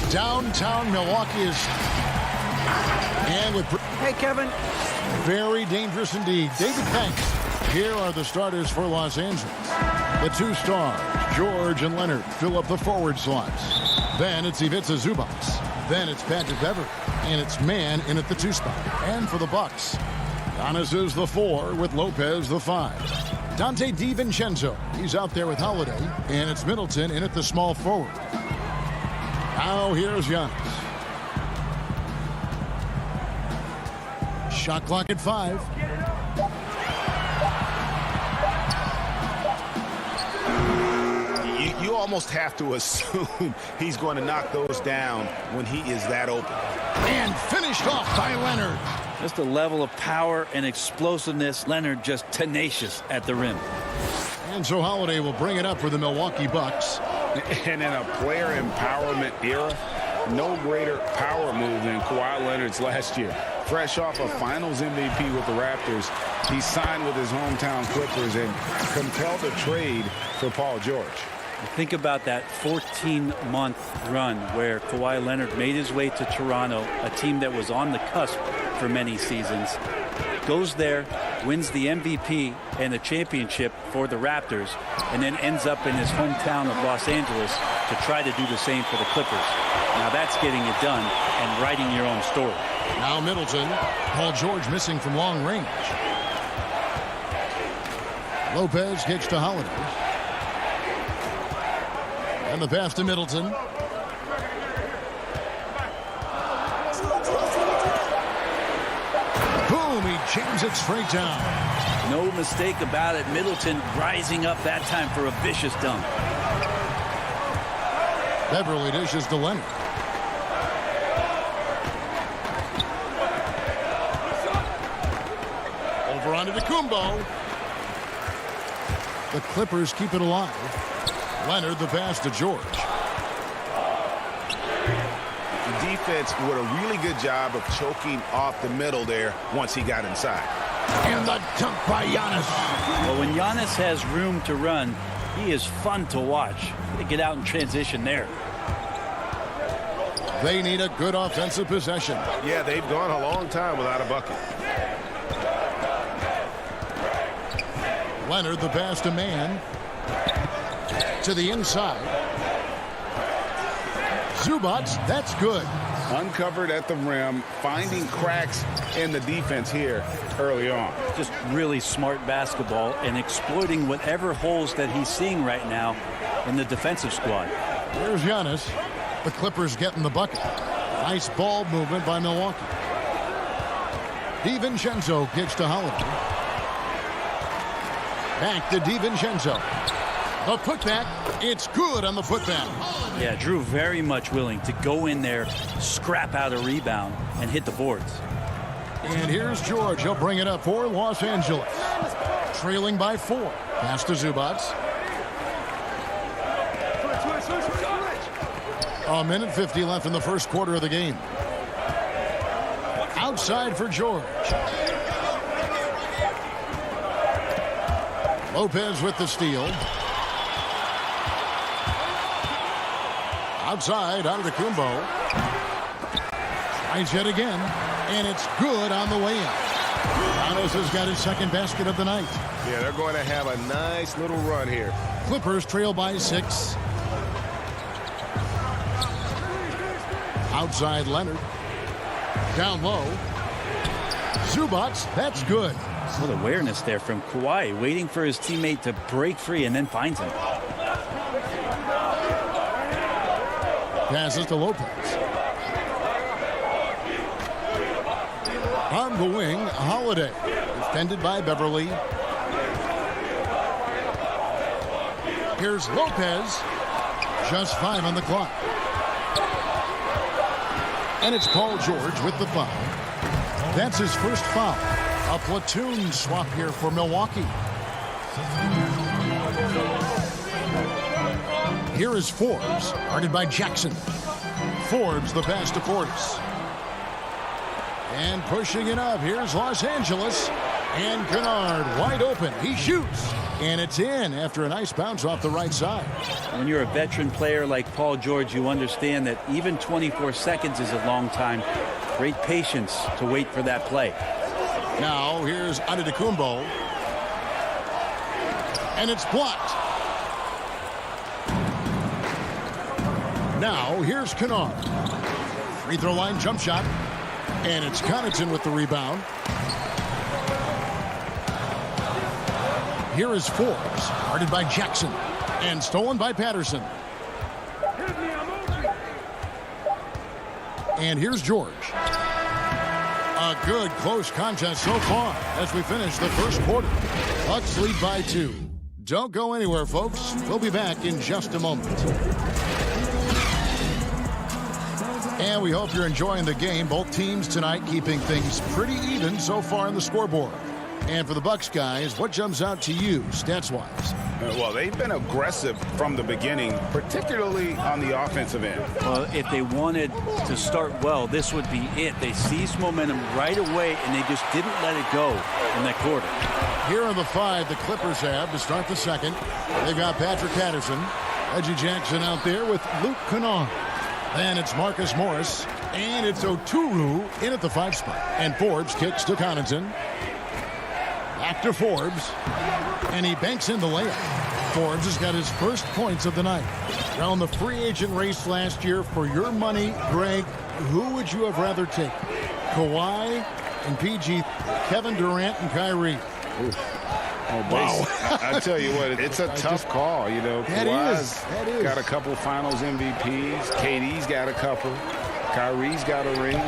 Downtown Milwaukee is, and with Hey, Kevin. very dangerous indeed. David, thanks. Here are the starters for Los Angeles. The two stars, George and Leonard, fill up the forward slots. Then it's Ivica Zubac. Then it's Patrick Beverley. And it's Mann in at the 2 spot. And for the Bucks, Giannis is the 4 with Lopez the 5. Dante DiVincenzo, he's out there with Holiday. And it's Middleton in at the small forward. Now here's Giannis. Shot clock at 5. You almost have to assume he's going to knock those down when he is that open. And finished off by Leonard. Just a level of power and explosiveness. Leonard just tenacious at the rim. And so Holiday will bring it up for the Milwaukee Bucks. And in a player empowerment era, no greater power move than Kawhi Leonard's last year. Fresh off a Finals MVP with the Raptors, he signed with his hometown Clippers and compelled a trade for Paul George. Think about that 14-month run where Kawhi Leonard made his way to Toronto, a team that was on the cusp for many seasons. Goes there, wins the MVP and the championship for the Raptors, and then ends up in his hometown of Los Angeles to try to do the same for the Clippers. Now that's getting it done and writing your own story. Now Middleton. Paul George missing from long range. Lopez kicks to Holiday. And the pass to Middleton. Boom, he jams it straight down. No mistake about it. Middleton rising up that time for a vicious dunk. Beverley dishes to Leonard. Over onto Kumbo. The Clippers keep it alive. Leonard the pass to George. The defense did a really good job of choking off the middle there once he got inside. And the dunk by Giannis. Well, when Giannis has room to run, he is fun to watch. They get out in transition there. They need a good offensive possession. Yeah, they've gone a long time without a bucket. Leonard the pass to Mann. To the inside. Zubac, that's good. Uncovered at the rim, finding cracks in the defense here early on. Just really smart basketball and exploiting whatever holes that he's seeing right now in the defensive squad. Here's Giannis. The Clippers getting the bucket. Nice ball movement by Milwaukee. DiVincenzo kicks to Holiday. Back to DiVincenzo. The putback. It's good on the putback. Yeah, Drew very much willing to go in there, scrap out a rebound, and hit the boards. And here's George. He'll bring it up for Los Angeles. Trailing by 4. Pass to Zubac. A minute 50 left in the first quarter of the game. Outside for George. Lopez with the steal. Outside, out of the Kumbo. Tries yet again, and it's good on the way in. Giannis has got his second basket of the night. Yeah, they're going to have a nice little run here. Clippers trail by 6. Outside Leonard. Down low. Zubac, that's good. Good awareness there from Kawhi, waiting for his teammate to break free and then finds him. Passes to Lopez. On the wing, Holiday. Defended by Beverley. Here's Lopez. Just 5 on the clock. And it's Paul George with the foul. That's his first foul. A platoon swap here for Milwaukee. Here is Forbes, guarded by Jackson. Forbes the pass to Portis. And pushing it up, here's Los Angeles. And Kennard wide open. He shoots. And it's in after a nice bounce off the right side. When you're a veteran player like Paul George, you understand that even 24 seconds is a long time. Great patience to wait for that play. Now here's Antetokounmpo. And it's blocked. Now here's Kennard. Free throw line jump shot. And it's Connaughton with the rebound. Here is Forbes, guarded by Jackson, and stolen by Patterson. And here's George. A good close contest so far as we finish the first quarter. Bucks lead by 2. Don't go anywhere, folks. We'll be back in just a moment. And we hope you're enjoying the game. Both teams tonight keeping things pretty even so far on the scoreboard. And for the Bucks guys, what jumps out to you stats-wise? Well, they've been aggressive from the beginning, particularly on the offensive end. Well, if they wanted to start well, this would be it. They seized momentum right away, and they just didn't let it go in that quarter. Here are the 5 the Clippers have to start the second. They've got Patrick Patterson, Reggie Jackson out there with Luke Kennard. Then it's Marcus Morris, and it's Oturu in at the 5 spot. And Forbes kicks to Connaughton. Back to Forbes, and he banks in the layup. Forbes has got his first points of the night. Around the free agent race last year, for your money, Greg, who would you have rather taken? Kawhi and PG, Kevin Durant and Kyrie. Oof. Wow. I tell you what, it's a tough call. You know, Kawhi's got a couple finals MVPs. KD's got a couple. Kyrie's got a ring.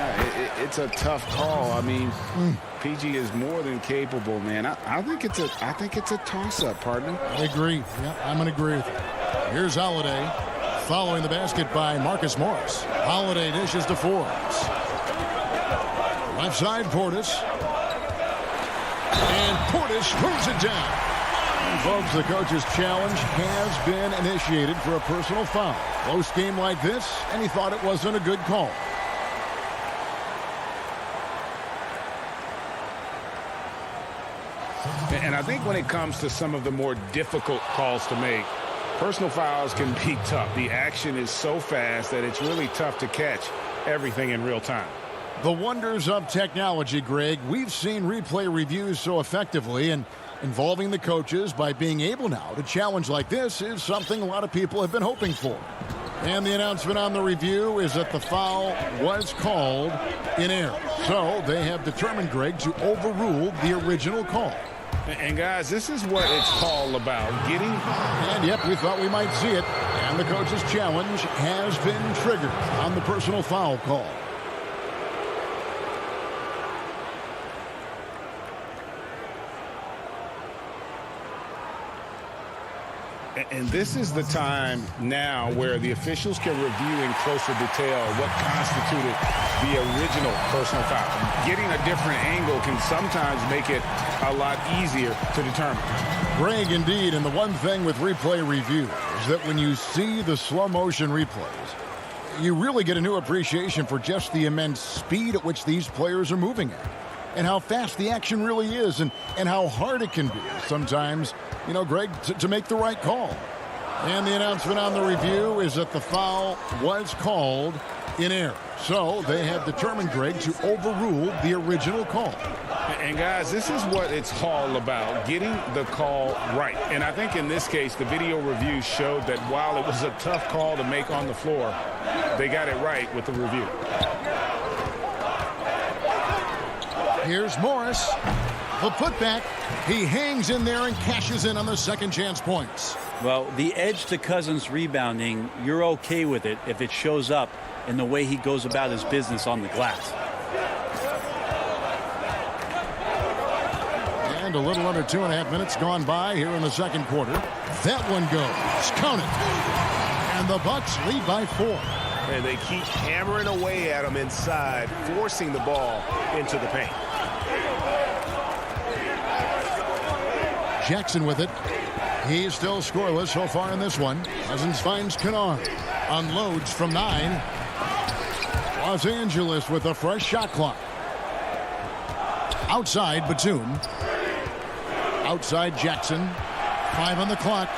It's a tough call. I mean, PG is more than capable, man. I think it's a toss-up, partner. I agree. Yeah, I'm going to agree with you. Here's Holiday, following the basket by Marcus Morris. Holiday dishes to Forbes. Left side, Portis. And Portis throws it down. And folks, the coach's challenge has been initiated for a personal foul. Close game like this, and he thought it wasn't a good call. And I think when it comes to some of the more difficult calls to make, personal fouls can be tough. The action is so fast that it's really tough to catch everything in real time. The wonders of technology, Greg. We've seen replay reviews so effectively, and involving the coaches by being able now to challenge like this is something a lot of people have been hoping for. And the announcement on the review is that the foul was called in error. So they have determined, Greg, to overrule the original call. And guys, this is what it's all about. And yep, we thought we might see it. And the coach's challenge has been triggered on the personal foul call. And this is the time now where the officials can review in closer detail what constituted the original personal foul. Getting a different angle can sometimes make it a lot easier to determine. Greg, indeed, and the one thing with replay review is that when you see the slow motion replays, you really get a new appreciation for just the immense speed at which these players are moving at, and how fast the action really is, and how hard it can be sometimes, you know, Greg, to make the right call. And the announcement on the review is that the foul was called in error. So they have determined, Greg, to overrule the original call. And guys, this is what it's all about, getting the call right. And I think in this case, the video review showed that while it was a tough call to make on the floor, they got it right with the review. Here's Morris. The putback. He hangs in there and cashes in on the second chance points. Well, the edge to Cousins rebounding, you're okay with it if it shows up in the way he goes about his business on the glass. And a little under 2.5 minutes gone by here in the second quarter. That one goes. Count it. And the Bucks lead by 4. And they keep hammering away at him inside, forcing the ball into the paint. Jackson with it. He's still scoreless so far in this one. Cousins finds Kennard. Unloads from 9. Los Angeles with a fresh shot clock. Outside Batum. Outside Jackson. 5 on the clock.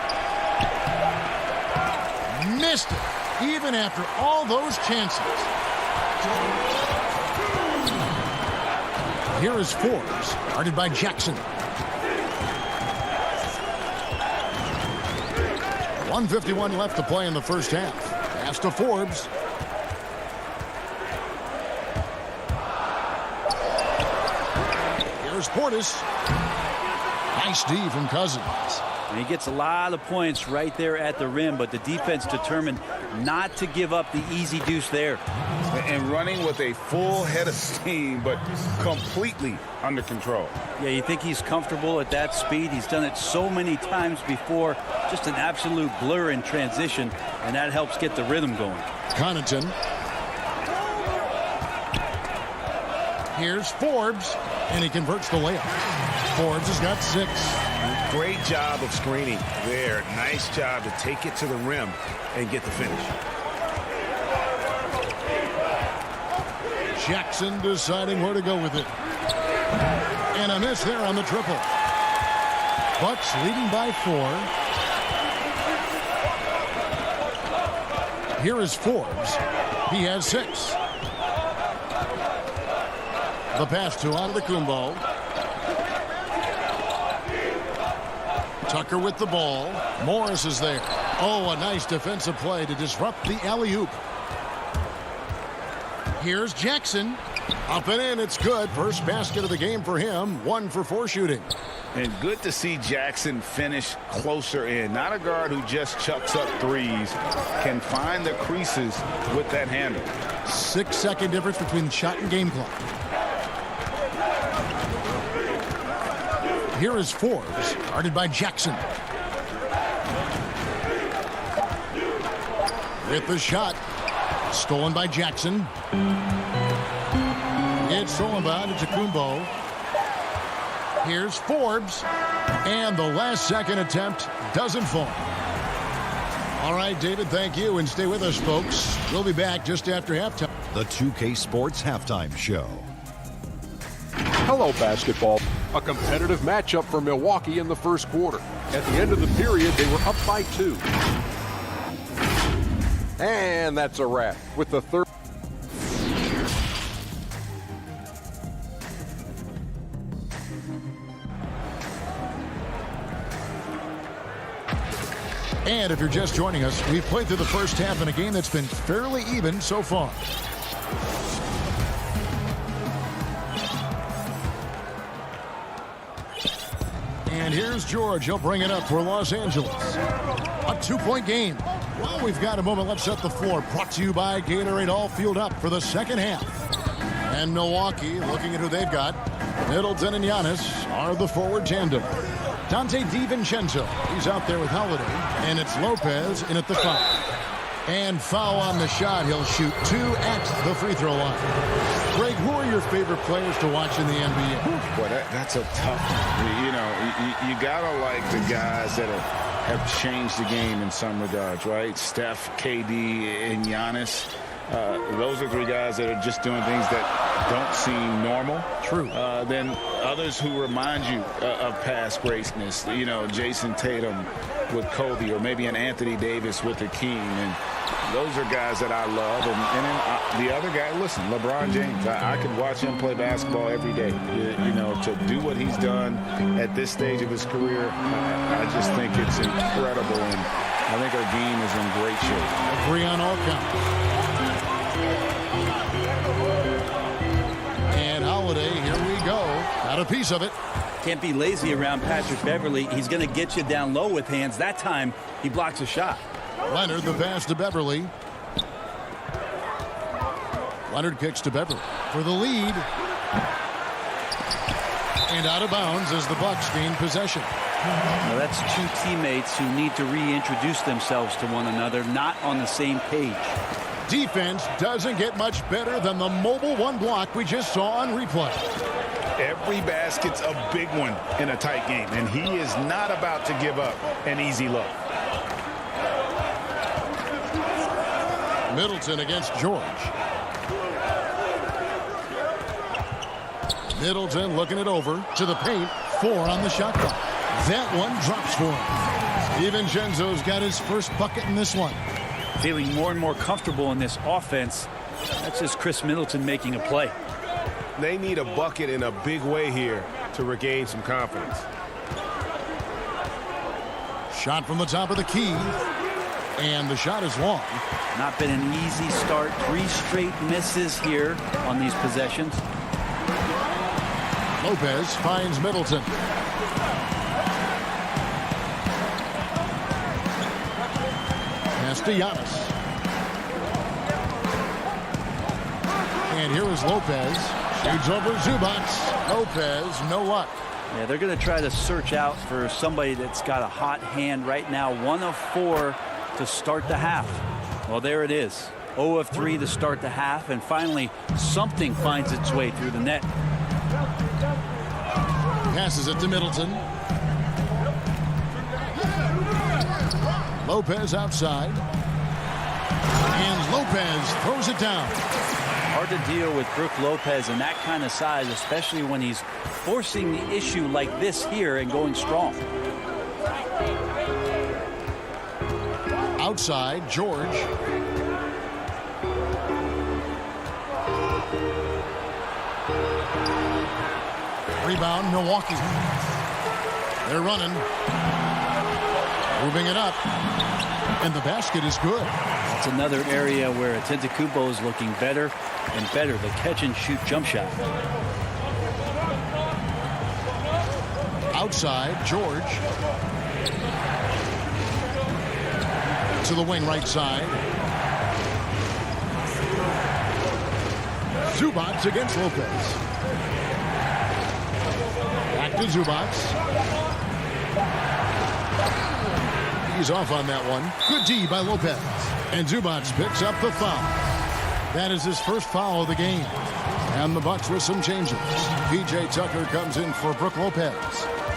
Missed it, even after all those chances. Here is Forbes, guarded by Jackson. 1:51 left to play in the first half. Pass to Forbes. Here's Portis. Nice D from Cousins. And he gets a lot of points right there at the rim, but the defense determined not to give up the easy deuce there. And running with a full head of steam, but completely under control. Yeah, you think he's comfortable at that speed. He's done it so many times before. Just an absolute blur in transition, and that helps get the rhythm going. Connaughton. Here's Forbes, and he converts the layup. Forbes has got 6. Great job of screening there. Nice job to take it to the rim and get the finish. Jackson deciding where to go with it. And a miss there on the triple. Bucks leading by 4. Here is Forbes. He has 6. The pass to Antetokounmpo. Tucker with the ball. Morris is there. Oh, a nice defensive play to disrupt the alley-oop. Here's Jackson. Up and in, it's good. First basket of the game for him. 1 for 4 shooting. And good to see Jackson finish closer in. Not a guard who just chucks up threes. Can find the creases with that handle. 6-second difference between shot and game clock. Here is Forbes, guarded by Jackson. With the shot. Stolen by Jackson. It's stolen by Antetokounmpo. Here's Forbes. And the last second attempt doesn't fall. All right, David, thank you. And stay with us, folks. We'll be back just after halftime. The 2K Sports Halftime Show. Hello, basketball. A competitive matchup for Milwaukee in the first quarter. At the end of the period, they were up by 2. And that's a wrap with the third. And if you're just joining us, we've played through the first half in a game that's been fairly even so far. And here's George. He'll bring it up for Los Angeles. A 2-point game. Well, we've got a moment left set the floor. Brought to you by Gatorade. All fueled up for the second half. And Milwaukee, looking at who they've got. Middleton and Giannis are the forward tandem. Dante DiVincenzo, he's out there with Holiday. And it's Lopez in at the foul. And foul on the shot. He'll shoot 2 at the free throw line. Greg, who are your favorite players to watch in the NBA? Boy, that's a tough one. You know, you got to like the guys that have changed the game in some regards, right? Steph, KD, and Giannis. Those are 3 guys that are just doing things that don't seem normal. True. Then others who remind you of past greatness. You know, Jason Tatum with Kobe, or maybe an Anthony Davis with the King. And those are guys that I love. And then the other guy, listen, LeBron James. I could watch him play basketball every day. You know, to do what he's done at this stage of his career, I just think it's incredible. And I think our game is in great shape. Agree on all counts. And Holiday, here we go. Got a piece of it. Can't be lazy around Patrick Beverly. He's going to get you down low with hands. That time, he blocks a shot. Leonard, the pass to Beverly. Leonard kicks to Beverly for the lead. And out of bounds as the Bucks gain possession. Now that's 2 teammates who need to reintroduce themselves to one another, not on the same page. Defense doesn't get much better than the mobile 1 block we just saw on replay. Every basket's a big one in a tight game, and he is not about to give up an easy look. Middleton against George. Middleton looking it over to the paint. 4 on the shot clock. That one drops for him. DiVincenzo's got his first bucket in this one. Feeling more and more comfortable in this offense. That's just Chris Middleton making a play. They need a bucket in a big way here to regain some confidence. Shot from the top of the key. And the shot is long. Not been an easy start. 3 straight misses here on these possessions. Lopez finds Middleton. Pass to Giannis. And here is Lopez. Shoots over Zubac. Lopez, no luck. Yeah, they're going to try to search out for somebody that's got a hot hand right now. 1 of 4 to start the half. Well, there it is. 0 of 3 to start the half, and finally something finds its way through the net. Passes it to Middleton. Lopez outside. And Lopez throws it down. Hard to deal with Brook Lopez in that kind of size, especially when he's forcing the issue like this here and going strong. Outside, George. Rebound, Milwaukee. They're running. Moving it up. And the basket is good. It's another area where Antetokounmpo is looking better and better. The catch-and-shoot jump shot. Outside, George. To the wing right side. Zubac against Lopez. Back to Zubac. He's off on that one. Good D by Lopez. And Zubac picks up the foul. That is his first foul of the game. And the Bucks with some changes. P.J. Tucker comes in for Brook Lopez.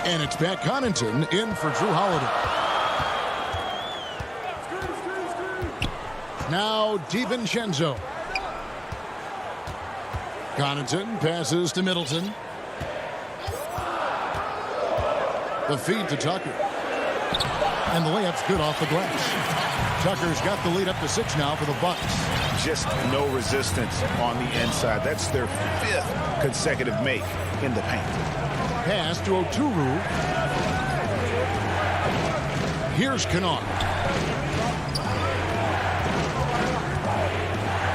And it's Pat Connaughton in for Drew Holiday. Now DiVincenzo. Connaughton passes to Middleton. The feed to Tucker. And the layup's good off the glass. Tucker's got the lead up to 6 now for the Bucks. Just no resistance on the inside. That's their 5th consecutive make in the paint. Pass to Oturu. Here's Kennard.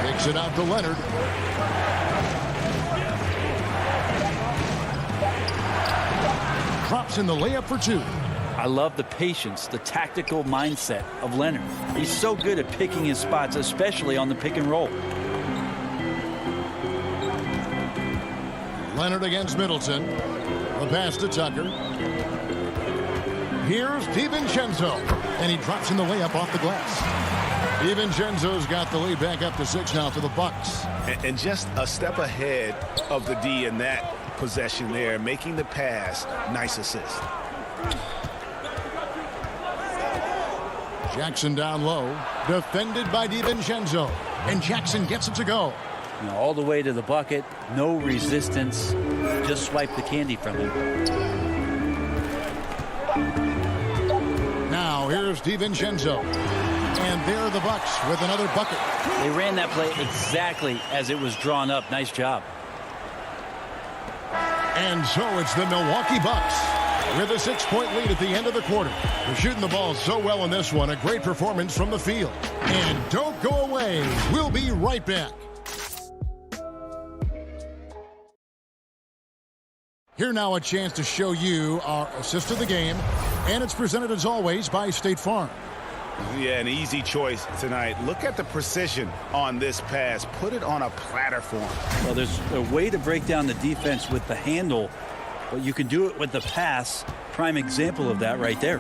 Takes it out to Leonard. Drops in the layup for 2. I love the patience, the tactical mindset of Leonard. He's so good at picking his spots, especially on the pick and roll. Leonard against Middleton. The pass to Tucker. Here's DiVincenzo. And he drops in the layup off the glass. DiVincenzo's got the lead back up to 6 now for the Bucks. And just a step ahead of the D in that possession there, making the pass. Nice assist. Jackson down low, defended by DiVincenzo, and Jackson gets it to go. All the way to the bucket, no resistance, just swipe the candy from him. Now here's DiVincenzo, and there are the Bucks with another bucket. They ran that play exactly as it was drawn up. Nice job. And so it's the Milwaukee Bucks with a 6-point lead at the end of the quarter. They're shooting the ball so well in this one. A great performance from the field. And don't go away. We'll be right back. Here now a chance to show you our assist of the game. And it's presented as always by State Farm. Yeah, an easy choice tonight. Look at the precision on this pass. Put it on a platter for him. Well, there's a way to break down the defense with the handle, but you can do it with the pass. Prime example of that right there.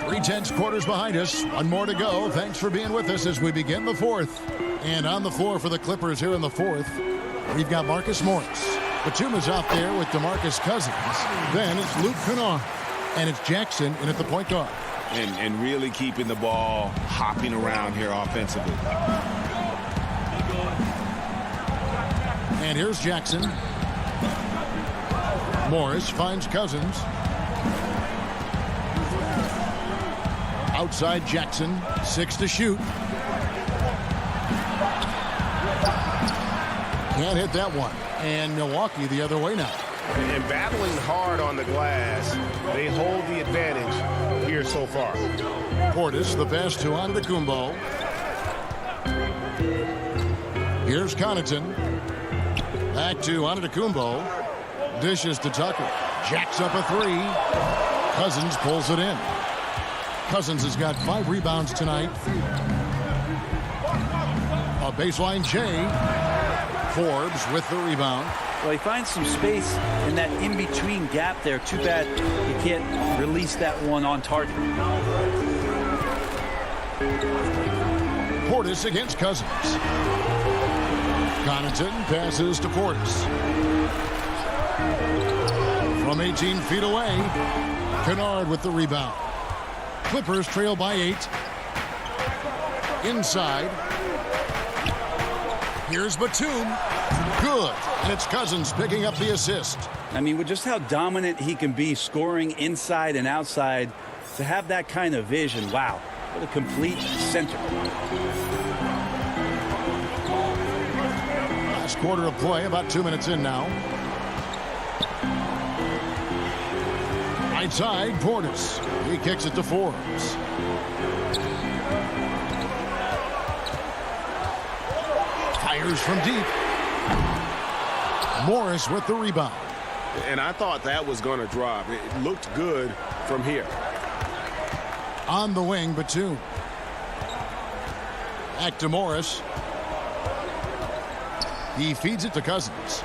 3/10 quarters behind us. One more to go. Thanks for being with us as we begin the 4th. And on the floor for the Clippers here in the 4th, we've got Marcus Morris. Batuma's out there with DeMarcus Cousins. Then it's Luke Kennard. And it's Jackson in at the point guard. And really keeping the ball hopping around here offensively. And here's Jackson. Morris finds Cousins. Outside Jackson, 6 to shoot. Can't hit that one. And Milwaukee the other way now. And battling hard on the glass, they hold the advantage here so far. Portis, the pass to Antetokounmpo. Here's Connaughton. Back to Antetokounmpo. Dishes to Tucker. Jacks up a 3. Cousins pulls it in. Cousins has got 5 rebounds tonight. A baseline J. Forbes with the rebound. Well, he finds some space in that in-between gap there. Too bad he can't release that one on target. Portis against Cousins. Connaughton passes to Portis. From 18 feet away, Kennard with the rebound. Clippers trail by 8. Inside. Here's Batum. Good. And it's Cousins picking up the assist. I mean, with just how dominant he can be scoring inside and outside, to have that kind of vision, wow, what a complete center. Last quarter of play, about 2 minutes in now. Right side, Portis. He kicks it to Forbes. Fires from deep. Morris with the rebound. And I thought that was going to drop. It looked good from here. On the wing, Batum. Back to Morris. He feeds it to Cousins.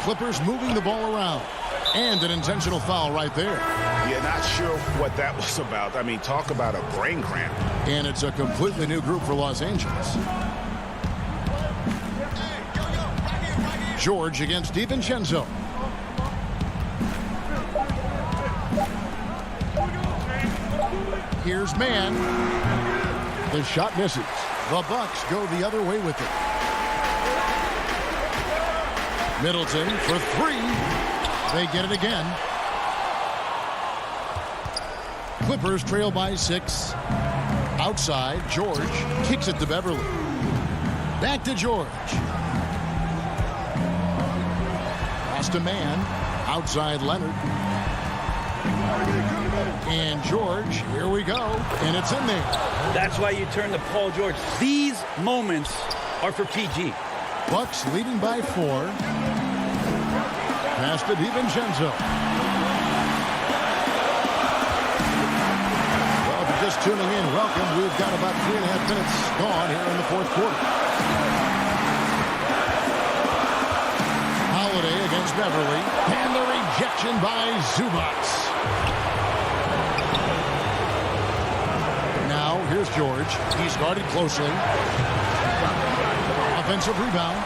Clippers moving the ball around. And an intentional foul right there. Yeah, not sure what that was about. I mean, talk about a brain cramp. And it's a completely new group for Los Angeles. George against DiVincenzo. Here's Mann. The shot misses. The Bucks go the other way with it. Middleton for 3. They get it again. Clippers trail by 6. Outside, George kicks it to Beverly. Back to George. Pass to Mann. Outside Leonard. And George, here we go. And it's in there. That's why you turn to Paul George. These moments are for PG. Bucks leading by 4. Pass to DiVincenzo. Well, if you're just tuning in, welcome. We've got about 3.5 minutes gone here in the fourth quarter. Holiday against Beverly. And the rejection by Zubac. Now, here's George. He's guarded closely. Offensive rebound.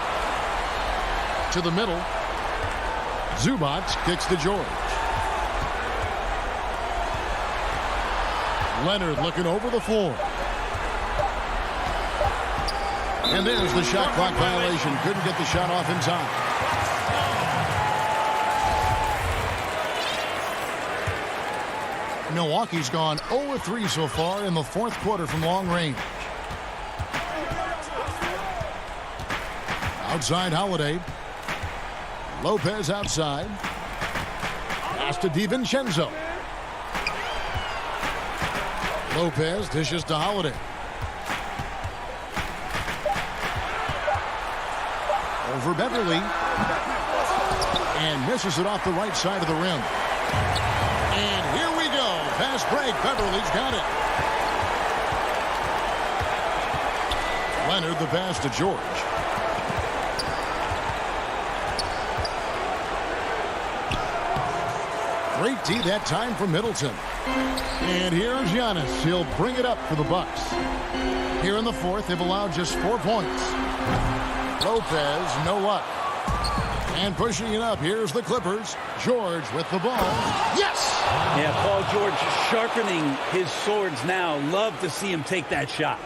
To the middle. Zubac kicks to George. Leonard looking over the floor. And there's the shot clock violation. Couldn't get the shot off in time. Milwaukee's gone 0-3 so far in the fourth quarter from long range. Outside Holiday. Lopez outside. Pass to DiVincenzo. Lopez dishes to Holiday. Over Beverly. And misses it off the right side of the rim. And here we go. Fast break. Beverly's got it. Leonard the pass to George. Great D that time from Middleton. And here's Giannis. He'll bring it up for the Bucks. Here in the fourth, they've allowed just 4 points. Lopez, no luck. And pushing it up, here's the Clippers. George with the ball. Yes! Yeah, Paul George sharpening his swords now. Love to see him take that shot.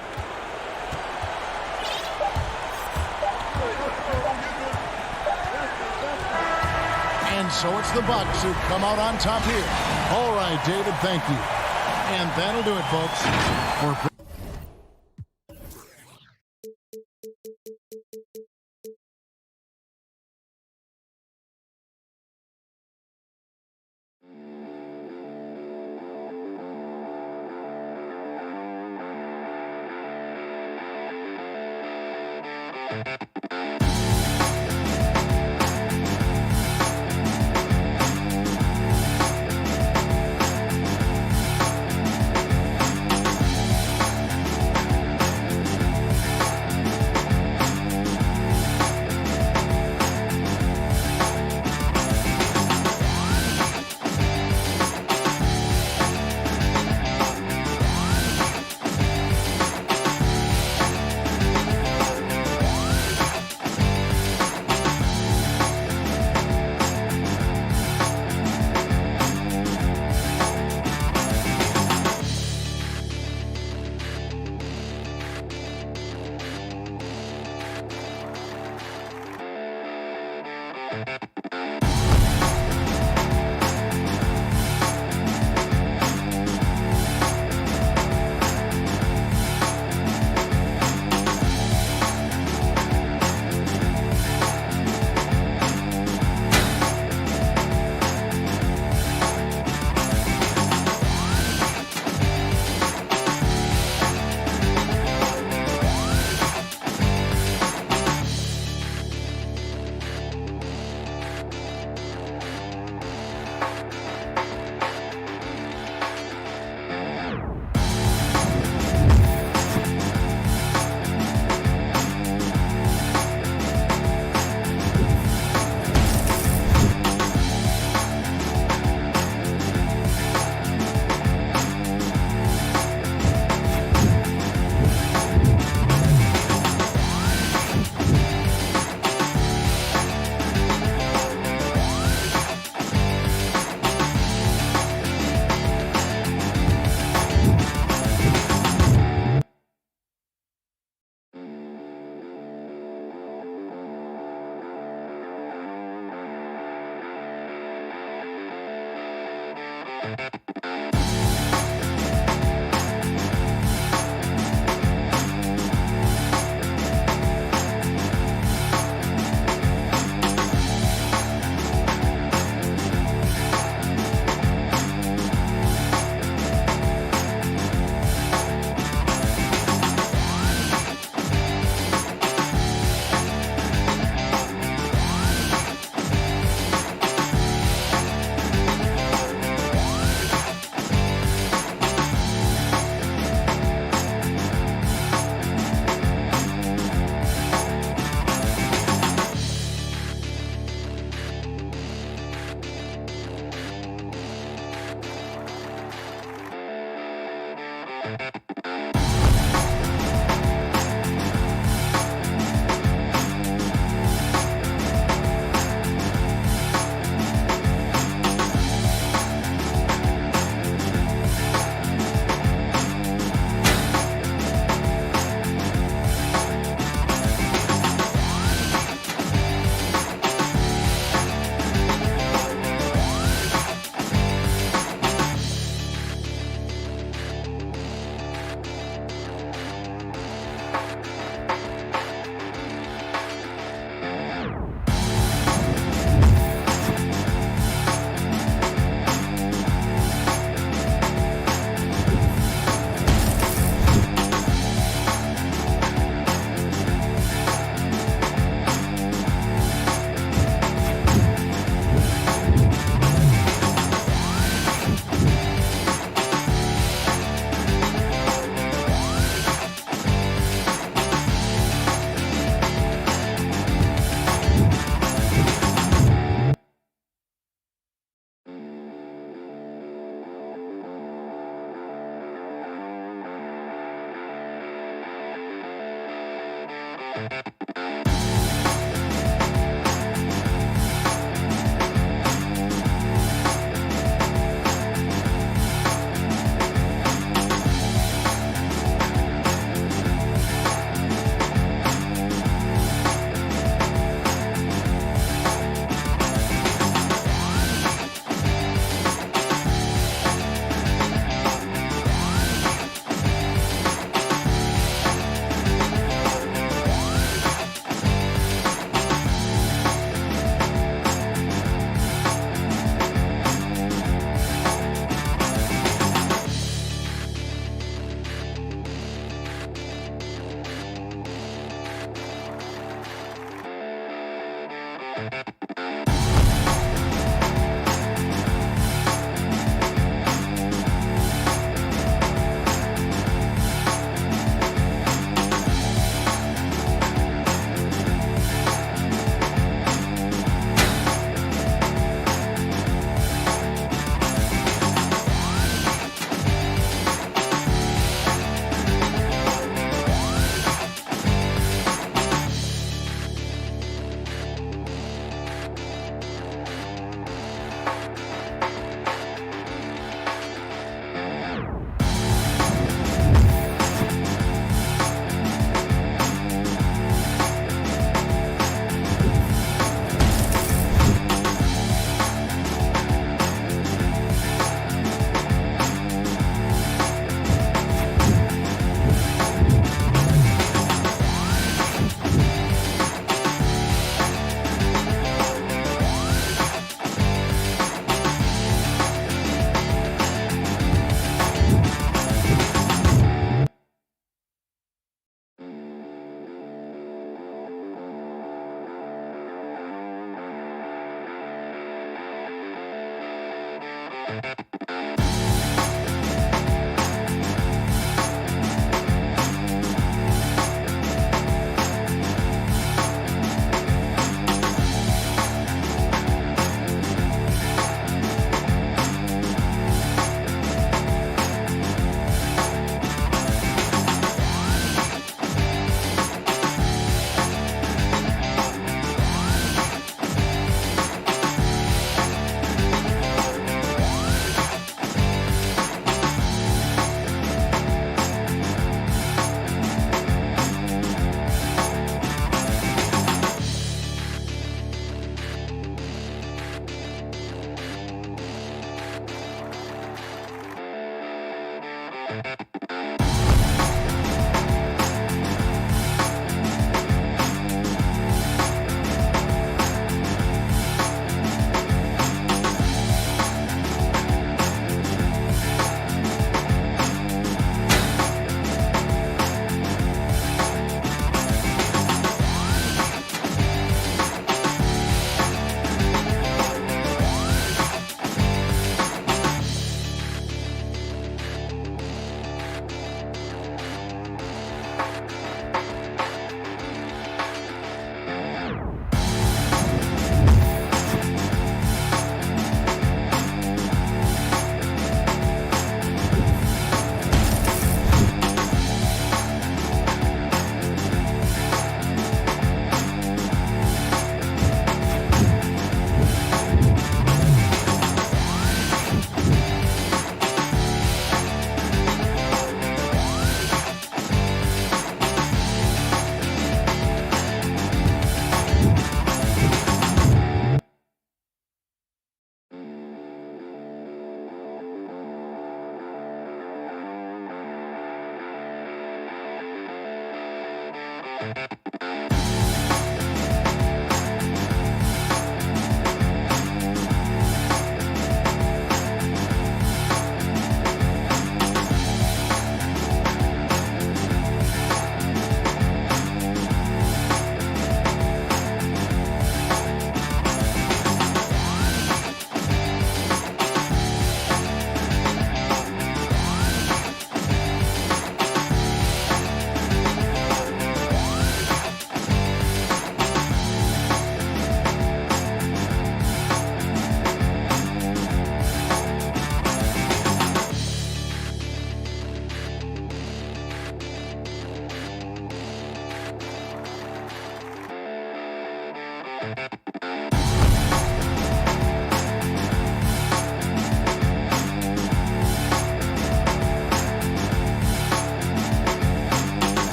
And And so it's the Bucks who come out on top here. All right, David, thank you. And that'll do it, folks. For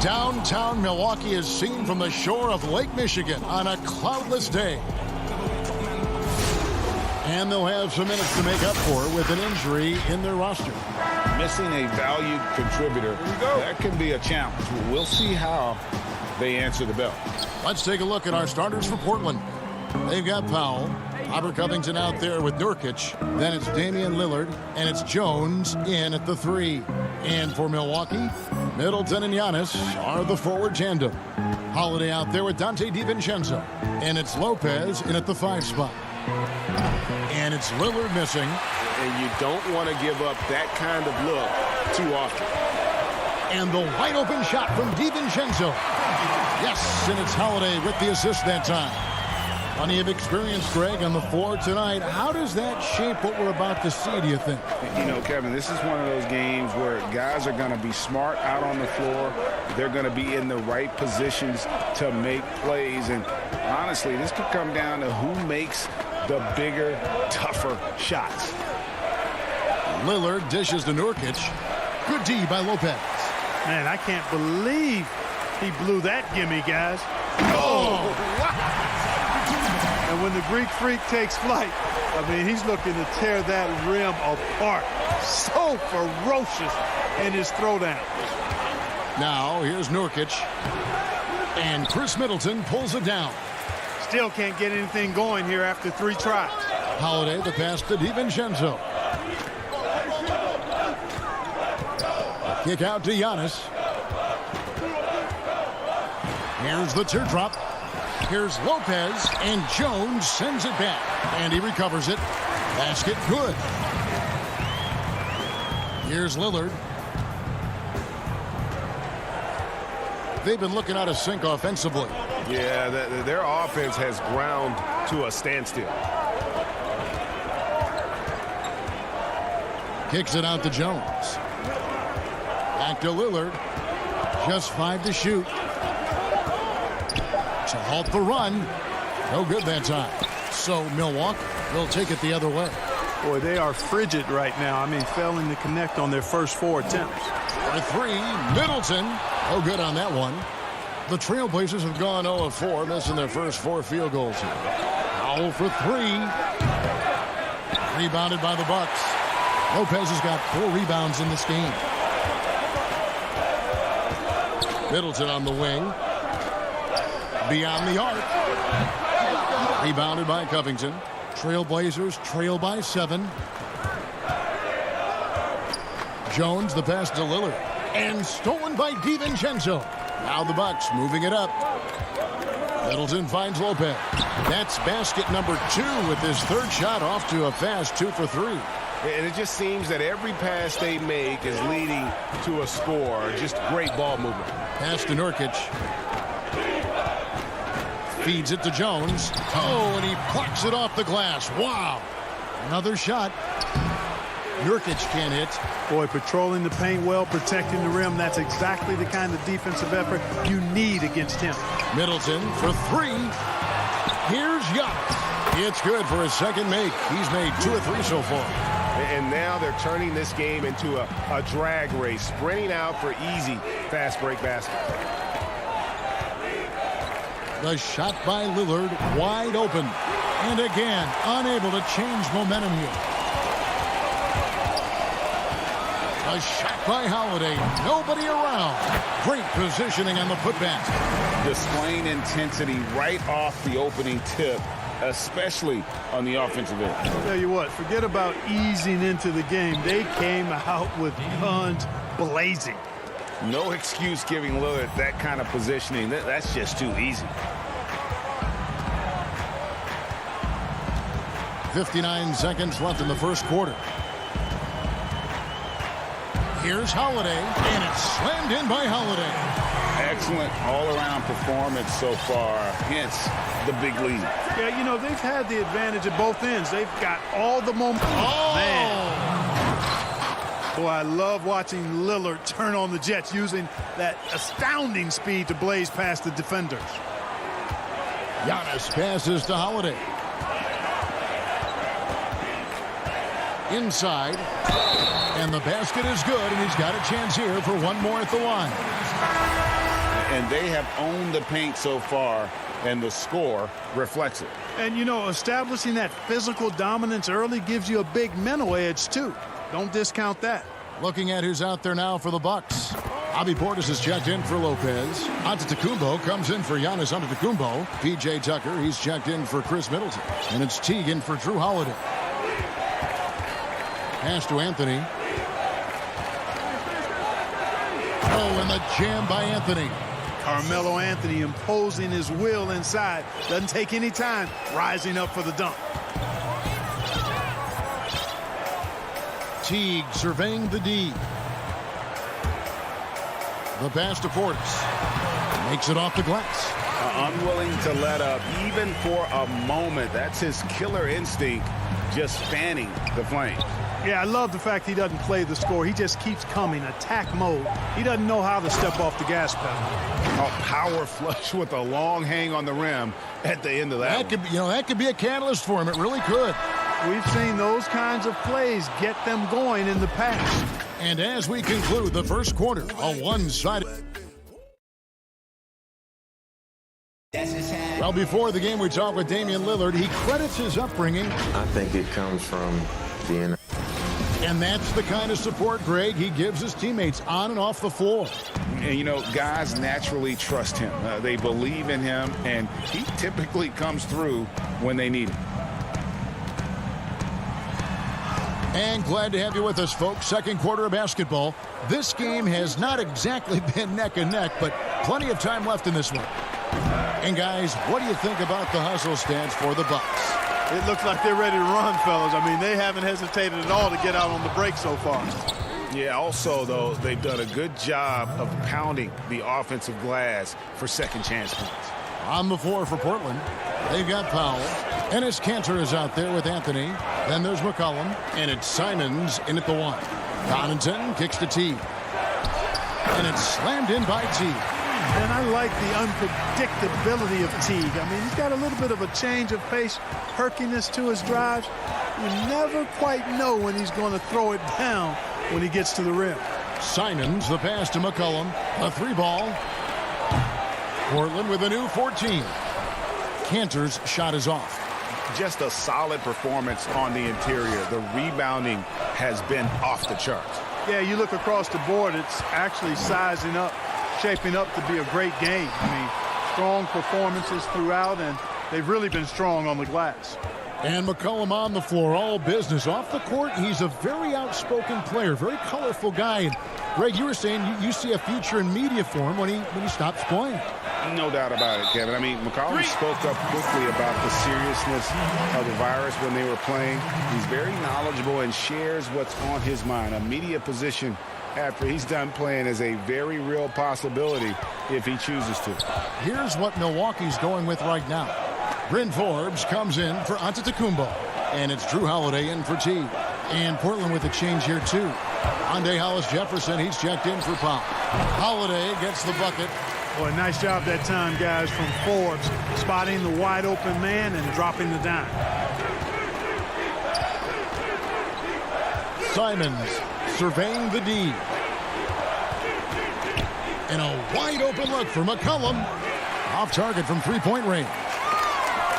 Downtown Milwaukee is seen from the shore of Lake Michigan on a cloudless day. And they'll have some minutes to make up for with an injury in their roster. Missing a valued contributor, that can be a challenge. We'll see how they answer the bell. Let's take a look at our starters for Portland. They've got Powell, Robert Covington out there with Nurkic. Then it's Damian Lillard, and it's Jones in at the 3. And for Milwaukee, Middleton and Giannis are the forward tandem. Holiday out there with Dante DiVincenzo. And it's Lopez in at the 5 spot. And it's Lillard missing. And you don't want to give up that kind of look too often. And the wide open shot from DiVincenzo. Yes, and it's Holiday with the assist that time. Plenty of experience, Greg, on the floor tonight. How does that shape what we're about to see, do you think? You know, Kevin, this is one of those games where guys are going to be smart out on the floor. They're going to be in the right positions to make plays. And honestly, this could come down to who makes the bigger, tougher shots. Lillard dishes to Nurkic. Good D by Lopez. Man, I can't believe he blew that gimme, guys. Oh! And when the Greek Freak takes flight, I mean, he's looking to tear that rim apart. So ferocious in his throwdown. Now, here's Nurkic. And Chris Middleton pulls it down. Still can't get anything going here after 3 tries. Holiday, the pass to DiVincenzo. Kick out to Giannis. Here's the teardrop. Here's Lopez, and Jones sends it back. And he recovers it. Basket good. Here's Lillard. They've been looking out of sync offensively. Yeah, their offense has ground to a standstill. Kicks it out to Jones. Back to Lillard. Just 5 to shoot. To halt the run. No good that time. So Milwaukee will take it the other way. Boy, they are frigid right now. I mean, failing to connect on their first 4 attempts. For 3, Middleton. No good on that one. The Trailblazers have gone 0 of 4, missing their first 4 field goals here. Powell for 3. Rebounded by the Bucks. Lopez has got 4 rebounds in this game. Middleton on the wing. Beyond the arc. Rebounded by Covington. Trailblazers trail by 7. Jones, the pass to Lillard. And stolen by DiVincenzo. Now the Bucks moving it up. Middleton finds Lopez. That's basket number 2 with his 3rd shot off to a fast 2 for 3. And it just seems that every pass they make is leading to a score. Just great ball movement. Pass to Nurkic. Feeds it to Jones. Oh, and he plucks it off the glass. Wow. Another shot. Nurkic can't hit. Boy, patrolling the paint well, protecting the rim. That's exactly the kind of defensive effort you need against him. Middleton for 3. Here's Giannis. It's good for his 2nd make. He's made 2 of 3 so far. And now they're turning this game into a drag race, sprinting out for easy fast break baskets. The shot by Lillard wide open. And again, unable to change momentum here. A shot by Holiday. Nobody around. Great positioning on the putback. Displaying intensity right off the opening tip, especially on the offensive end. I'll tell you what, forget about easing into the game. They came out with guns blazing. No excuse giving Lillard that kind of positioning. That's just too easy. 59 seconds left in the first quarter. Here's Holiday, and it's slammed in by Holiday. Excellent all-around performance so far, hence the big lead. Yeah, you know, they've had the advantage at both ends. They've got all the momentum. Oh! Man. Boy, I love watching Lillard turn on the Jets using that astounding speed to blaze past the defenders. Giannis passes to Holiday. Inside. And the basket is good, and he's got a chance here for one more at the line. and they have owned the paint so far, and the score reflects it. And, you know, establishing that physical dominance early gives you a big mental edge, too. Don't discount that. Looking at who's out there now for the Bucks. Bobby Portis is checked in for Lopez. Antetokounmpo comes in for Giannis Antetokounmpo. P.J. Tucker, he's checked in for Chris Middleton. And it's Teague in for Drew Holiday. Pass to Anthony. Oh, and the jam by Anthony. Carmelo Anthony imposing his will inside. Doesn't take any time. Rising up for the dunk. Teague surveying the D. The pass to Portis. Makes it off the glass. Unwilling to let up even for a moment. That's his killer instinct, just fanning the flames. Yeah, I love the fact he doesn't play the score. He just keeps coming, attack mode. He doesn't know how to step off the gas pedal. A power flush with a long hang on the rim at the end of that. That could be a catalyst for him. It really could. We've seen those kinds of plays get them going in the past. And as we conclude the first quarter, a one-sided. Well, before the game, we talked with Damian Lillard. He credits his upbringing. I think it comes from being. And that's the kind of support, Greg, he gives his teammates on and off the floor. And, you know, guys naturally trust him. They believe in him, and he typically comes through when they need him. And glad to have you with us, folks. Second quarter of basketball. This game has not exactly been neck and neck, but plenty of time left in this one. And, guys, what do you think about the hustle stats for the Bucks? It looks like they're ready to run, fellas. I mean, they haven't hesitated at all to get out on the break so far. Yeah, also, though, they've done a good job of pounding the offensive glass for second chance points. On the floor for Portland, they've got Powell. Ennis Cantor is out there with Anthony. Then there's McCollum. And it's Simons in at the one. Connaughton kicks to Teague. And it's slammed in by Teague. And I like the unpredictability of Teague. I mean, he's got a little bit of a change of pace, perkiness to his drives. You never quite know when he's going to throw it down when he gets to the rim. Simons, the pass to McCollum. A three ball. Portland with a new 14. Cantor's shot is off. Just a solid performance on the interior. The rebounding has been off the charts. Yeah, you look across the board, it's actually sizing up, shaping up to be a great game. I mean, strong performances throughout, and they've really been strong on the glass. And McCollum on the floor, all business. Off the court, he's a very outspoken player, very colorful guy. And Greg, you were saying you see a future in media for him when he stops playing. No doubt about it, Kevin. I mean, McCollum spoke up quickly about the seriousness of the virus when they were playing. He's very knowledgeable and shares what's on his mind. A media position after he's done playing is a very real possibility if he chooses to. Here's what Milwaukee's going with right now. Bryn Forbes comes in for Antetokounmpo. And it's Drew Holiday in for Teague. And Portland with a change here, too. Andre Hollis-Jefferson, he's checked in for Powell. Holiday gets the bucket. Boy, nice job that time, guys, from Forbes, spotting the wide-open man and dropping the dime. Simons surveying the D. And a wide-open look for McCollum. Off target from three-point range.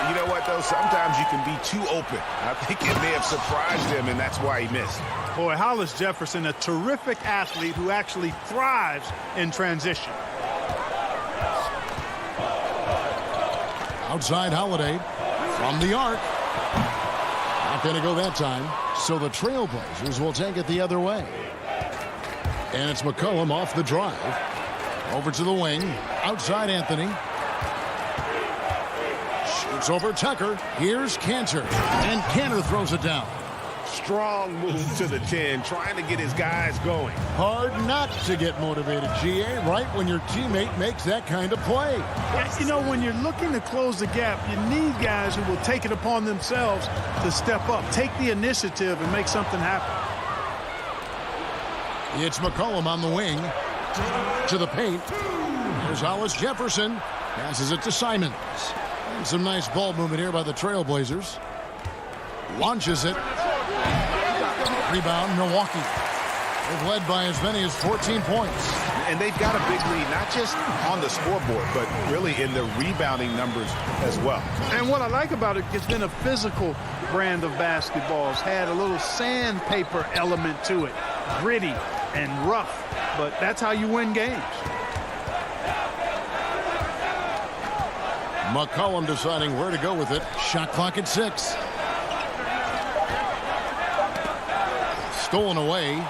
You know what, though? Sometimes you can be too open. I think it may have surprised him, and that's why he missed. Boy, Hollis-Jefferson, a terrific athlete who actually thrives in transition. Outside Holiday from the arc. Not going to go that time. So the Trailblazers will take it the other way. And it's McCollum off the drive. Over to the wing. Outside Anthony. Shoots over Tucker. Here's Cantor. And Cantor throws it down. Strong move to the 10, trying to get his guys going. Hard not to get motivated, GA, right when your teammate makes that kind of play. Yeah, you know, when you're looking to close the gap, you need guys who will take it upon themselves to step up, take the initiative, and make something happen. It's McCollum on the wing to the paint. There's Hollis-Jefferson. Passes it to Simons. And some nice ball movement here by the Trailblazers. Launches it. Rebound, Milwaukee. They've led by as many as 14 points. And they've got a big lead, not just on the scoreboard, but really in the rebounding numbers as well. And what I like about it, it's been a physical brand of basketball. It's had a little sandpaper element to it, gritty and rough, but that's how you win games. McCollum deciding where to go with it. Shot clock at 6. Stolen away.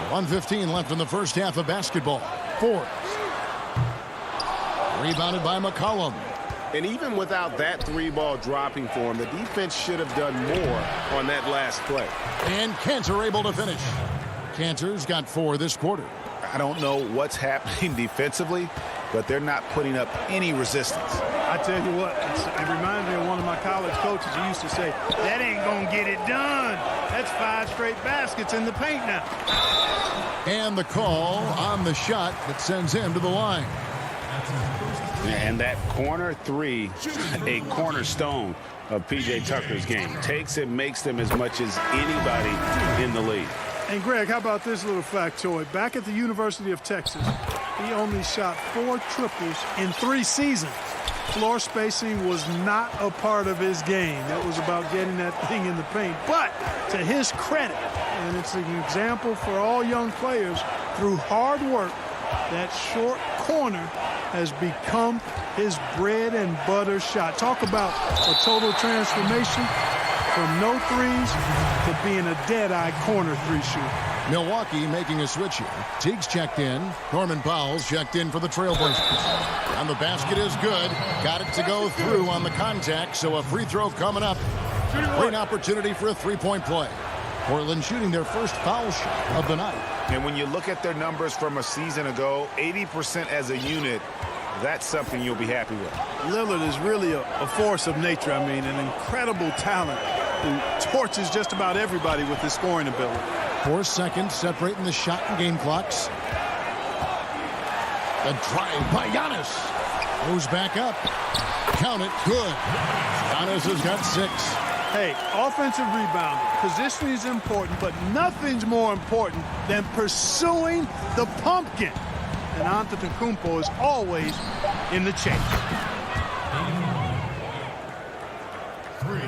1:15 left in the first half of basketball. Forbes. Rebounded by McCollum. And even without that 3-ball dropping for him, the defense should have done more on that last play. And Cantor able to finish. Cantor's got 4 this quarter. I don't know what's happening defensively, but they're not putting up any resistance. I tell you what, it reminds me of one of my college coaches who used to say, that ain't gonna get it done. That's 5 straight baskets in the paint now. And the call on the shot that sends him to the line. And that corner 3, a cornerstone of P.J. Tucker's game. Takes and makes them as much as anybody in the league. And Greg, how about this little factoid? Back at the University of Texas, he only shot 4 triples in 3 seasons. Floor spacing was not a part of his game. It was about getting that thing in the paint. But to his credit, and it's an example for all young players, through hard work, that short corner has become his bread and butter shot. Talk about a total transformation from no threes to being a dead-eye corner 3 shooter. Milwaukee making a switch here. Teague's checked in. Norman Powell's checked in for the Trailblazers. And the basket is good. Got it to go through on the contact, so a free throw coming up. Great opportunity for a 3-point play. Portland shooting their first foul shot of the night. And when you look at their numbers from a season ago, 80% as a unit, that's something you'll be happy with. Lillard is really a force of nature. I mean, an incredible talent who torches just about everybody with his scoring ability. 4 seconds separating the shot and game clocks. The drive by Giannis. Goes back up. Count it. Good. Giannis has got 6. Hey, offensive rebounding. Positioning is important, but nothing's more important than pursuing the pumpkin. And Antetokounmpo is always in the chase. 3.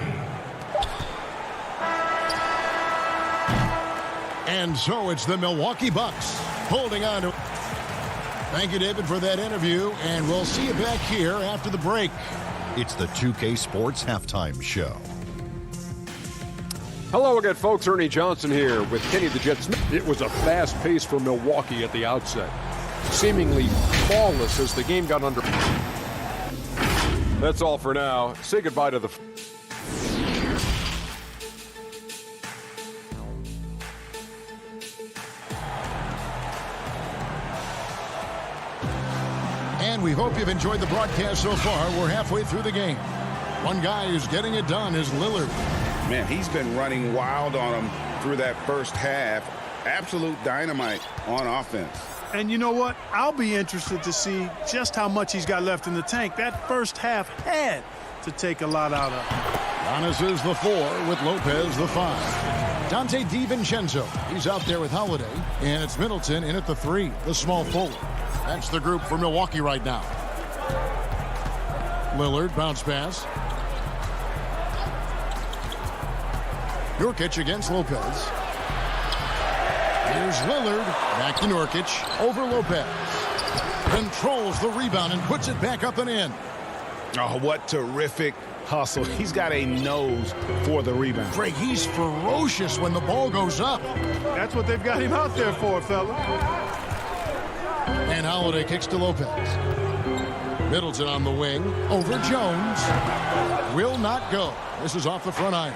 And so it's the Milwaukee Bucks holding on to. Thank you, David, for that interview, and we'll see you back here after the break. It's the 2K Sports Halftime Show. Hello again, folks. Ernie Johnson here with Kenny the Jet Smith. It was a fast pace for Milwaukee at the outset. Seemingly flawless as the game got under. That's all for now. Say goodbye to the. And we hope you've enjoyed the broadcast so far. We're halfway through the game. One guy who's getting it done is Lillard. Man, he's been running wild on him through that first half. Absolute dynamite on offense. And you know what? I'll be interested to see just how much he's got left in the tank. That first half had to take a lot out of him. Giannis is the 4 with Lopez the 5. Dante DiVincenzo, he's out there with Holiday. And it's Middleton in at the 3, the small forward. That's the group for Milwaukee right now. Lillard, bounce pass. Nurkic against Lopez. Here's Lillard, back to Nurkic, over Lopez. Controls the rebound and puts it back up and in. Oh, what terrific hustle. He's got a nose for the rebound. Greg, he's ferocious when the ball goes up. That's what they've got him out there for, fella. And Holiday kicks to Lopez. Middleton on the wing, over Jones. Will not go. This is off the front iron.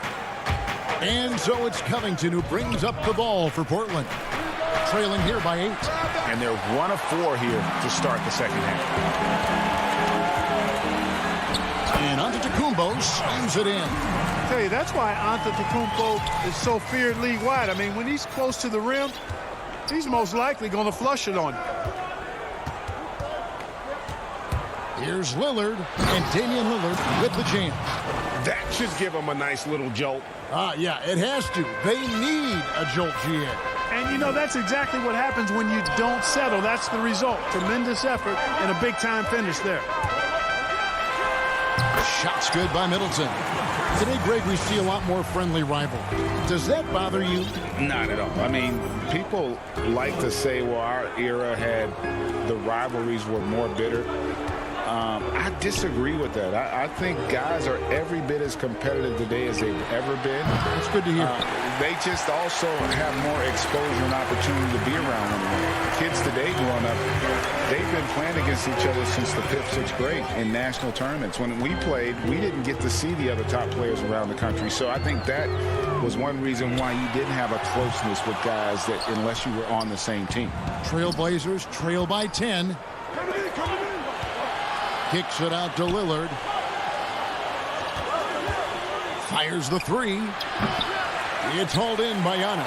And so it's Covington who brings up the ball for Portland. Trailing here by 8. And they're 1 of 4 here to start the second half. And Antetokounmpo slams it in. I tell you, that's why Antetokounmpo is so feared league-wide. I mean, when he's close to the rim, he's most likely going to flush it on you. Here's Lillard, and Damian Lillard with the jam. That should give them a nice little jolt. Yeah, it has to. They need a jolt, GA. And, you know, that's exactly what happens when you don't settle. That's the result. Tremendous effort and a big-time finish there. Shot's good by Middleton. Today, Greg, we see a lot more friendly rivalry. Does that bother you? Not at all. I mean, people like to say, well, our era had the rivalries were more bitter. I disagree with that. I think guys are every bit as competitive today as they've ever been. That's good to hear. They just also have more exposure and opportunity to be around one another. Kids today growing up, they've been playing against each other since the 5th, 6th grade in national tournaments. When we played, we didn't get to see the other top players around the country. So I think that was one reason why you didn't have a closeness with guys that unless you were on the same team. Trailblazers trail by 10. Kicks it out to Lillard. Fires the three. It's hauled in by Giannis.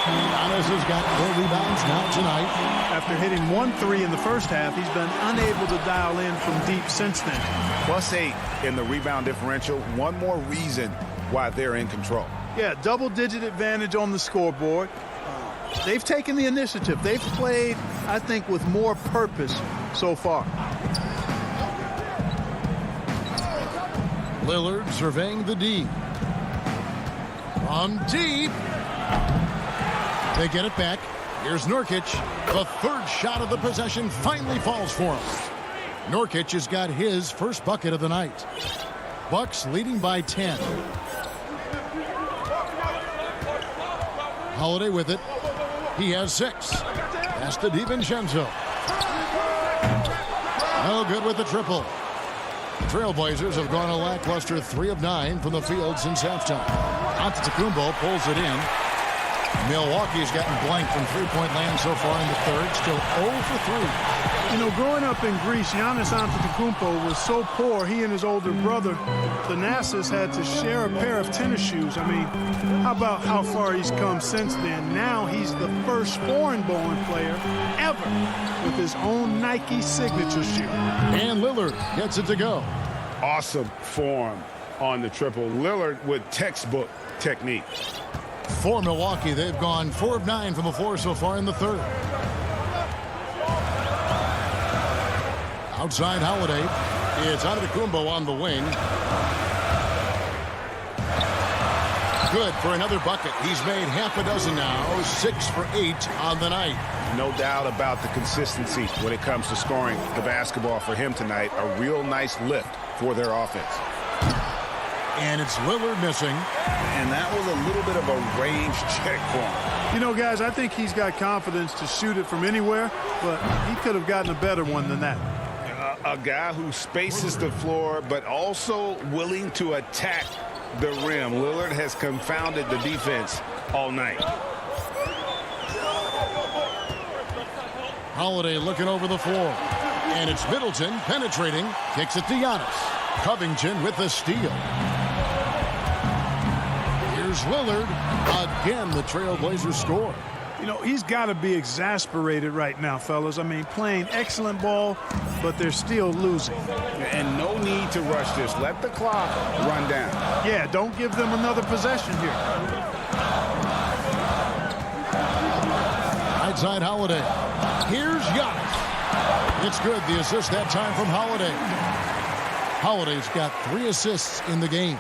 Giannis has got 4 rebounds now tonight. After hitting 1 3 in the first half, he's been unable to dial in from deep since then. +8 in the rebound differential. One more reason why they're in control. Yeah, double-digit advantage on the scoreboard. They've taken the initiative. They've played, I think, with more purpose so far. Lillard surveying the D. From deep. They get it back. Here's Nurkic. The third shot of the possession finally falls for him. Nurkic has got his first bucket of the night. Bucks leading by 10. Holiday with it. He has 6. Pass to DiVincenzo. No good with the triple. The Trailblazers have gone a lackluster 3 of 9 from the field since halftime. Antetokounmpo pulls it in. Milwaukee's gotten blank from three-point land so far in the third. Still 0 for 3. You know, growing up in Greece, Giannis Antetokounmpo was so poor, he and his older brother, Thanasis, had to share a pair of tennis shoes. I mean, how about how far he's come since then? Now he's the first foreign-born player ever with his own Nike signature shoe. And Lillard gets it to go. Awesome form on the triple. Lillard with textbook technique. For Milwaukee, they've gone 4 of 9 from the floor so far in the third. Outside Holiday. It's Antetokounmpo on the wing. Good for another bucket. He's made half a dozen now. 6 for 8 on the night. No doubt about the consistency when it comes to scoring the basketball for him tonight. A real nice lift for their offense. And it's Lillard missing. And that was a little bit of a range check for him. You know, guys, I think he's got confidence to shoot it from anywhere, but he could have gotten a better one than that. A guy who spaces the floor, but also willing to attack the rim. Lillard has confounded the defense all night. Holiday looking over the floor. And it's Middleton penetrating. Kicks it to Giannis. Covington with the steal. Here's Lillard. Again, the Trailblazers score. You know, he's got to be exasperated right now, fellas. I mean, playing excellent ball, but they're still losing. And no need to rush this. Let the clock run down. Yeah, don't give them another possession here. Right side Holiday. Here's Giannis. It's good. The assist that time from Holiday. Holiday's got 3 assists in the game.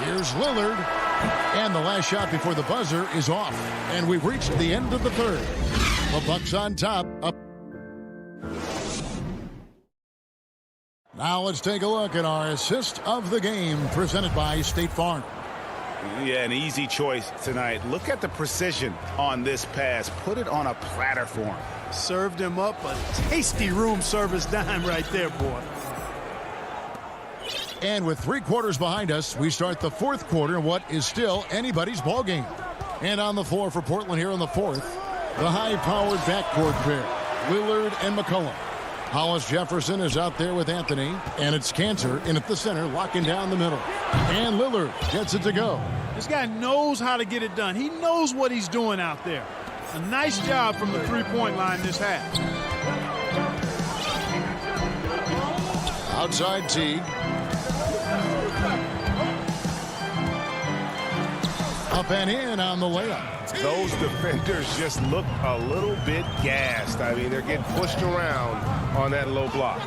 Here's Lillard. And the last shot before the buzzer is off. And we've reached the end of the third. The Bucks on top. Up. Now let's take a look at our assist of the game presented by State Farm. Yeah, an easy choice tonight. Look at the precision on this pass. Put it on a platter for him. Served him up a tasty room service dime right there, boy. And with 3 quarters behind us, we start the 4th quarter in what is still anybody's ball game. And on the floor for Portland here in the 4th, the high-powered backcourt pair, Lillard and McCollum. Hollis Jefferson is out there with Anthony, and it's Cantor in at the center, locking down the middle. And Lillard gets it to go. This guy knows how to get it done. He knows what he's doing out there. A nice job from the three-point line this half. Outside Teague. Up and in on the layup. Those defenders just look a little bit gassed. I mean, they're getting pushed around on that low block.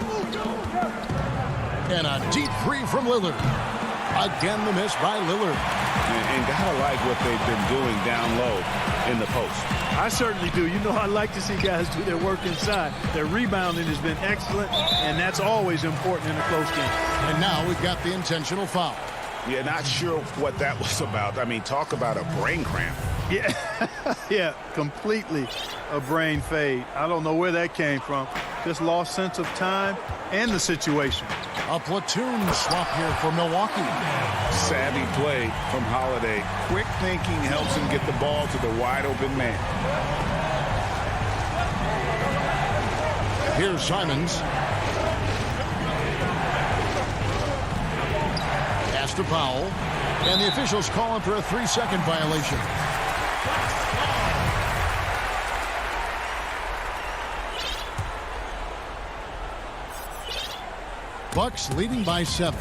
And a deep three from Lillard. Again, the miss by Lillard. And gotta like what they've been doing down low in the post. I certainly do. You know, I like to see guys do their work inside. Their rebounding has been excellent, and that's always important in a close game. And now we've got the intentional foul. Yeah, not sure what that was about. I mean, talk about a brain cramp. Yeah, yeah, completely a brain fade. I don't know where that came from. Just lost sense of time and the situation. A platoon swap here for Milwaukee. Savvy play from Holiday. Quick thinking helps him get the ball to the wide open man. Here's Simons. Pass to Powell. And the officials call him for a 3-second violation. Bucks leading by 7.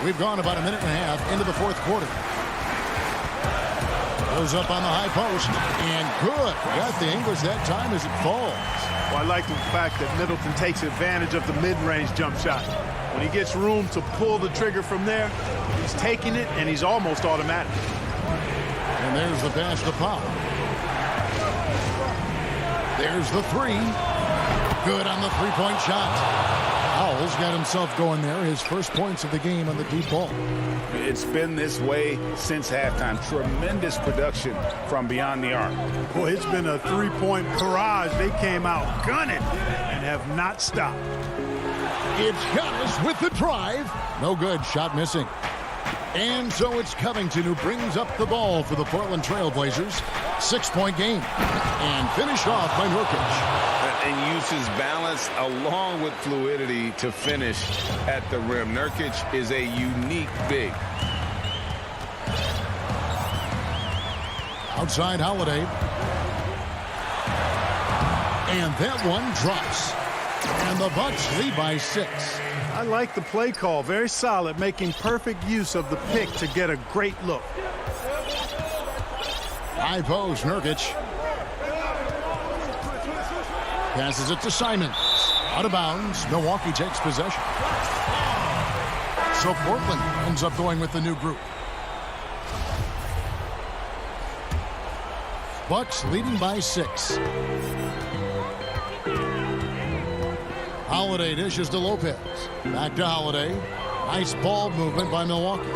We've gone about a minute and a half into the fourth quarter. Goes up on the high post. And good. Got the English that time as it falls. Well, I like the fact that Middleton takes advantage of the mid-range jump shot. When he gets room to pull the trigger from there, he's taking it, and he's almost automatic. And there's the pass to Powell. There's the three. Good on the three-point shot. Powell's got himself going there. His first points of the game on the deep ball. It's been this way since halftime. Tremendous production from beyond the arc. Boy, it's been a three-point barrage. They came out gunning and have not stopped. It's Giannis with the drive. No good. Shot missing. And so it's Covington who brings up the ball for the Portland Trailblazers. 6-point game. And finished off by Nurkic. And uses balance along with fluidity to finish at the rim. Nurkic is a unique big. Outside Holiday. And that one drops. And the Bucks lead by 6. I like the play call. Very solid, making perfect use of the pick to get a great look. High post, Nurkic. Passes it to Simons. Out of bounds. Milwaukee takes possession. So Portland ends up going with the new group. Bucks leading by 6. Holiday dishes to Lopez. Back to Holiday. Nice ball movement by Milwaukee.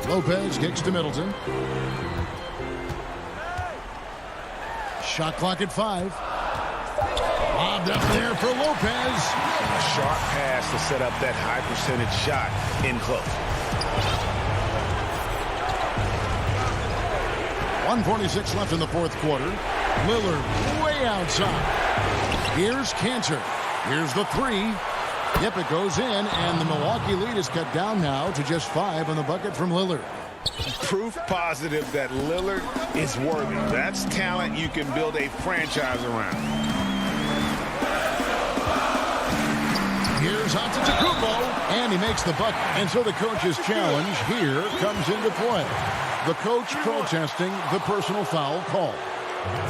Lopez kicks to Middleton. Shot clock at 5. Lobbed up there for Lopez. A sharp pass to set up that high percentage shot in close. 1:46 left in the fourth quarter. Lillard way outside. Here's Cantor. Here's the three. Yep, it goes in, and the Milwaukee lead is cut down now to just 5 on the bucket from Lillard. Proof positive that Lillard is worthy. That's talent you can build a franchise around. Here's Antetokounmpo, and he makes the bucket. And so the coach's challenge here comes into play. The coach protesting the personal foul call.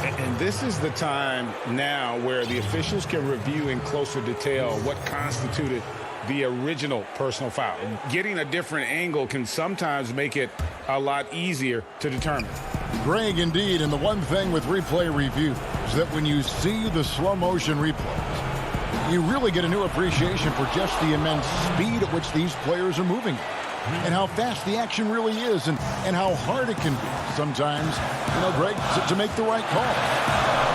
And this is the time now where the officials can review in closer detail what constituted the original personal foul. Getting a different angle can sometimes make it a lot easier to determine. Greg, indeed, and the one thing with replay review is that when you see the slow motion replays, you really get a new appreciation for just the immense speed at which these players are moving and how fast the action really is and how hard it can be sometimes, you know, Greg, to make the right call.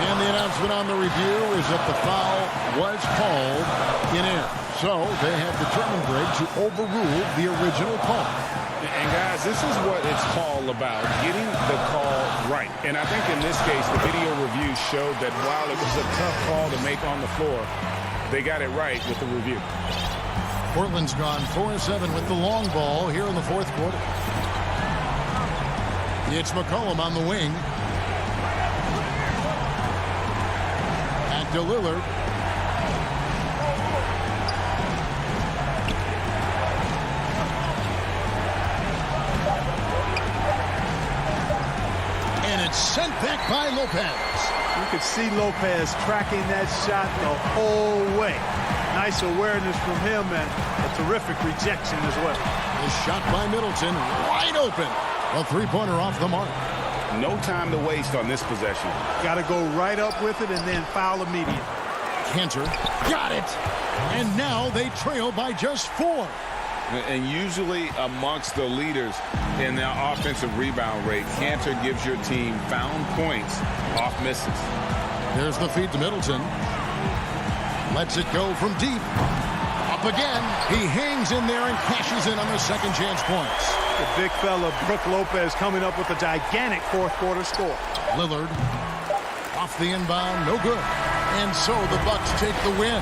And the announcement on the review is that the foul was called in air. So they have determined, Greg, to overrule the original call. And guys, this is what it's all about, getting the call right. And I think in this case, the video review showed that while it was a tough call to make on the floor, they got it right with the review. Portland's gone 4-7 with the long ball here in the fourth quarter. It's McCollum on the wing. Back to Lillard. sent back by Lopez. You could see Lopez tracking that shot the whole way. Nice awareness from him and a terrific rejection as well. The shot by Middleton, wide open. A three-pointer off the mark. No time to waste on this possession. Got to go right up with it and then foul immediately. Cantor got it. And now they trail by just 4. And usually amongst the leaders in their offensive rebound rate, Cantor gives your team found points off misses. There's the feed to Middleton. Lets it go from deep. Up again. He hangs in there and cashes in on the second chance points. The big fella, Brook Lopez, coming up with a gigantic fourth-quarter score. Lillard off the inbound, no good. And so the Bucks take the win.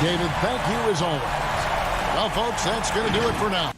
David, thank you as always. Well, folks, that's going to do it for now.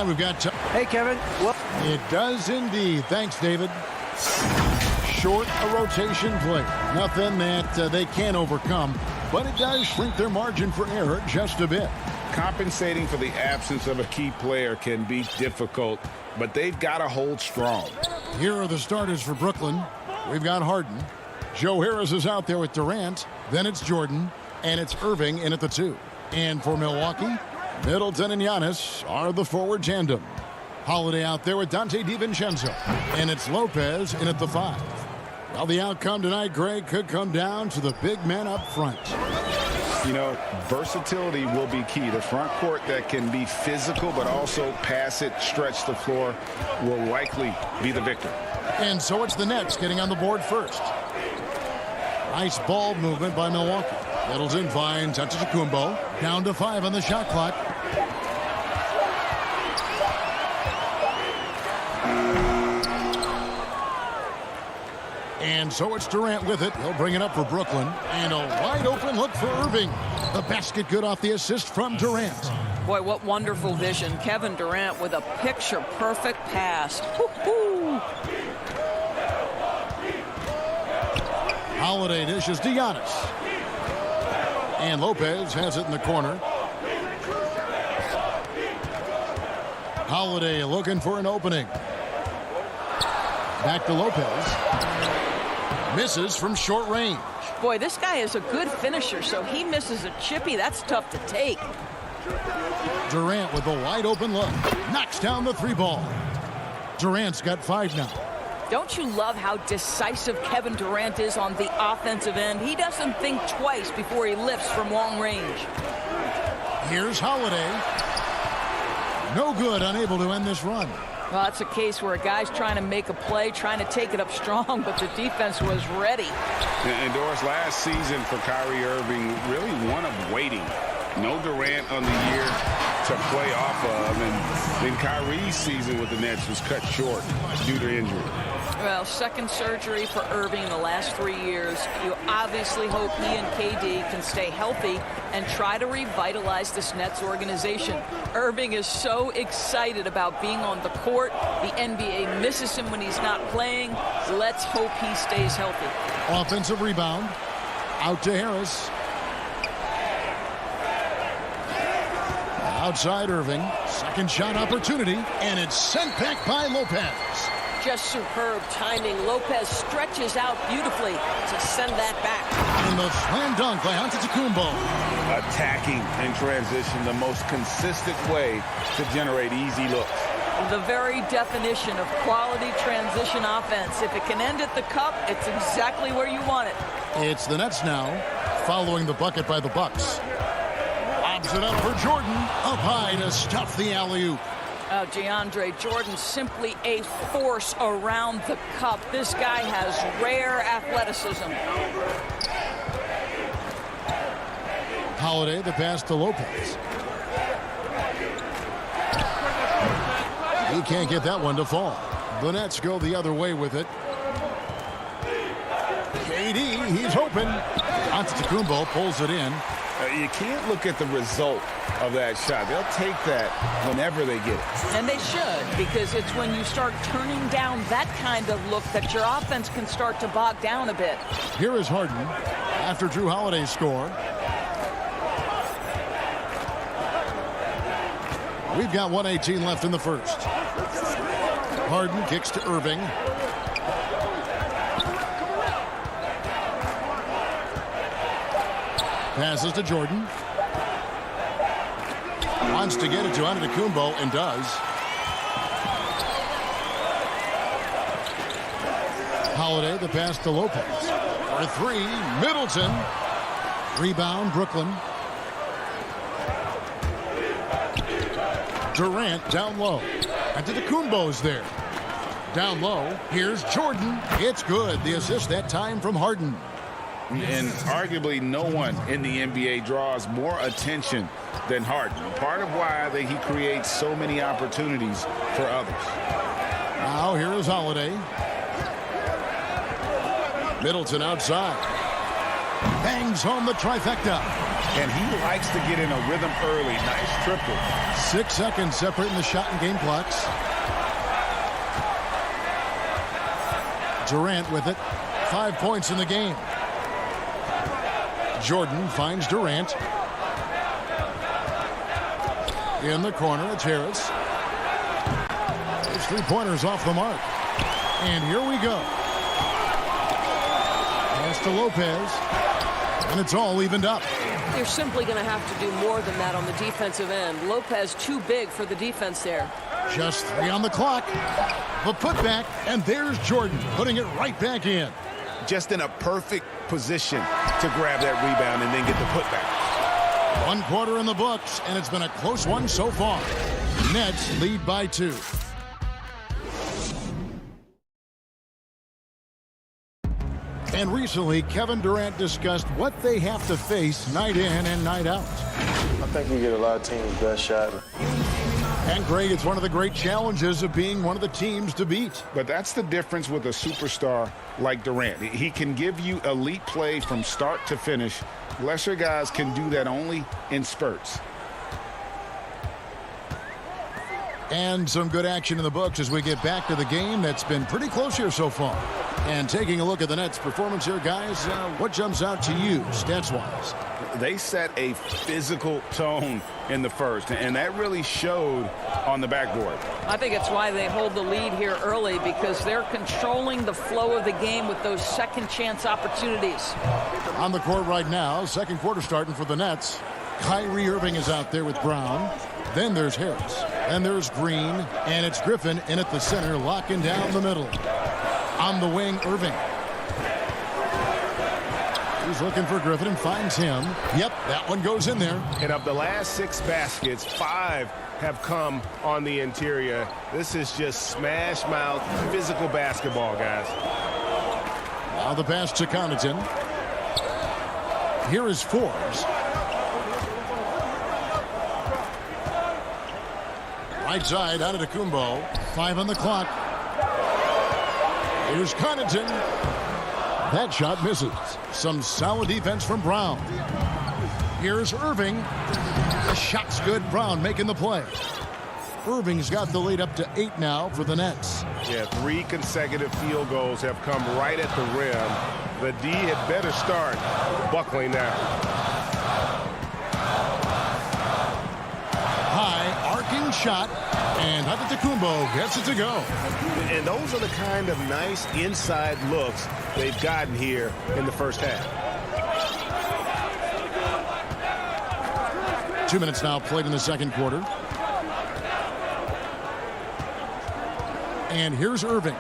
And we've got... Hey, Kevin. Well, it does indeed. Thanks, David. Short a rotation play. Nothing that they can't overcome, but it does shrink their margin for error just a bit. Compensating for the absence of a key player can be difficult, but they've got to hold strong. Here are the starters for Brooklyn. We've got Harden. Joe Harris is out there with Durant. Then it's Jordan, and it's Irving in at the 2. And for Milwaukee, Middleton and Giannis are the forward tandem. Holiday out there with Dante DiVincenzo, and it's Lopez in at the 5. Well, the outcome tonight, Greg, could come down to the big men up front. You know, versatility will be key. The front court that can be physical but also pass it, stretch the floor will likely be the victor. And so it's the Nets getting on the board first. Nice ball movement by Milwaukee. Middleton finds Antetokounmpo. Down to 5 on the shot clock. And so it's Durant with it. He'll bring it up for Brooklyn. And a wide open look for Irving. The basket good off the assist from Durant. Boy, what wonderful vision. Kevin Durant with a picture-perfect pass. Woo-hoo. Holiday dishes to Giannis. And Lopez has it in the corner. Holiday looking for an opening. Back to Lopez. Misses from short range. Boy, this guy is a good finisher, so he misses a chippy. That's tough to take. Durant with a wide open look. Knocks down the 3 ball. Durant's got 5 now. Don't you love how decisive Kevin Durant is on the offensive end? He doesn't think twice before he lifts from long range. Here's Holiday. No good, unable to end this run. Well, that's a case where a guy's trying to make a play, trying to take it up strong, but the defense was ready. And Doris, last season for Kyrie Irving, really one of waiting. No Durant on the year to play off of, and then Kyrie's season with the Nets was cut short due to injury. Well, second surgery for Irving in the last 3 years. You obviously hope he and KD can stay healthy and try to revitalize this Nets organization. Irving is so excited about being on the court. The NBA misses him when he's not playing. Let's hope he stays healthy. Offensive rebound. Out to Harris. Outside Irving. Second shot opportunity, and it's sent back by Lopez. Just superb timing. Lopez stretches out beautifully to send that back. And the slam dunk by Antetokounmpo. Attacking in transition, the most consistent way to generate easy looks. The very definition of quality transition offense. If it can end at the cup, it's exactly where you want it. It's the Nets now, following the bucket by the Bucks. Lobs it up for Jordan, up high to stuff the alley-oop. DeAndre Jordan, simply a force around the cup. This guy has rare athleticism. Holiday, the pass to Lopez. He can't get that one to fall. The Nets go the other way with it. KD, he's open. Antetokounmpo pulls it in. You can't look at the result of that shot. They'll take that whenever they get it. And they should, because it's when you start turning down that kind of look that your offense can start to bog down a bit. Here is Harden after Drew Holiday's score. We've got 1:18 left in the first. Harden kicks to Irving. Passes to Jordan. Wants to get it to Antetokounmpo and does. Holiday, the pass to Lopez. For 3, Middleton. Rebound, Brooklyn. Durant down low. Antetokounmpo's there. Down low, here's Jordan. It's good. The assist that time from Harden. And arguably no one in the NBA draws more attention than Harden. Part of why he creates so many opportunities for others. Now here is Holiday. Middleton outside. Bangs home the trifecta. And he likes to get in a rhythm early. Nice triple. 6 seconds separating the shot and game clocks. Durant with it. 5 points in the game. Jordan finds Durant. In the corner, it's Harris. His 3-pointers off the mark. And here we go. Pass to Lopez. And it's all evened up. You're simply going to have to do more than that on the defensive end. Lopez too big for the defense there. Just 3 on the clock. The putback, and there's Jordan putting it right back in. Just in a perfect position to grab that rebound and then get the putback. 1 quarter in the books, and it's been a close one so far. Nets lead by 2. And recently, Kevin Durant discussed what they have to face night in and night out. I think we get a lot of teams' best shot. And Greg, it's one of the great challenges of being one of the teams to beat. But that's the difference with a superstar like Durant. He can give you elite play from start to finish. Lesser guys can do that only in spurts. And some good action in the books as we get back to the game that's been pretty close here so far. And taking a look at the Nets' performance here, guys, what jumps out to you stats-wise? They set a physical tone in the first, and that really showed on the backboard. I think it's why they hold the lead here early, because they're controlling the flow of the game with those second chance opportunities. On the court right now, second quarter starting for the Nets. Kyrie Irving is out there with Brown. Then there's Harris. And there's Green. And it's Griffin in at the center, locking down the middle. On the wing, Irving. He's looking for Griffin and finds him. Yep, that one goes in there. And of the last 6 baskets, 5 have come on the interior. This is just smash mouth physical basketball, guys. Now the pass to Connaughton. Here is Forbes. Right side, out of Antetokounmpo. 5 on the clock. Here's Connaughton. That shot misses. Some solid defense from Brown. Here's Irving. The shot's good. Brown making the play. Irving's got the lead up to 8 now for the Nets. Yeah, 3 consecutive field goals have come right at the rim. The D had better start buckling now. High arcing shot, and Antetokounmpo gets it to go. And those are the kind of nice inside looks they've gotten here in the first half. 2 minutes now played in the second quarter. And here's Irving.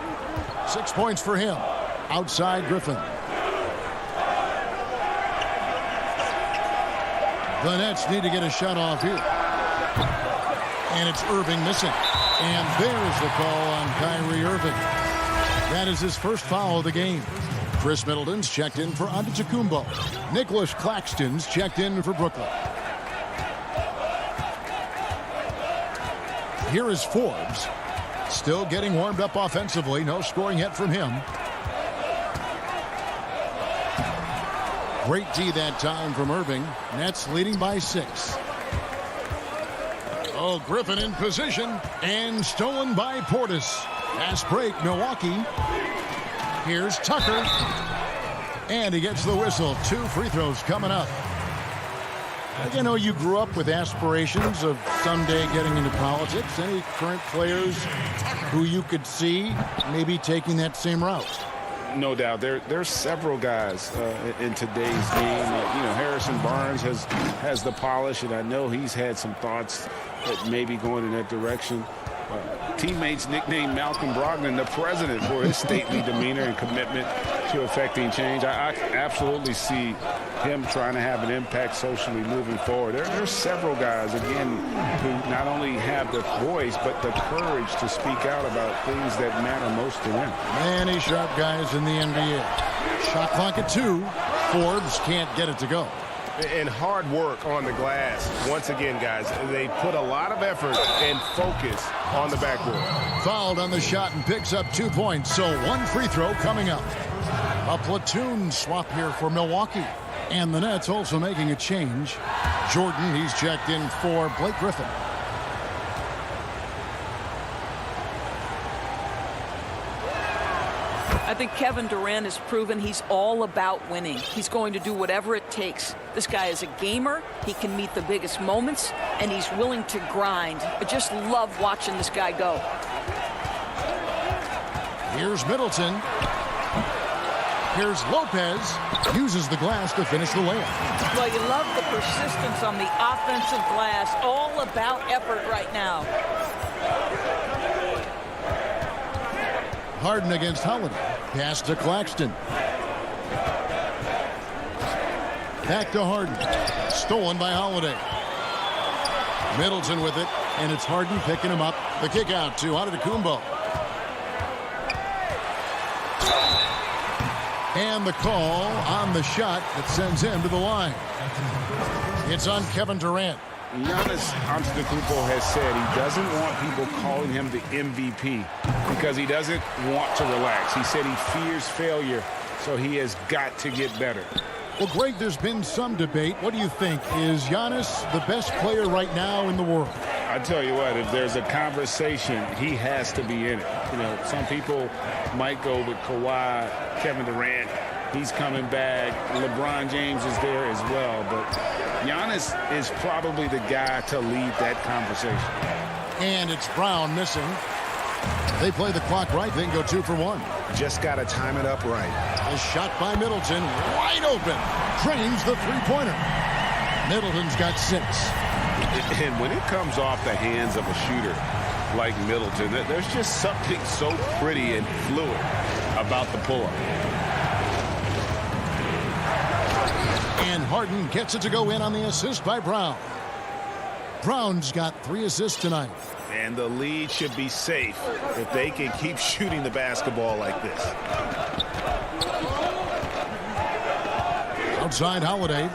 6 points for him. Outside Griffin. The Nets need to get a shot off here. And it's Irving missing. And there's the call on Kyrie Irving. That is his first foul of the game. Chris Middleton's checked in for Antetokounmpo. Nicholas Claxton's checked in for Brooklyn. Here is Forbes. Still getting warmed up offensively. No scoring yet from him. Great D that time from Irving. Nets leading by 6. Oh, Griffin in position and stolen by Portis. Fast break, Milwaukee. Here's Tucker. And he gets the whistle. 2 free throws coming up. You know, you grew up with aspirations of someday getting into politics. Any current players who you could see maybe taking that same route? No doubt. There's several guys in today's game. Harrison Barnes has the polish, and I know he's had some thoughts that maybe going in that direction. Teammates nicknamed Malcolm Brogdon the president for his stately demeanor and commitment to affecting change. I absolutely see him trying to have an impact socially moving forward. There's several guys, again, who not only have the voice, but the courage to speak out about things that matter most to them. Many sharp guys in the NBA. Shot clock at 2. Forbes can't get it to go. And hard work on the glass. Once again, guys, they put a lot of effort and focus on the backboard. Fouled on the shot and picks up 2 points, so 1 free throw coming up. A platoon swap here for Milwaukee. And the Nets also making a change. Jordan, he's checked in for Blake Griffin. I think Kevin Durant has proven he's all about winning. He's going to do whatever it takes. This guy is a gamer. He can meet the biggest moments, and he's willing to grind. I just love watching this guy go. Here's Middleton. Here's Lopez. Uses the glass to finish the layup. Well, you love the persistence on the offensive glass. All about effort right now. Harden against Holiday. Pass to Claxton. Back to Harden. Stolen by Holiday. Middleton with it, and it's Harden picking him up. The kick out to Antetokounmpo. And the call on the shot that sends him to the line. It's on Kevin Durant. Giannis Antetokounmpo has said he doesn't want people calling him the MVP because he doesn't want to relax. He said he fears failure, so he has got to get better. Well, Greg, there's been some debate. What do you think? Is Giannis the best player right now in the world? I tell you what, if there's a conversation, he has to be in it. You know, some people might go with Kawhi, Kevin Durant. He's coming back. LeBron James is there as well. But Giannis is probably the guy to lead that conversation. And it's Brown missing. They play the clock right, then go 2 for 1. Just got to time it up right. A shot by Middleton, wide open. Drains the three-pointer. Middleton's got 6. And when it comes off the hands of a shooter like Middleton, there's just something so pretty and fluid about the pull-up. And Harden gets it to go in on the assist by Brown. Brown's got 3 assists tonight. And the lead should be safe if they can keep shooting the basketball like this. Outside Holiday.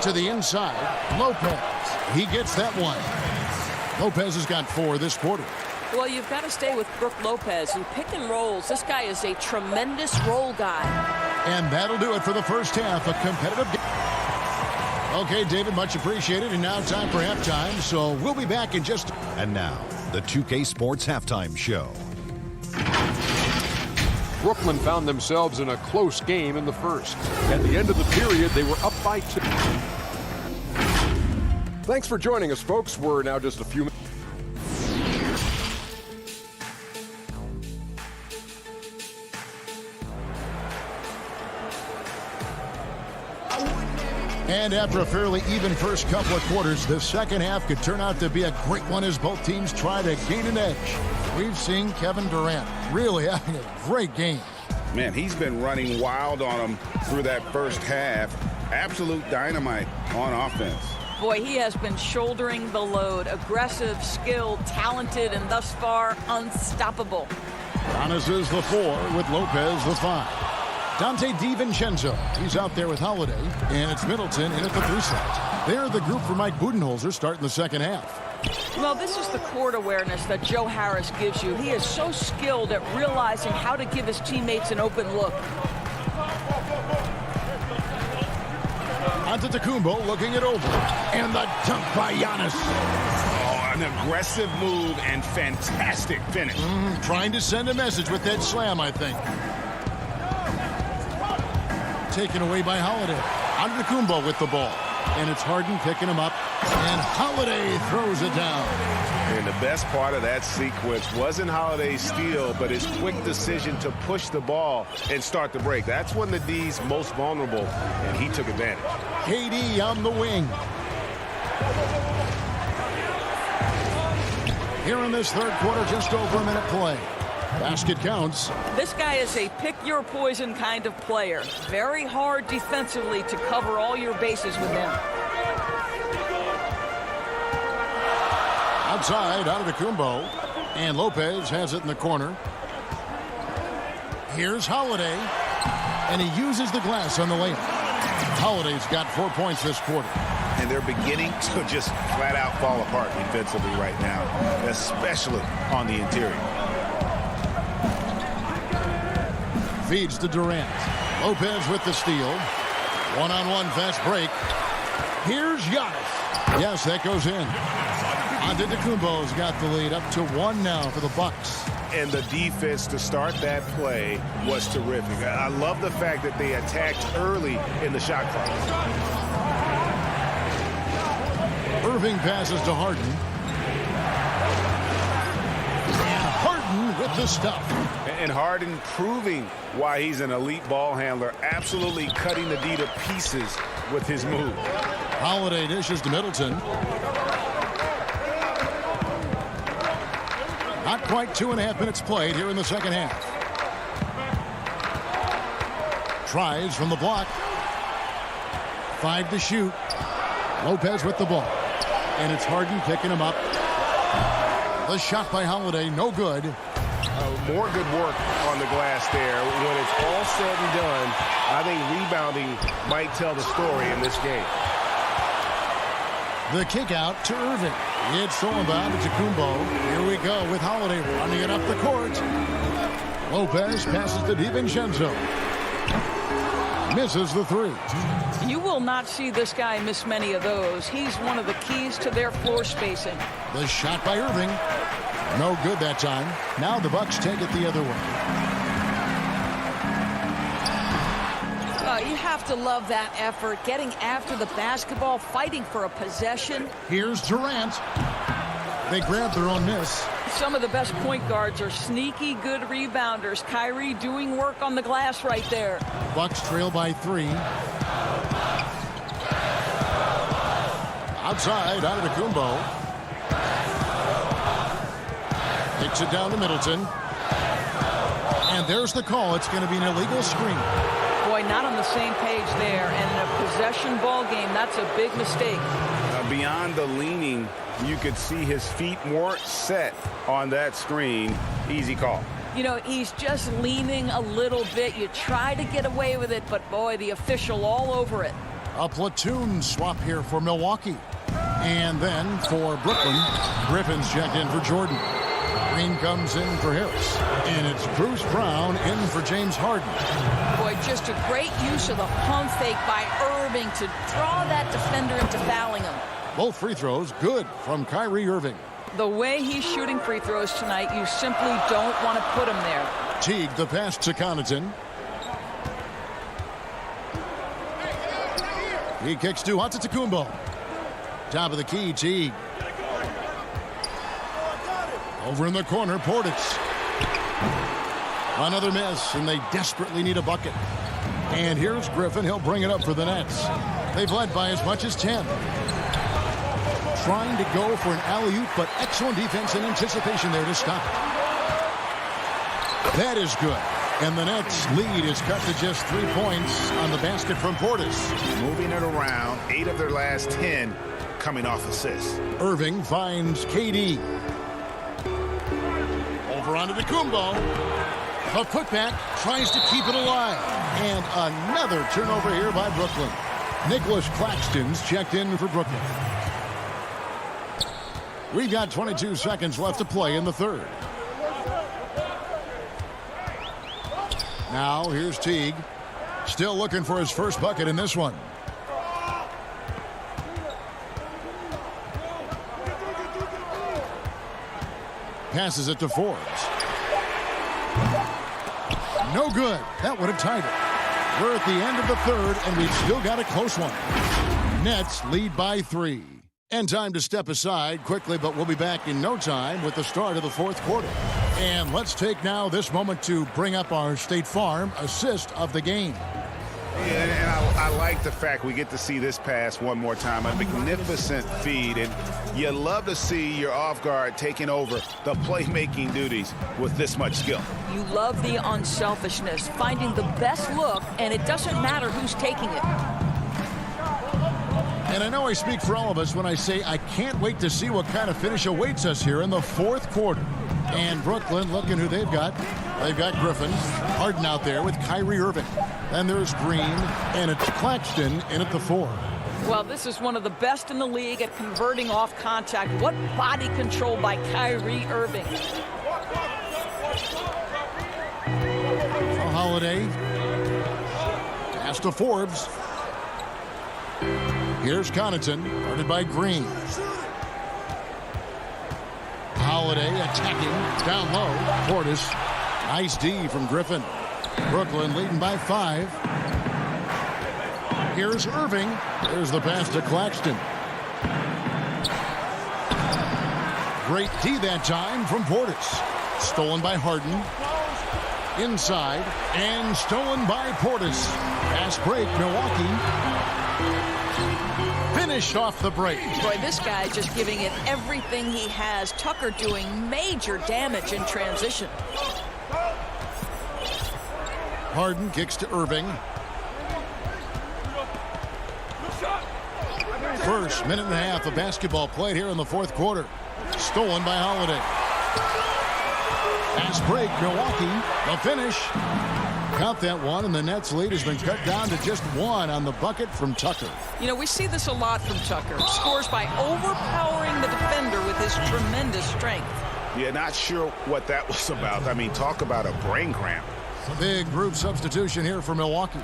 To the inside, Lopez. He gets that one. Lopez has got 4 this quarter. Well, you've got to stay with Brook Lopez and pick and rolls. This guy is a tremendous roll guy. And that'll do it for the first half. A competitive game. Okay, David, much appreciated. And now time for halftime. So we'll be back in just... And now, the 2K Sports Halftime Show. Brooklyn found themselves in a close game in the first. At the end of the period, they were up by 2. Thanks for joining us, folks. We're now just a few minutes. And after a fairly even first couple of quarters, the second half could turn out to be a great one as both teams try to gain an edge. We've seen Kevin Durant really having a great game. Man, he's been running wild on them through that first half. Absolute dynamite on offense. Boy, he has been shouldering the load. Aggressive, skilled, talented, and thus far unstoppable. Giannis is the 4 with Lopez the 5. Dante DiVincenzo, he's out there with Holiday, and it's Middleton in at the 3 slot. They're the group for Mike Budenholzer starting the second half. Well, this is the court awareness that Joe Harris gives you. He is so skilled at realizing how to give his teammates an open look. Antetokounmpo looking it over, and the dunk by Giannis. Oh, an aggressive move and fantastic finish. Trying to send a message with that slam, I think. Taken away by Holiday. Antetokounmpo with the ball. And it's Harden picking him up. And Holiday throws it down. And the best part of that sequence wasn't Holiday's steal, but his quick decision to push the ball and start the break. That's when the D's most vulnerable, and he took advantage. KD on the wing. Here in this third quarter, just over a minute play. Basket counts. This guy is a pick-your-poison kind of player. Very hard defensively to cover all your bases with him. Outside, Antetokounmpo. And Lopez has it in the corner. Here's Holiday. And he uses the glass on the layup. Holiday's got 4 points this quarter. And they're beginning to just flat-out fall apart defensively right now, especially on the interior. Feeds to Durant. Lopez with the steal. One-on-one fast break. Here's Giannis. Yes, that goes in. Antetokounmpo's got the lead up to 1 now for the Bucks. And the defense to start that play was terrific. I love the fact that they attacked early in the shot clock. Irving passes to Harden. And Harden with the stuff. And Harden proving why he's an elite ball handler, absolutely cutting the D to pieces with his move. Holiday dishes to Middleton. Not quite 2.5 minutes played here in the second half. Tries from the block. 5 to shoot. Lopez with the ball. And it's Harden picking him up. The shot by Holiday, no good. More good work on the glass there. When it's all said and done, I think rebounding might tell the story in this game. The kick out to Irving. It's stolen by Antetokounmpo. Here we go with Holiday running it up the court. Lopez passes to DiVincenzo. Misses the three. You will not see this guy miss many of those. He's one of the keys to their floor spacing. The shot by Irving. No good that time. Now the Bucks take it the other way. You have to love that effort, getting after the basketball, fighting for a possession. Here's Durant. They grab their own miss. Some of the best point guards are sneaky good rebounders. Kyrie doing work on the glass right there. Bucks trail by 3. Outside, Antetokounmpo. Takes it down to Middleton. And there's the call. It's going to be an illegal screen. Boy, not on the same page there. And in a possession ball game, that's a big mistake. Beyond the leaning, you could see his feet weren't set on that screen. Easy call. You know, he's just leaning a little bit. You try to get away with it, but boy, the official all over it. A platoon swap here for Milwaukee. And then for Brooklyn, Griffin's checked in for Jordan. Green comes in for Harris. And it's Bruce Brown in for James Harden. Boy, just a great use of the pump fake by Irving to draw that defender into fouling him. Both free throws good from Kyrie Irving. The way he's shooting free throws tonight, you simply don't want to put him there. Teague, the pass to Connaughton. He kicks to Antetokounmpo. Top of the key, Teague. Over in the corner, Portis. Another miss, and they desperately need a bucket. And here's Griffin. He'll bring it up for the Nets. They've led by as much as 10. Trying to go for an alley-oop, but excellent defense and anticipation there to stop it. That is good. And the Nets' lead is cut to just 3 points on the basket from Portis. Moving it around, 8 of their last 10 coming off assists. Irving finds KD. Over onto the Kumbo. A putback tries to keep it alive. And another turnover here by Brooklyn. Nicholas Claxton's checked in for Brooklyn. We've got 22 seconds left to play in the third. Now here's Teague. Still looking for his first bucket in this one. Passes it to Forbes. No good. That would have tied it. We're at the end of the third, and we've still got a close one. Nets lead by 3. And time to step aside quickly, but we'll be back in no time with the start of the fourth quarter. And let's take now this moment to bring up our State Farm assist of the game. Yeah, and I like the fact we get to see this pass one more time. A magnificent feed, and you love to see your off guard taking over the playmaking duties with this much skill. You love the unselfishness, finding the best look, and it doesn't matter who's taking it. And I know I speak for all of us when I say I can't wait to see what kind of finish awaits us here in the fourth quarter. And Brooklyn, looking who they've got. They've got Griffin, Harden out there with Kyrie Irving. Then there's Green, and it's Claxton in at the 4. Well, this is one of the best in the league at converting off contact. What body control by Kyrie Irving. Holiday. Pass to Forbes. Here's Connaughton, guarded by Green. Holiday attacking, down low. Portis, nice D from Griffin. Brooklyn leading by 5. Here's Irving. There's the pass to Claxton. Great D that time from Portis. Stolen by Harden. Inside, and stolen by Portis. Fast break, Milwaukee. Finished off the break. Boy, this guy just giving it everything he has. Tucker doing major damage in transition. Harden kicks to Irving. First minute and a half of basketball played here in the fourth quarter. Stolen by Holiday. Fast break, Milwaukee. The finish. Count that one, and the Nets' lead has been cut down to just one on the bucket from Tucker. You know, we see this a lot from Tucker. Scores by overpowering the defender with his tremendous strength. Yeah, not sure what that was about. I mean, talk about a brain cramp. Big group substitution here for Milwaukee.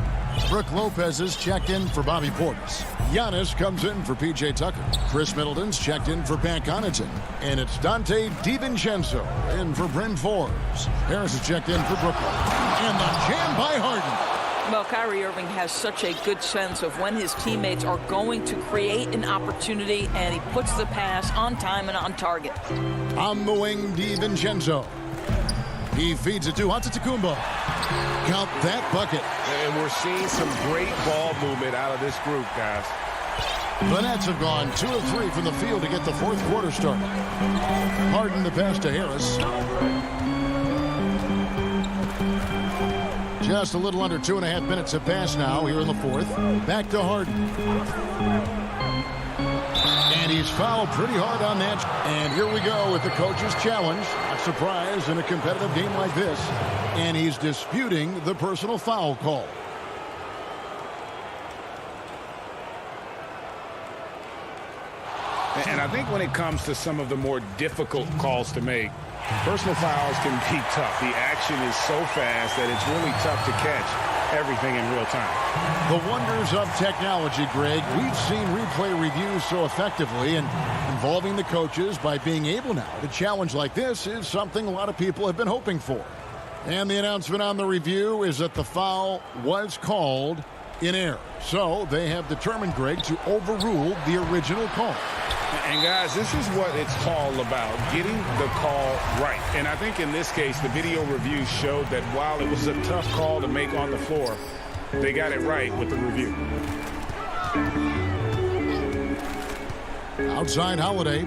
Brook Lopez is checked in for Bobby Portis. Giannis comes in for P.J. Tucker. Chris Middleton's checked in for Pat Connaughton. And it's Dante DiVincenzo in for Bryn Forbes. Harris is checked in for Brooklyn. And the jam by Harden. Well, Kyrie Irving has such a good sense of when his teammates are going to create an opportunity, and he puts the pass on time and on target. On the wing, DiVincenzo. He feeds it to Antetokounmpo. Count that bucket. And we're seeing some great ball movement out of this group, guys. The Nets have gone 2 of 3 from the field to get the fourth quarter started. Harden the pass to Harris. Just a little under 2.5 minutes have passed now here in the fourth. Back to Harden. And he's fouled pretty hard on that. And here we go with the coach's challenge. Not surprised in a competitive game like this. And he's disputing the personal foul call. And I think when it comes to some of the more difficult calls to make, personal fouls can be tough. The action is so fast that it's really tough to catch everything in real time. The wonders of technology, Greg. We've seen replay reviews so effectively, and involving the coaches by being able now to challenge like this is something a lot of people have been hoping for. And the announcement on the review is that the foul was called in error. So they have determined, Greg, to overrule the original call. And guys, this is what it's all about, getting the call right. And I think in this case, the video review showed that while it was a tough call to make on the floor, they got it right with the review. Outside Holiday.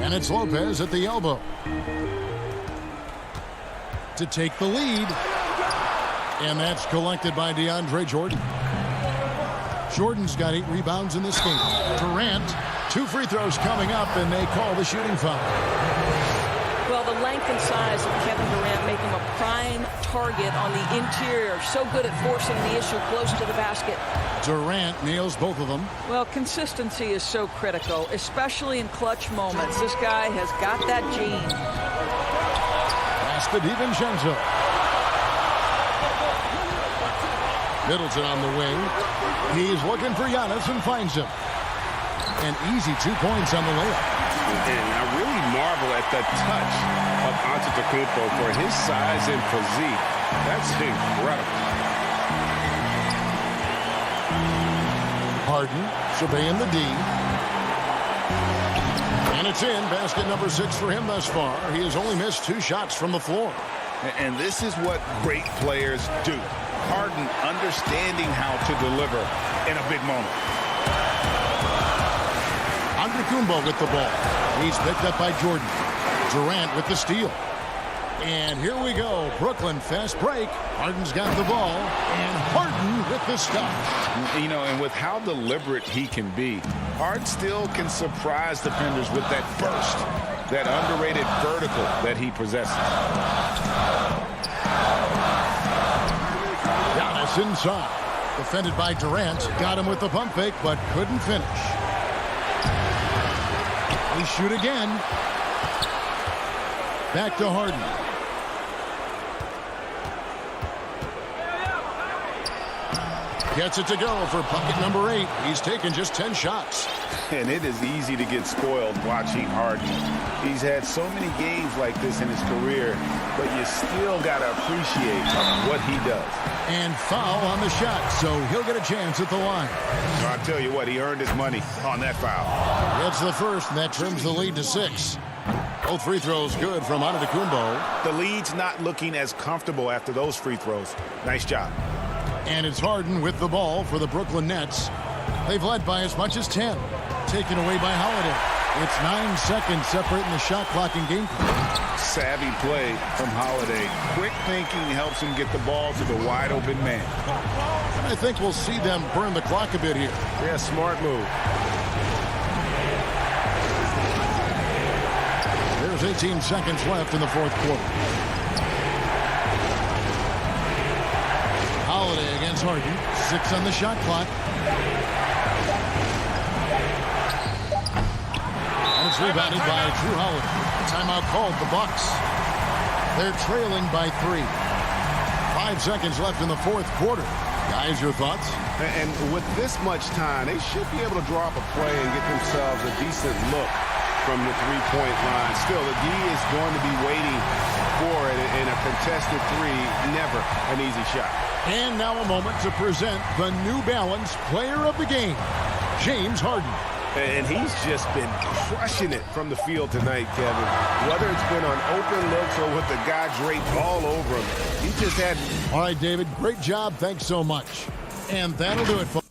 And it's Lopez at the elbow to take the lead. And that's collected by DeAndre Jordan. Jordan's got 8 rebounds in this game. Durant, 2 free throws coming up, and they call the shooting foul. Well, the length and size of Kevin Durant make him a prime target on the interior. So good at forcing the issue close to the basket. Durant nails both of them. Well, consistency is so critical, especially in clutch moments. This guy has got that gene. Pass to DiVincenzo. Middleton on the wing. He's looking for Giannis and finds him. An easy 2 points on the layup. And I really marvel at the touch of Antetokounmpo for his size and physique. That's incredible. Harden surveying the D. And it's in. Basket number 6 for him thus far. He has only missed 2 shots from the floor. And this is what great players do. Harden understanding how to deliver in a big moment. Antetokounmpo with the ball. He's picked up by Jordan. Durant with the steal. And here we go. Brooklyn fast break. Harden's got the ball. And Harden with the stop. You know, and with how deliberate he can be, Harden still can surprise defenders with that burst, that underrated vertical that he possesses. Giannis inside. Defended by Durant. Got him with the pump fake, but couldn't finish. They shoot again. Back to Harden. Gets it to go for bucket number 8. He's taken just 10 shots. And it is easy to get spoiled watching Harden. He's had so many games like this in his career, but you still got to appreciate what he does. And foul on the shot, so he'll get a chance at the line. So I tell you what, he earned his money on that foul. That's the first, and that trims the lead to 6. Both free throws good from Antetokounmpo. The lead's not looking as comfortable after those free throws. Nice job. And it's Harden with the ball for the Brooklyn Nets. They've led by as much as 10. Taken away by Holiday. It's 9 seconds separating the shot clock and game clock. Savvy play from Holiday. Quick thinking helps him get the ball to the wide open man. I think we'll see them burn the clock a bit here. Yeah, smart move. There's 18 seconds left in the fourth quarter. Holiday against Harden. 6 on the shot clock. And it's rebounded by Drew Holiday. Timeout called the Bucks. They're trailing by 3. 5 seconds left in the fourth quarter. Guys, your thoughts? And with this much time, they should be able to draw up a play and get themselves a decent look from the three-point line. Still, the D is going to be waiting for it, and a contested three, never an easy shot. And now a moment to present the New Balance Player of the Game, James Harden. And he's just been crushing it from the field tonight, Kevin. Whether it's been on open looks or with the guy draped all over him, he just had... All right, David, great job. Thanks so much. And that'll do it, folks.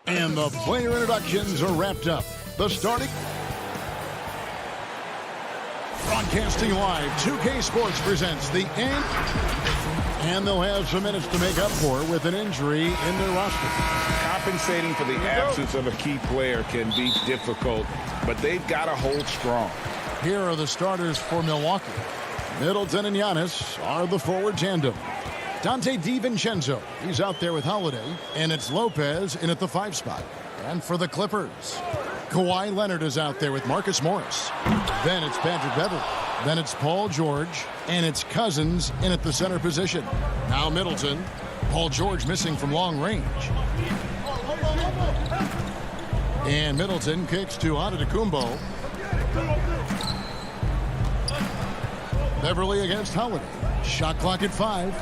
And the player introductions are wrapped up. The starting... Broadcasting live, 2K Sports presents the end. And they'll have some minutes to make up for with an injury in their roster. Compensating for the absence of a key player can be difficult, but they've got to hold strong. Here are the starters for Milwaukee. Middleton and Giannis are the forward tandem. Dante DiVincenzo, he's out there with Holiday, and it's Lopez in at the 5 spot. And for the Clippers, Kawhi Leonard is out there with Marcus Morris. Then it's Patrick Beverley. Then it's Paul George, and it's Cousins in at the center position. Now Middleton. Paul George missing from long range. And Middleton kicks to Antetokounmpo. Beverley against Holiday. Shot clock at 5.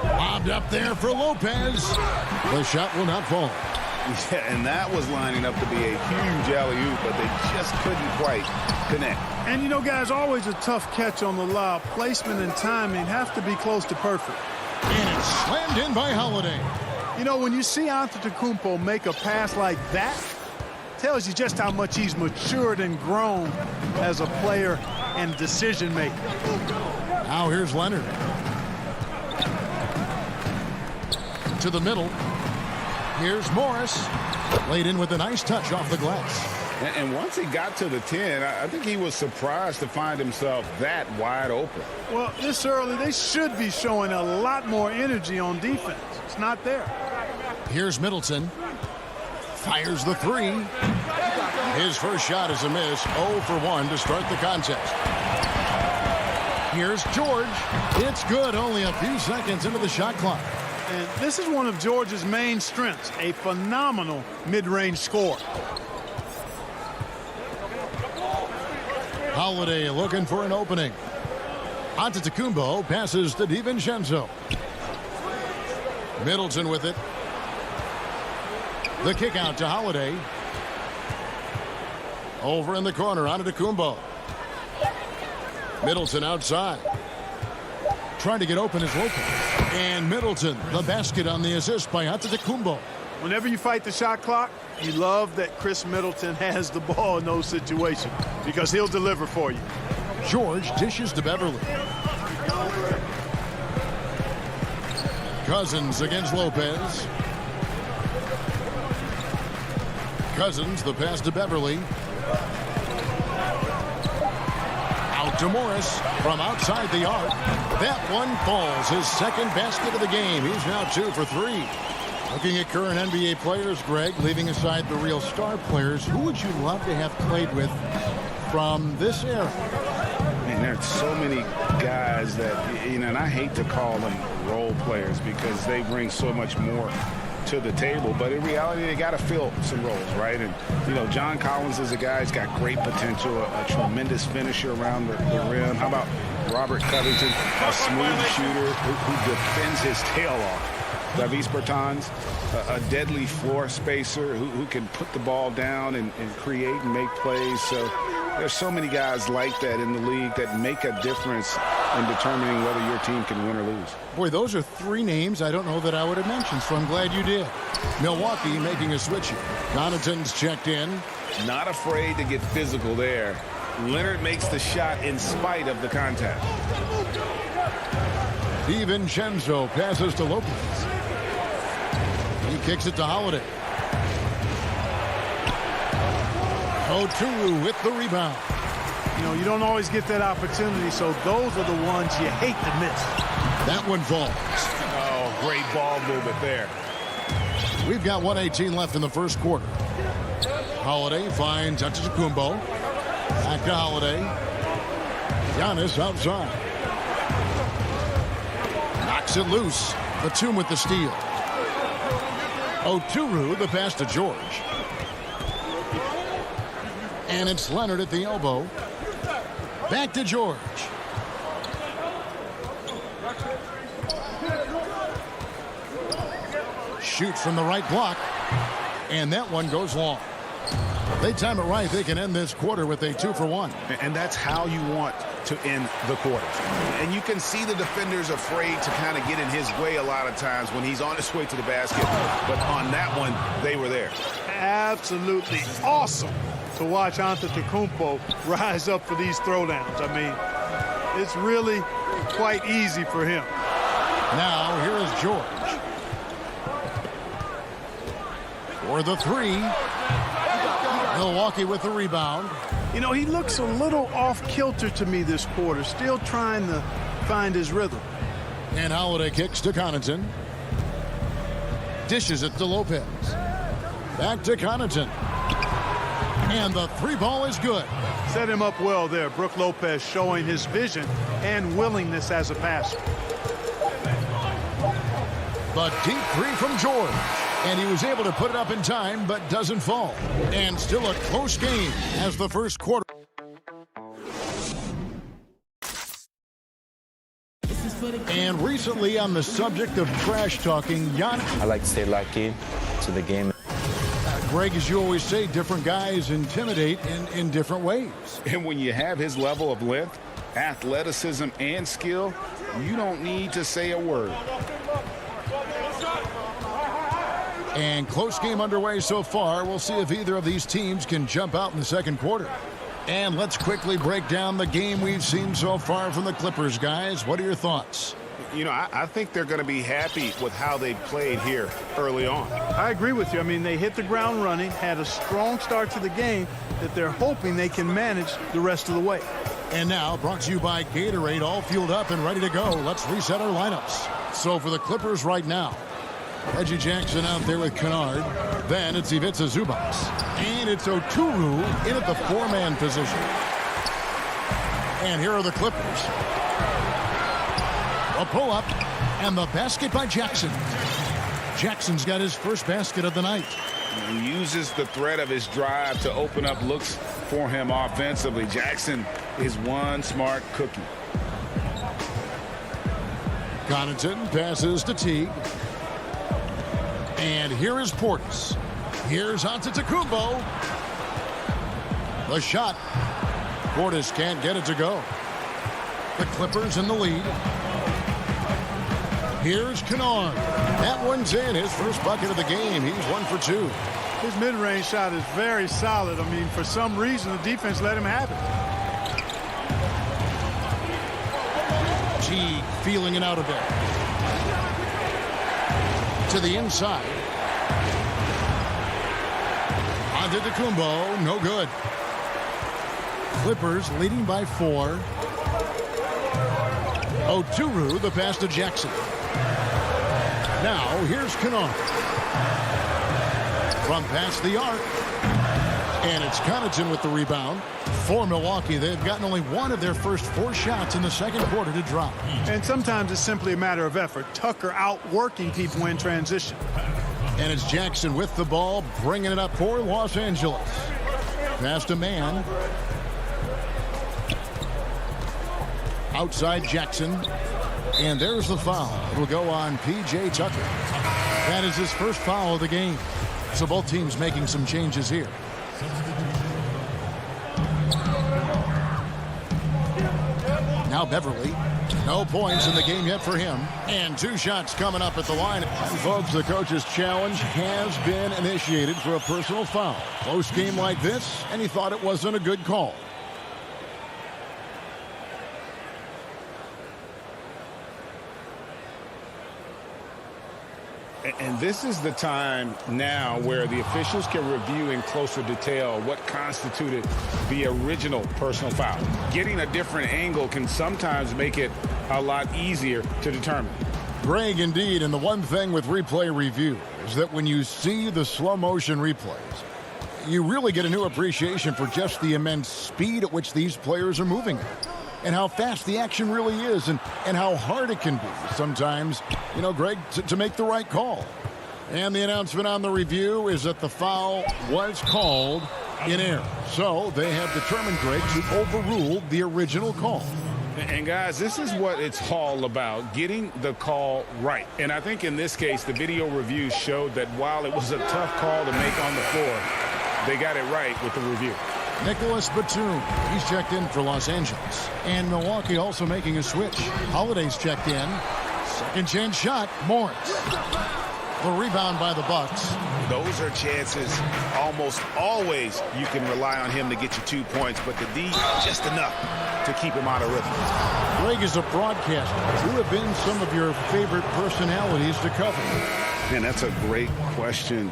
Lobbed up there for Lopez. The shot will not fall. Yeah, and that was lining up to be a huge alley-oop, but they just couldn't quite connect. And, you know, guys, always a tough catch on the lob. Placement and timing have to be close to perfect. And it's slammed in by Holiday. You know, when you see Antetokounmpo make a pass like that, tells you just how much he's matured and grown as a player and decision maker. Now here's Leonard. To the middle. Here's Morris. Laid in with a nice touch off the glass. And once he got to the 10, I think he was surprised to find himself that wide open. Well, this early, they should be showing a lot more energy on defense. It's not there. Here's Middleton. Fires the 3. His first shot is a miss. 0 for 1 to start the contest. Here's George. It's good. Only a few seconds into the shot clock. And this is one of George's main strengths, a phenomenal mid-range scorer. Holiday looking for an opening. Antetokounmpo passes to DiVincenzo. Middleton with it. The kick out to Holiday. Over in the corner, Antetokounmpo. Middleton outside. Trying to get open is Lopez. And Middleton, the basket on the assist by Antetokounmpo. Whenever you fight the shot clock, you love that Chris Middleton has the ball in those situations because he'll deliver for you. George dishes to Beverley. Cousins against Lopez. Cousins, the pass to Beverley. Out to Morris from outside the arc. That one falls. His second basket of the game. He's now 2 for 3. Looking at current NBA players, Greg, leaving aside the real star players, who would you love to have played with from this era? Man, there's so many guys that, you know, and I hate to call them role players because they bring so much more to the table, but in reality they got to fill some roles, right? And you know, John Collins is a guy who's got great potential, a tremendous finisher around the rim. How about Robert Covington, a smooth shooter who defends his tail off? Davis Bertans, a deadly floor spacer who can put the ball down and create and make plays. So there's so many guys like that in the league that make a difference in determining whether your team can win or lose. Boy, those are 3 names I don't know that I would have mentioned, so I'm glad you did. Milwaukee making a switch here. Connaughton's checked in. Not afraid to get physical there. Leonard makes the shot in spite of the contact. DiVincenzo passes to Lopez. He kicks it to Holiday. Oturu with the rebound. You know, you don't always get that opportunity, so those are the ones you hate to miss. That one falls. Oh, great ball movement there. We've got 1:18 left in the first quarter. Holiday finds Antetokounmpo. Back to Holiday. Giannis outside. Knocks it loose. Batum with the steal. Oturu, the pass to George. And it's Leonard at the elbow. Back to George. Shoots from the right block. And that one goes long. They time it right. They can end this quarter with a 2 for 1. And that's how you want to end the quarter. And you can see the defenders afraid to kind of get in his way a lot of times when he's on his way to the basket. But on that one, they were there. Absolutely awesome to watch Antetokounmpo rise up for these throwdowns. I mean, it's really quite easy for him. Now, here is George. For the 3. Milwaukee with the rebound. You know, he looks a little off kilter to me this quarter, still trying to find his rhythm. And Holiday kicks to Connaughton. Dishes it to Lopez. Back to Connaughton. And the three ball is good. Set him up well there. Brook Lopez showing his vision and willingness as a passer. The deep three from George. And he was able to put it up in time, but doesn't fall. And still a close game as the first quarter. And recently, on the subject of trash talking, I like to stay locked in to the game. Greg, as you always say, different guys intimidate in different ways. And when you have his level of length, athleticism, and skill, you don't need to say a word. And close game underway so far. We'll see if either of these teams can jump out in the second quarter. And let's quickly break down the game we've seen so far from the Clippers, guys. What are your thoughts? You know, I think they're going to be happy with how they played here early on. I agree with you. I mean, they hit the ground running, had a strong start to the game that they're hoping they can manage the rest of the way. And now, brought to you by Gatorade, all fueled up and ready to go. Let's reset our lineups. So for the Clippers right now, Reggie Jackson out there with Kennard. Then it's Ivica Zubac. And it's Oturu in at the four-man position. And here are the Clippers. A pull-up, and the basket by Jackson. Jackson's got his first basket of the night. He uses the threat of his drive to open up looks for him offensively. Jackson is one smart cookie. Connaughton passes to Teague. And here is Portis. Here's Antetokounmpo. The shot. Portis can't get it to go. The Clippers in the lead. Here's Kennard. That one's in. His first bucket of the game. He's 1 for 2. His mid-range shot is very solid. I mean, for some reason, the defense let him have it. Teague feeling it out a bit. To the inside. Antetokounmpo, no good. Clippers leading by 4. Oturu, the pass to Jackson. Now, here's Kennard. From past the arc. And it's Connaughton with the rebound. For Milwaukee, they've gotten only one of their first 4 shots in the second quarter to drop. And sometimes it's simply a matter of effort. Tucker outworking people in transition. And it's Jackson with the ball, bringing it up for Los Angeles. Pass to man. Outside Jackson. And there's the foul. It'll go on P.J. Tucker. That is his first foul of the game. So both teams making some changes here. Now Beverly. No points in the game yet for him. And 2 shots coming up at the line. And folks, the coach's challenge has been initiated for a personal foul. Close game like this, and he thought it wasn't a good call. And this is the time now where the officials can review in closer detail what constituted the original personal foul. Getting a different angle can sometimes make it a lot easier to determine. Greg, indeed, and the one thing with replay review is that when you see the slow motion replays, you really get a new appreciation for just the immense speed at which these players are moving and how fast the action really is and how hard it can be sometimes, you know, Greg, to make the right call. And the announcement on the review is that the foul was called in error. So they have determined, Greg, to overrule the original call. And guys, this is what it's all about, getting the call right. And I think in this case, the video review showed that while it was a tough call to make on the floor, they got it right with the review. Nicholas Batum, he's checked in for Los Angeles. And Milwaukee also making a switch. Holiday's checked in. Second chance shot, Morris. The rebound by the Bucks. Those are chances almost always you can rely on him to get you 2 points, but the D, just enough to keep him out of rhythm. Greg is a broadcaster. Who have been some of your favorite personalities to cover? Man, that's a great question.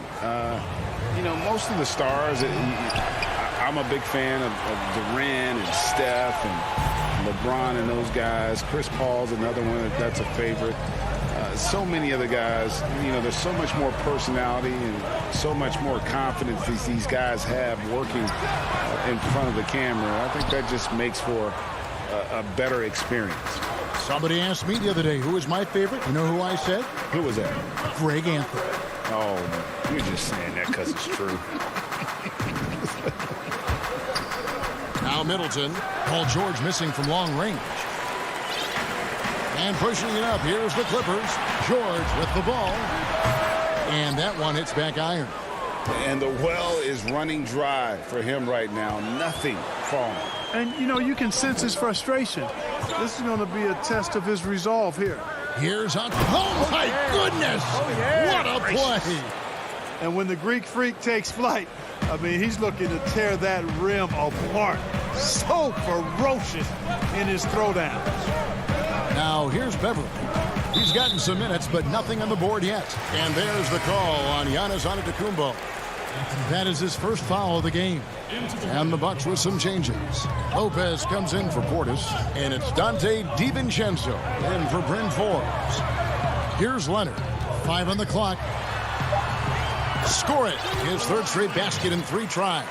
You know, most of the stars, I'm a big fan of Durant and Steph and LeBron and those guys. Chris Paul's another one that's a favorite. So many other guys, you know, there's so much more personality and so much more confidence these guys have working in front of the camera. I think that just makes for a better experience. Somebody asked me the other day, who was my favorite? You know who I said? Who was that? Greg Anthony. Oh, you're just saying that because it's true. Now Middleton. Paul George missing from long range. And pushing it up. Here's the Clippers. George with the ball. And that one hits back iron. And the well is running dry for him right now. Nothing falling. And, you know, you can sense his frustration. This is going to be a test of his resolve here. Here's on. Oh, my goodness. Oh, yeah. What a play. And when the Greek Freak takes flight, I mean, he's looking to tear that rim apart. So ferocious in his throwdown. Now, here's Beverly. He's gotten some minutes, but nothing on the board yet. And there's the call on Giannis Antetokounmpo. That is his first foul of the game. And the Bucks with some changes. Lopez comes in for Portis, and it's Dante DiVincenzo in for Bryn Forbes. Here's Leonard. 5 on the clock. Score it. His third straight basket in 3 tries.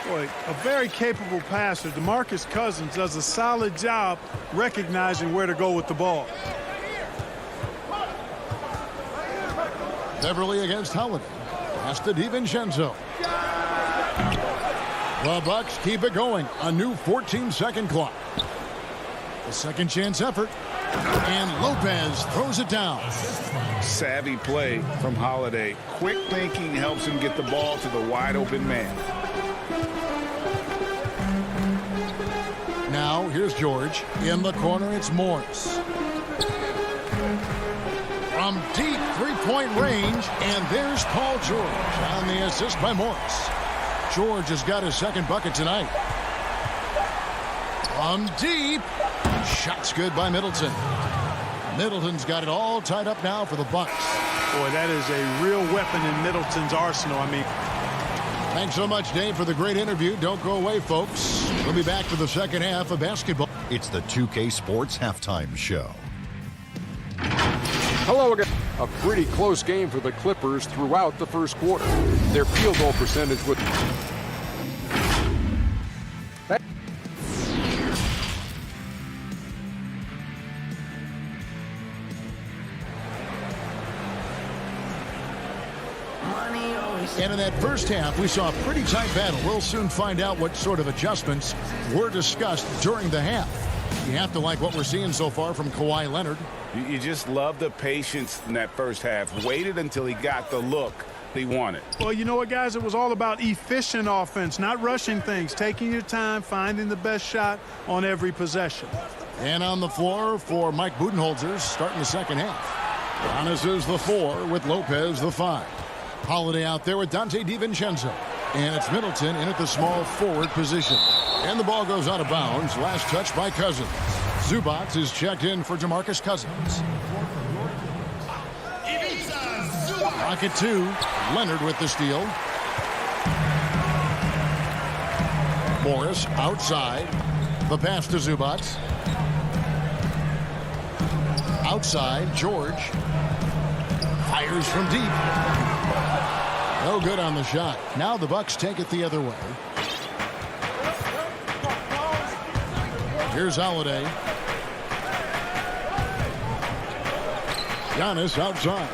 Boy, a very capable passer. DeMarcus Cousins does a solid job recognizing where to go with the ball. Beverly against Holiday. Pass to DiVincenzo. The Bucks keep it going. A new 14-second clock. A second chance effort. And Lopez throws it down. Savvy play from Holiday. Quick thinking helps him get the ball to the wide open man. Now, here's George. In the corner, it's Morris. From deep three-point range, and there's Paul George on the assist by Morris. George has got his second bucket tonight. From deep. Shot's good by Middleton. Middleton's got it all tied up now for the Bucks. Boy, that is a real weapon in Middleton's arsenal. I mean, thanks so much, Dave, for the great interview. Don't go away, folks. We'll be back for the second half of basketball. It's the 2K Sports Halftime Show. Hello again. A pretty close game for the Clippers throughout the first quarter. Their field goal percentage with... And in that first half, we saw a pretty tight battle. We'll soon find out what sort of adjustments were discussed during the half. You have to like what we're seeing so far from Kawhi Leonard. You just love the patience in that first half. Waited until he got the look he wanted. Well, you know what, guys? It was all about efficient offense, not rushing things, taking your time, finding the best shot on every possession. And on the floor for Mike Budenholzer starting the second half. Giannis is the 4 with Lopez the 5. Holiday out there with Dante DiVincenzo. And it's Middleton in at the small forward position. And the ball goes out of bounds. Last touch by Cousins. Zubac is checked in for DeMarcus Cousins. Rocket 2. Leonard with the steal. Morris outside. The pass to Zubac. Outside, George. Fires from deep. No good on the shot. Now the Bucks take it the other way. Here's Holiday. Giannis outside.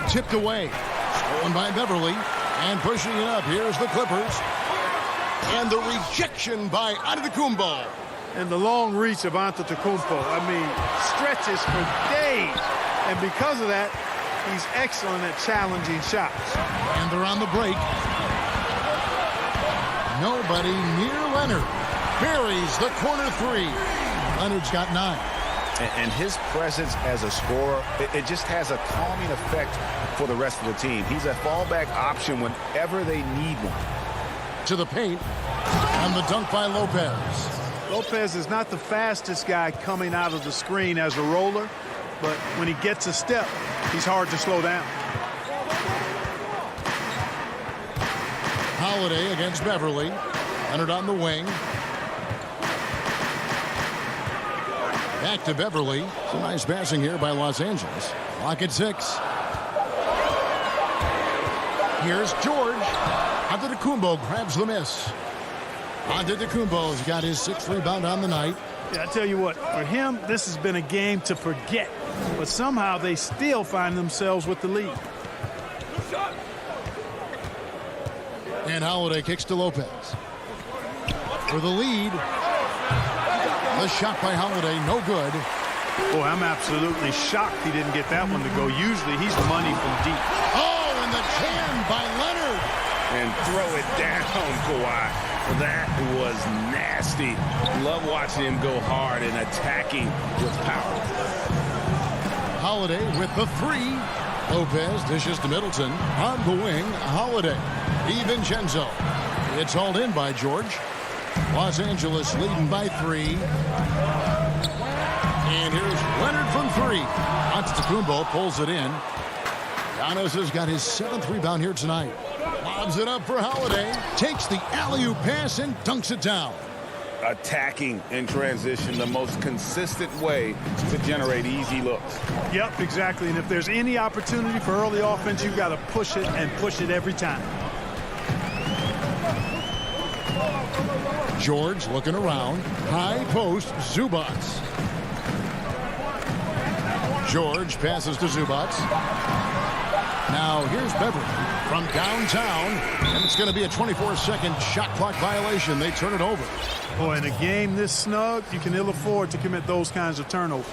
Tipped away. Stolen by Beverly. And pushing it up. Here's the Clippers. And the rejection by Antetokounmpo. And the long reach of Antetokounmpo. I mean, stretches for days. And because of that, he's excellent at challenging shots. And they're on the break. Nobody near Leonard. Buries the corner 3. Leonard's got 9. And his presence as a scorer, it just has a calming effect for the rest of the team. He's a fallback option whenever they need one. To the paint. And the dunk by Lopez. Lopez is not the fastest guy coming out of the screen as a roller, but when he gets a step, he's hard to slow down. Holiday against Beverly. Leonard on the wing. Back to Beverly. Some nice passing here by Los Angeles. Clock at 6. Here's George. Antetokounmpo grabs the miss. Antetokounmpo's got his 6th rebound on the night. Yeah, I tell you what, for him, this has been a game to forget. But somehow they still find themselves with the lead. And Holiday kicks to Lopez. For the lead. The shot by Holiday, no good. Boy, I'm absolutely shocked he didn't get that one to go. Usually he's money from deep. Oh, and the jam by Leonard. And throw it down, Kawhi. That was nasty. Love watching him go hard and attacking with power. Holiday with the 3. Lopez dishes to Middleton. On the wing, Holiday. DiVincenzo. It's hauled in by George. Los Angeles leading by 3. And here's Leonard from 3. Antetokounmpo pulls it in. Giannis has got his 7th rebound here tonight. Lobs it up for Holiday. Takes the alley-oop pass and dunks it down. Attacking in transition, the most consistent way to generate easy looks. Yep, exactly. And if there's any opportunity for early offense, you've got to push it and push it every time. George looking around. High post, Zubac. George passes to Zubac. Now here's Beverly from downtown. And it's going to be a 24-second shot clock violation. They turn it over. Boy, in a game this snug, you can ill afford to commit those kinds of turnovers.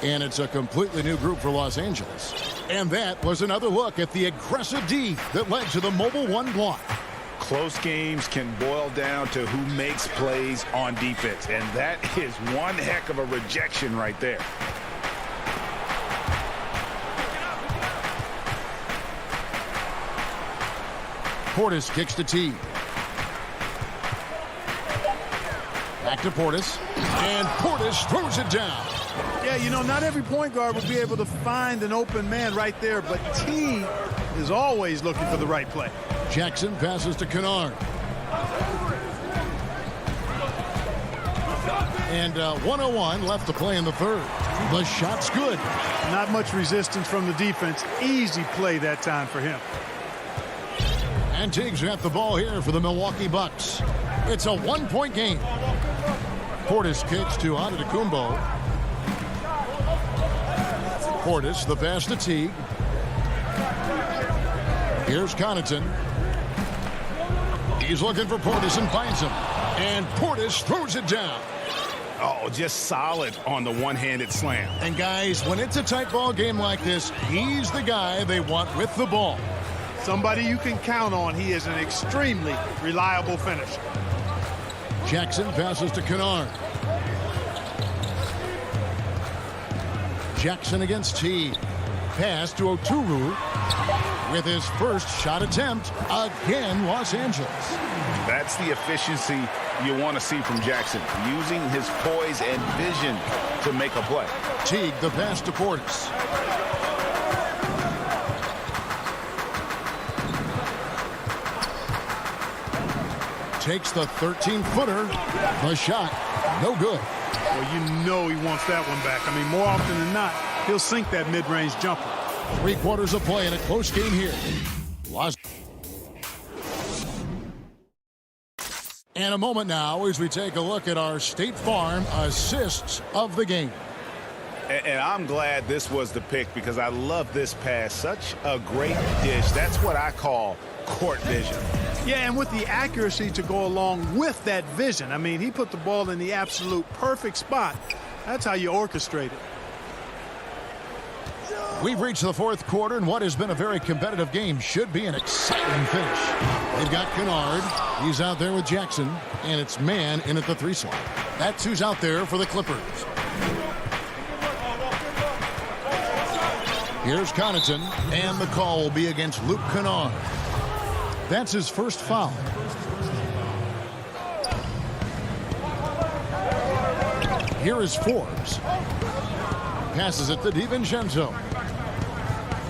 And it's a completely new group for Los Angeles. And that was another look at the aggressive D that led to the Mobile 1 block. Close games can boil down to who makes plays on defense. And that is one heck of a rejection right there. Portis kicks to T. Back to Portis. And Portis throws it down. Yeah, you know, not every point guard will be able to find an open man right there, but T is always looking for the right play. Jackson passes to Kennard. And 1:01 left to play in the 3rd. The shot's good. Not much resistance from the defense. Easy play that time for him. And Tiggs got the ball here for the Milwaukee Bucks. It's a 1-point game. Portis kicks to Antetokounmpo. Portis, the pass to Teague. Here's Connaughton. He's looking for Portis and finds him. And Portis throws it down. Oh, just solid on the one-handed slam. And guys, when it's a tight ball game like this, he's the guy they want with the ball. Somebody you can count on. He is an extremely reliable finisher. Jackson passes to Kennard. Jackson against T. Pass to Oturu. With his first shot attempt, again, Los Angeles. That's the efficiency you want to see from Jackson, using his poise and vision to make a play. Teague, the pass to Portis. Takes the 13-footer. The shot, no good. Well, you know he wants that one back. I mean, more often than not, he'll sink that mid-range jumper. 3 quarters of play in a close game here. And a moment now as we take a look at our State Farm assists of the game. And I'm glad this was the pick because I love this pass. Such a great dish. That's what I call court vision. Yeah, and with the accuracy to go along with that vision. I mean, he put the ball in the absolute perfect spot. That's how you orchestrate it. We've reached the 4th quarter, and what has been a very competitive game should be an exciting finish. They've got Kennard. He's out there with Jackson, and it's man in at the 3 slot. That's who's out there for the Clippers. Here's Connaughton, and the call will be against Luke Kennard. That's his first foul. Here is Forbes. Passes it to DiVincenzo.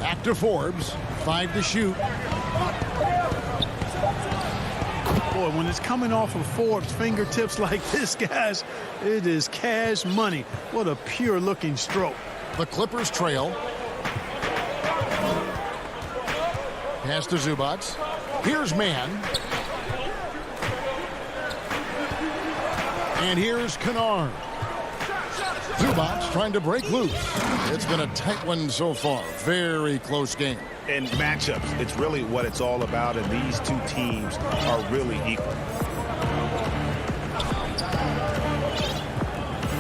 Back to Forbes. 5 to shoot. Boy, when it's coming off of Forbes' fingertips like this, guys, it is cash money. What a pure-looking stroke. The Clippers trail. Pass to Zubac. Here's Mann. And here's Kennard. Zubac trying to break loose. It's been a tight one so far. Very close game. And matchups, it's really what it's all about, and these two teams are really equal.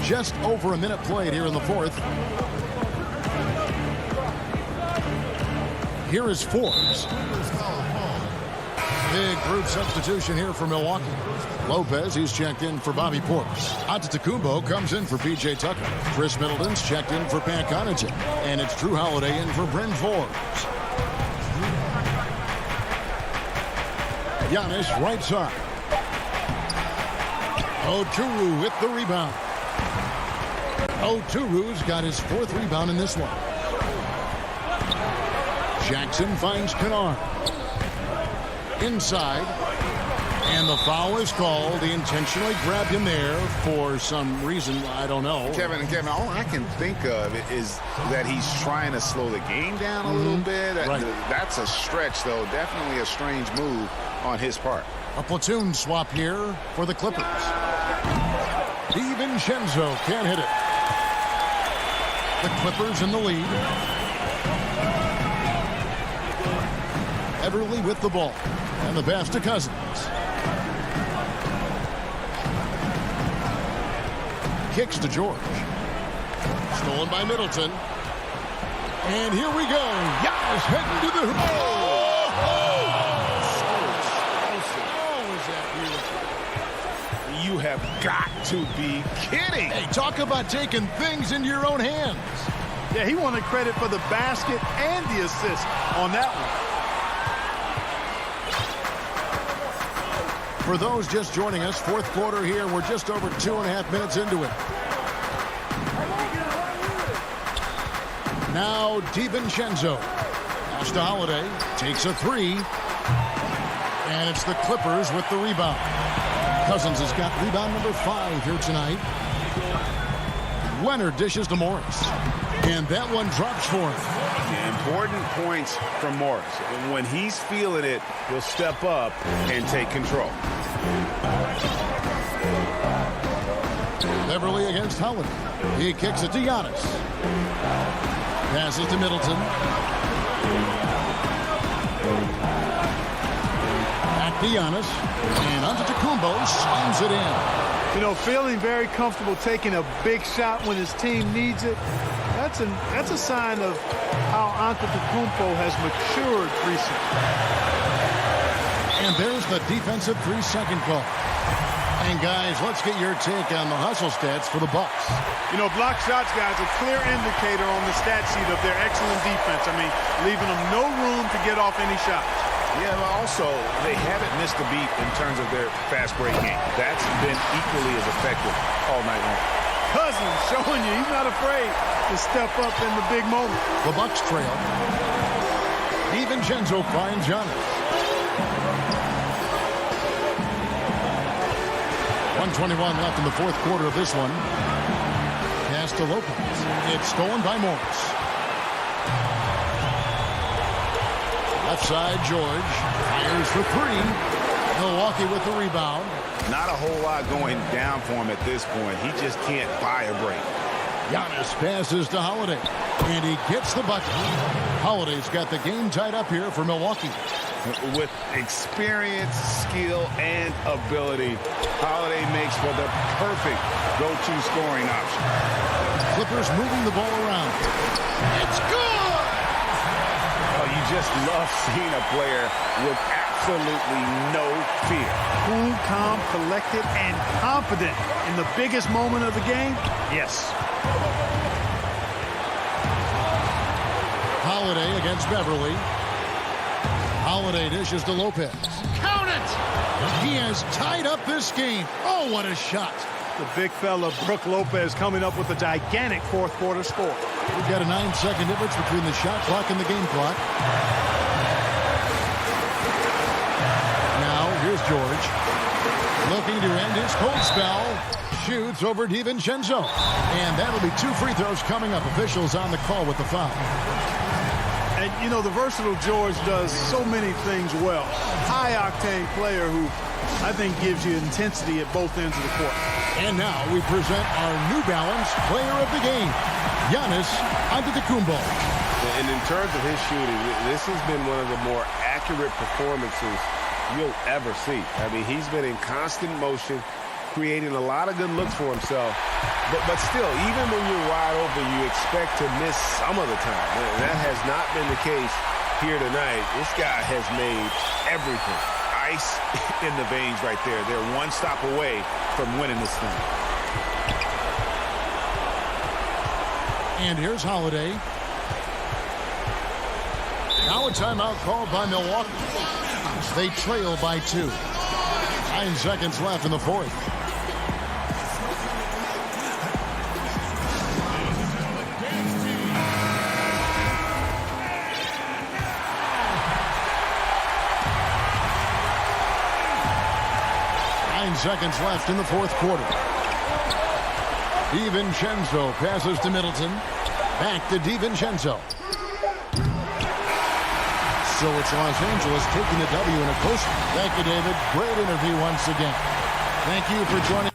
Just over a minute played here in the fourth. Here is Forbes. Big group substitution here for Milwaukee. Lopez, he's checked in for Bobby Portis. Antetokounmpo comes in for P.J. Tucker. Chris Middleton's checked in for Pat Connaughton. And it's Drew Holiday in for Bryn Forbes. Giannis right side. Oturu with the rebound. Oturu's got his fourth rebound in this one. Jackson finds Kennard. Inside. And the foul is called. He intentionally grabbed him there for some reason. I don't know. Kevin, all I can think of is that he's trying to slow the game down a little bit. Right. That's a stretch, though. Definitely a strange move on his part. A platoon swap here for the Clippers. DiVincenzo can't hit it. The Clippers in the lead. Everly with the ball. And the pass to Cousins. Kicks to George. Stolen by Middleton. And here we go. Giannis heading to the hoop. Is that beautiful? You have got to be kidding. Hey, talk about taking things into your own hands. Yeah, he wanted credit for the basket and the assist on that one. For those just joining us, fourth quarter here. We're just over 2.5 minutes into it. Now DiVincenzo. Pass to Holiday. Takes a three. And it's the Clippers with the rebound. Cousins has got rebound number 5 here tonight. Leonard dishes to Morris. And that one drops for him. Important points from Morris. When he's feeling it, he'll step up and take control. Beverly against Holiday. He kicks it to Giannis. Passes to Middleton. Back to Giannis. And Antetokounmpo slams it in. You know, feeling very comfortable taking a big shot when his team needs it. That's a sign of how Antetokounmpo has matured recently. And there's the defensive 3-second call. And guys, let's get your take on the hustle stats for the Bucks. You know, block shots, guys, a clear indicator on the stat sheet of their excellent defense. I mean, leaving them no room to get off any shots. Yeah, but also, they haven't missed a beat in terms of their fast break game. That's been equally as effective all night long. Cousins showing you he's not afraid to step up in the big moment. The Bucks trail. DiVincenzo finds Giannis. 1:21 left in the fourth quarter of this one. Pass to Lopez. It's stolen by Morris. Left side, George. Fires for 3. Milwaukee with the rebound. Not a whole lot going down for him at this point. He just can't buy a break. Giannis passes to Holiday. And he gets the bucket. Holiday's got the game tied up here for Milwaukee. With experience, skill, and ability, Holiday makes for the perfect go-to scoring option. Clippers moving the ball around. It's good! Oh, you just love seeing a player with absolutely no fear. Cool, calm, collected, and confident in the biggest moment of the game. Yes. Holiday against Beverly. Holiday dishes to Lopez. Count it! He has tied up this game. Oh, what a shot. The big fella, Brook Lopez, coming up with a gigantic fourth quarter score. We've got a 9-second difference between the shot clock and the game clock. Now, here's George. Looking to end his cold spell. Shoots over DiVincenzo. And that'll be 2 free throws coming up. Officials on the call with the foul. And, you know, the versatile George does so many things well. High-octane player who I think gives you intensity at both ends of the court. And now we present our New Balance player of the game, Giannis Antetokounmpo. And in terms of his shooting, this has been one of the more accurate performances you'll ever see. I mean, he's been in constant motion, creating a lot of good looks for himself. But still, even when you're wide open, you expect to miss some of the time. And that has not been the case here tonight. This guy has made everything. Ice in the veins right there. They're one stop away from winning this thing. And here's Holiday. Now a timeout called by Milwaukee. They trail by 2. 9 seconds left in the fourth. Seconds left in the fourth quarter. DiVincenzo passes to Middleton. Back to DiVincenzo. So it's Los Angeles taking the W in a close. Thank you, David. Great interview once again. Thank you for joining.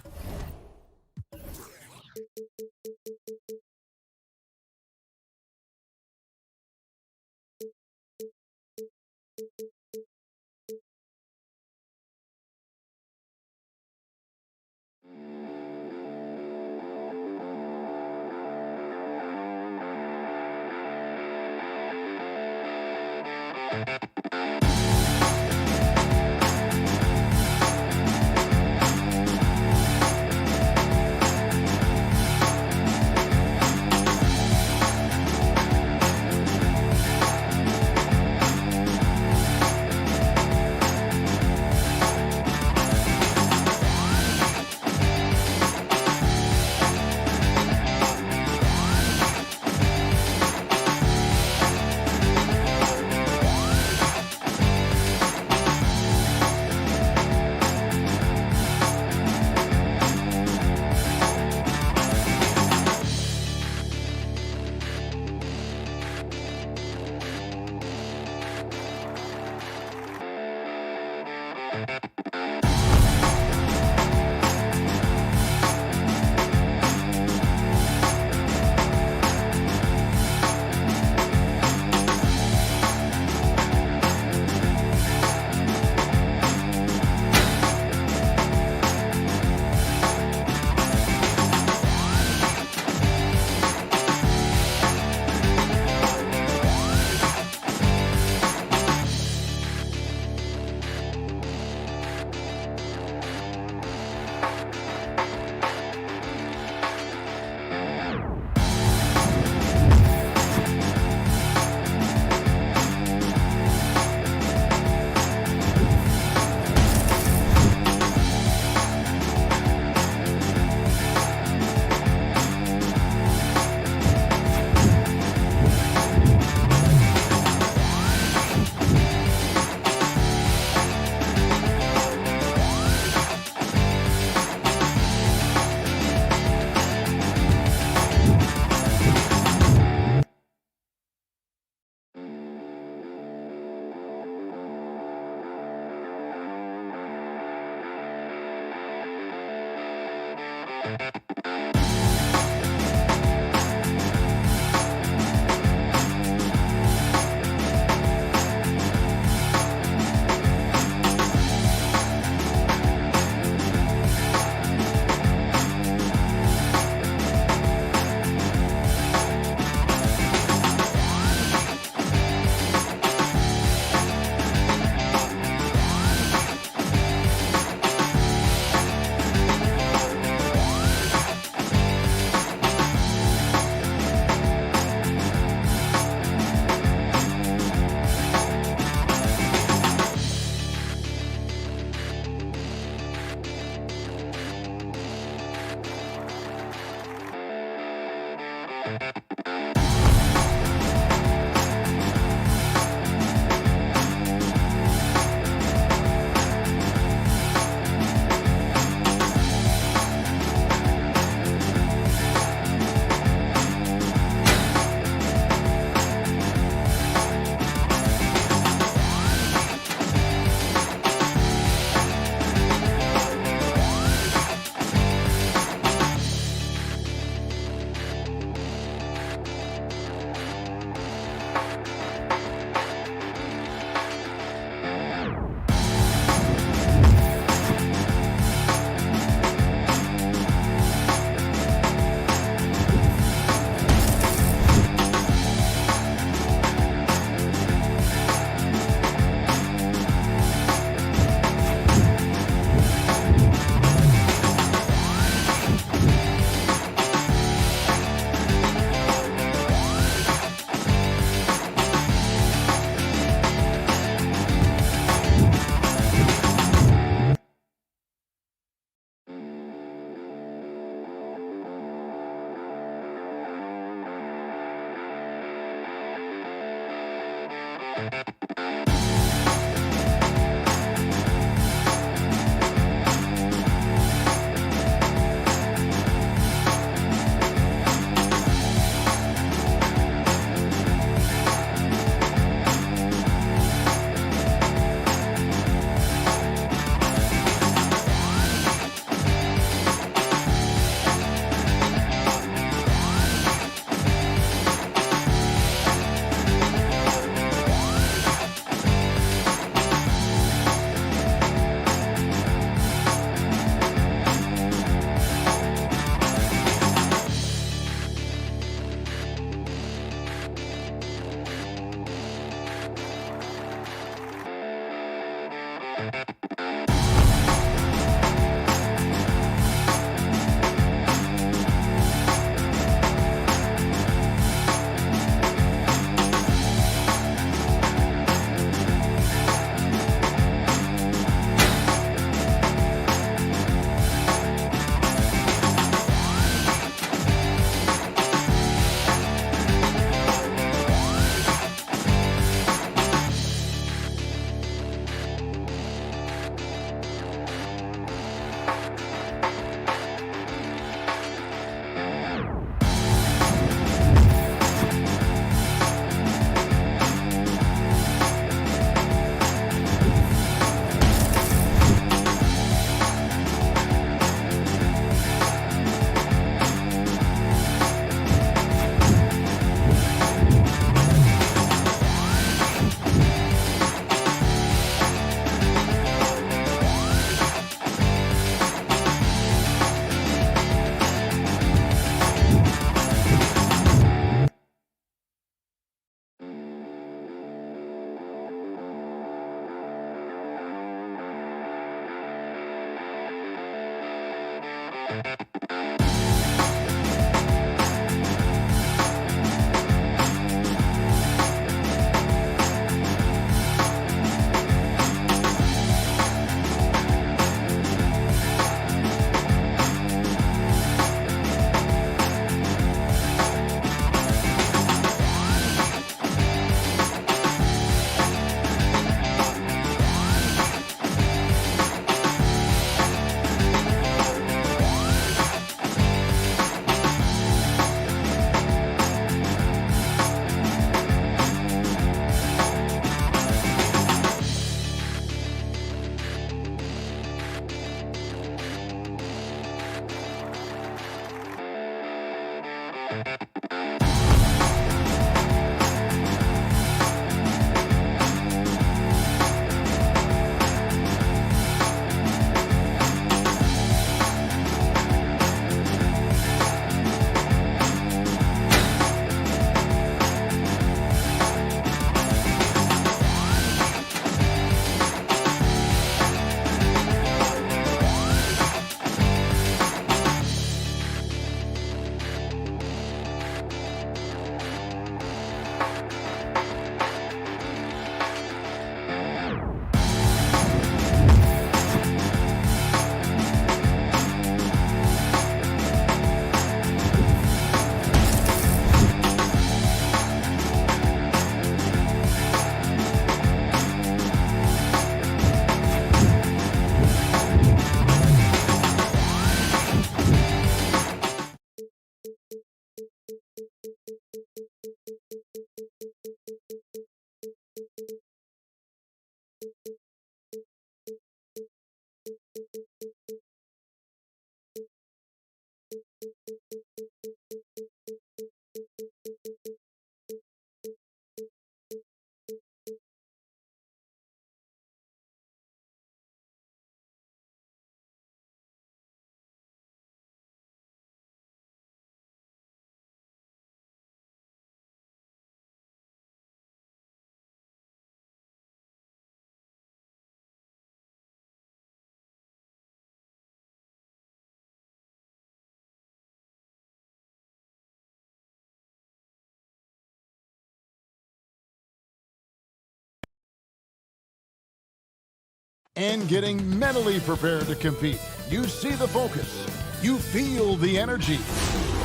And getting mentally prepared to compete. You see the focus. You feel the energy.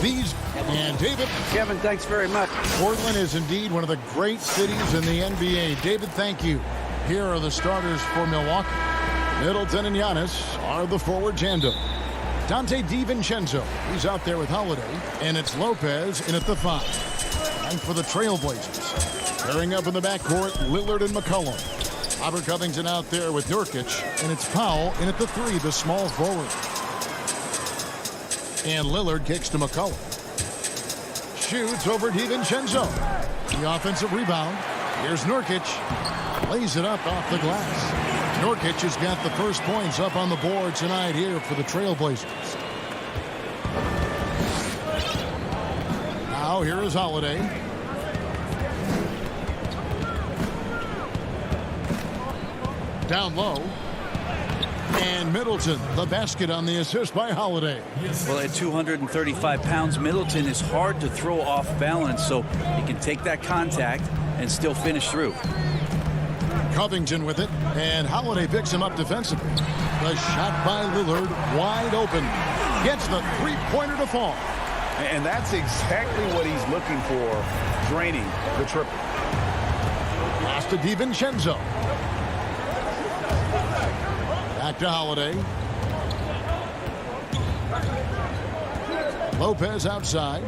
And David. Kevin, thanks very much. Portland is indeed one of the great cities in the NBA. David, thank you. Here are the starters for Milwaukee. Middleton and Giannis are the forward tandem. Dante DiVincenzo, he's out there with Holiday. And it's Lopez in at the 5. And for the Trailblazers, pairing up in the backcourt, Lillard and McCollum. Robert Covington out there with Nurkic, and it's Powell in at the 3, the small forward. And Lillard kicks to McCollum. Shoots over DiVincenzo. The offensive rebound. Here's Nurkic. Lays it up off the glass. Nurkic has got the first points up on the board tonight here for the Trailblazers. Now here is Holiday. Down low. And Middleton, the basket on the assist by Holiday. Well, at 235 pounds, Middleton is hard to throw off balance, so he can take that contact and still finish through. Covington with it, and Holiday picks him up defensively. The shot by Lillard, wide open. Gets the three-pointer to fall. And that's exactly what he's looking for, draining the triple. Pass to DiVincenzo. Back to Holiday. Lopez outside.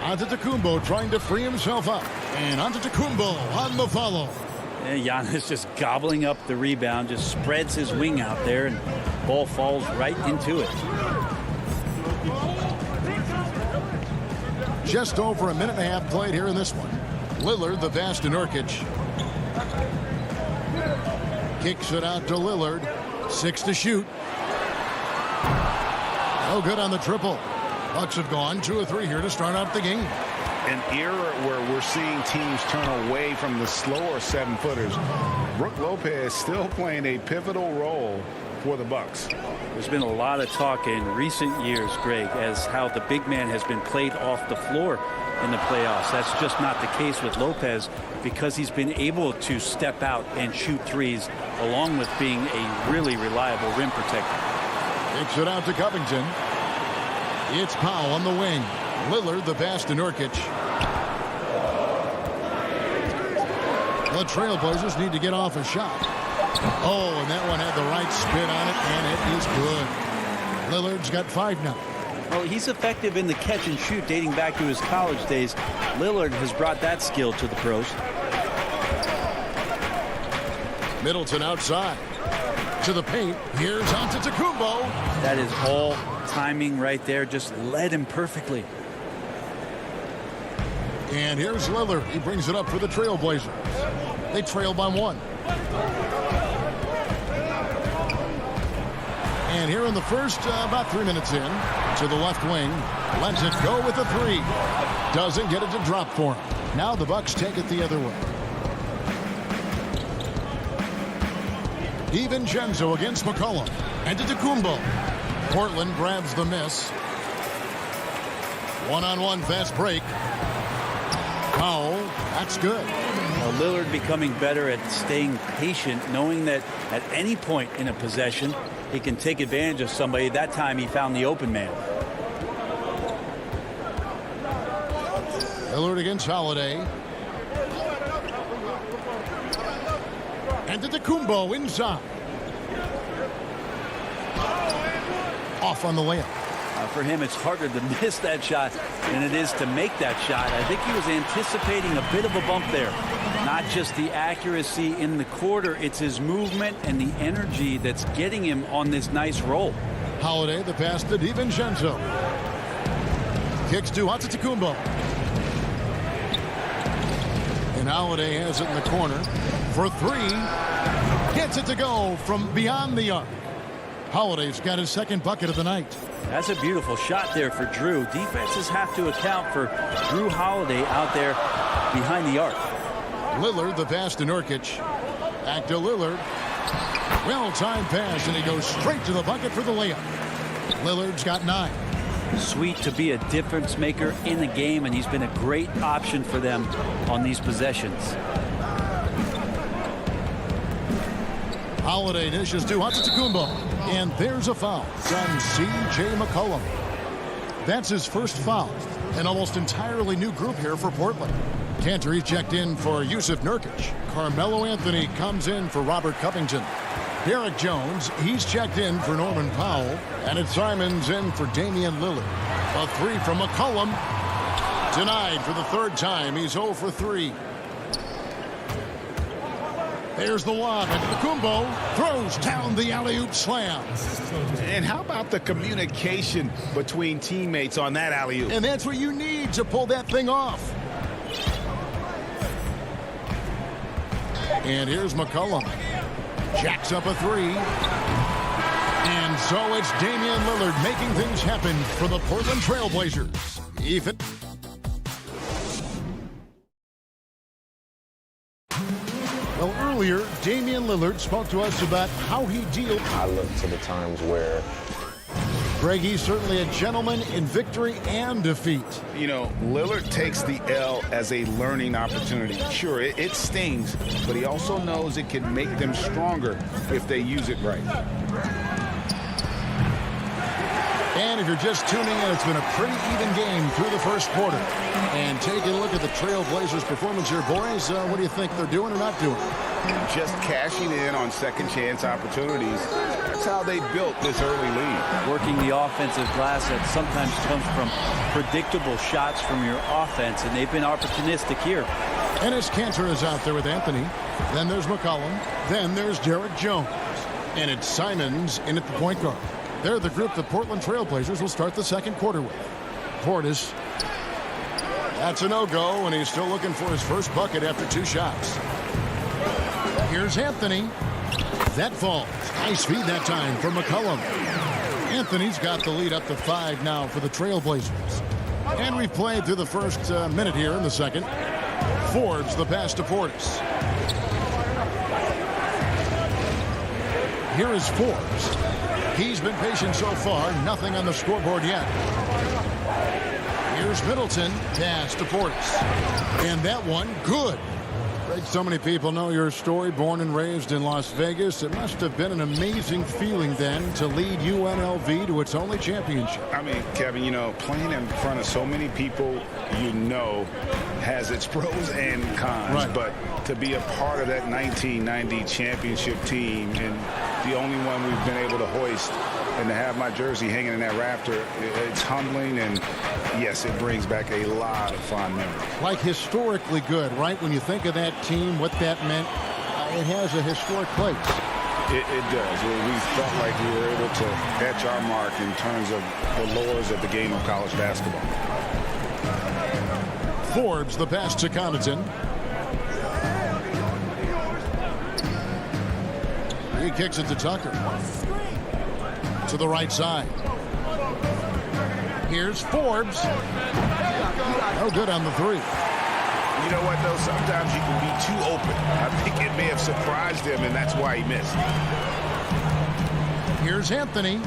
Antetokounmpo trying to free himself up. And Antetokounmpo on the follow. And Giannis just gobbling up the rebound, just spreads his wing out there, and ball falls right into it. Just over a minute and a half played here in this one. Lillard, the pass to Nurkic. Kicks it out to Lillard. 6 to shoot. No good on the triple. Bucks have gone 2 of 3 here to start out the game. An era where we're seeing teams turn away from the slower 7-footers. Brook Lopez still playing a pivotal role for the Bucks. There's been a lot of talk in recent years, Greg, as how the big man has been played off the floor in the playoffs. That's just not the case with Lopez because he's been able to step out and shoot threes along with being a really reliable rim protector. Takes it out to Covington. It's Powell on the wing. Lillard the pass to Nurkic. The Trailblazers need to get off a shot. Oh, and that one had the right spin on it, and it is good. Lillard's got 5 now. Well, he's effective in the catch and shoot dating back to his college days. Lillard has brought that skill to the pros. Middleton outside. To the paint. Here's Antetokounmpo. That is all timing right there. Just led him perfectly. And here's Lillard. He brings it up for the Trailblazers. They trail by 1. And here in the first, about 3 minutes in, to the left wing. Lets it go with a 3. Doesn't get it to drop for him. Now the Bucks take it the other way. DiVincenzo against McCollum. And Antetokounmpo. Portland grabs the miss. One-on-one fast break. Powell, that's good. Well, Lillard becoming better at staying patient, knowing that at any point in a possession, he can take advantage of somebody. That time he found the open man. Lillard against Holiday. And Antetokounmpo inside. Off on the layup. For him, it's harder to miss that shot than it is to make that shot. I think he was anticipating a bit of a bump there. Not just the accuracy in the quarter, it's his movement and the energy that's getting him on this nice roll. Holiday, the pass to DiVincenzo. Kicks to Antetokounmpo. And Holiday has it in the corner for 3. Gets it to go from beyond the arc. Holiday's got his second bucket of the night. That's a beautiful shot there for Drew. Defenses have to account for Drew Holiday out there behind the arc. Lillard, the pass to Nurkic. Back to Lillard. Well-timed pass, and he goes straight to the bucket for the layup. Lillard's got 9. Sweet to be a difference maker in the game, and he's been a great option for them on these possessions. Holiday dishes to Antetokounmpo. And there's a foul on C.J. McCollum. That's his first foul. An almost entirely new group here for Portland. Cantor, he's checked in for Yusuf Nurkic. Carmelo Anthony comes in for Robert Covington. Derek Jones, he's checked in for Norman Powell. And it's Simons in for Damian Lillard. A 3 from McCollum. Denied for the 3rd time. He's 0 for 3. There's the lob, and Antetokounmpo throws down the alley-oop slam. And how about the communication between teammates on that alley-oop? And that's what you need to pull that thing off. And here's McCollum. Jacks up a 3. And so it's Damian Lillard making things happen for the Portland Trailblazers. Ethan. Well, earlier Damian Lillard spoke to us about how he deals. I look to the times where Greg, he's certainly a gentleman in victory and defeat. You know, Lillard takes the L as a learning opportunity. Sure, it stings, but he also knows it can make them stronger if they use it right. And if you're just tuning in, it's been a pretty even game through the first quarter. And taking a look at the Trailblazers' performance here, boys, what do you think they're doing or not doing? Just cashing in on second chance opportunities. That's how they built this early lead. Working the offensive glass that sometimes comes from predictable shots from your offense, and they've been opportunistic here. Enes Kanter is out there with Anthony. Then there's McCollum. Then there's Derek Jones. And it's Simons in at the point guard. They're the group the Portland Trailblazers will start the second quarter with. Portis. That's a no-go, and he's still looking for his first bucket after 2 shots. Here's Anthony. That falls. Nice feed that time for McCollum. Anthony's got the lead up to 5 now for the Trailblazers. And we've played through the first minute here in the second. Forbes the pass to Portis. Here is Forbes. He's been patient so far. Nothing on the scoreboard yet. Here's Middleton. Pass to Portis. And that one, good. Greg, so many people know your story. Born and raised in Las Vegas. It must have been an amazing feeling then to lead UNLV to its only championship. I mean, Kevin, you know, playing in front of so many people you know has its pros and cons. Right. But to be a part of that 1990 championship team and the only one we've been able to hoist and to have my jersey hanging in that rafter, it's humbling, and yes, it brings back a lot of fond memories. Like historically good, right? When you think of that team, what that meant, it has a historic place. It does. We felt like we were able to etch our mark in terms of the lures of the game of college basketball. Forbes the pass to Connaughton. He kicks it to Tucker. To the right side. Here's Forbes. No good on the 3. You know what, though? Sometimes you can be too open. I think it may have surprised him, and that's why he missed. Here's Anthony.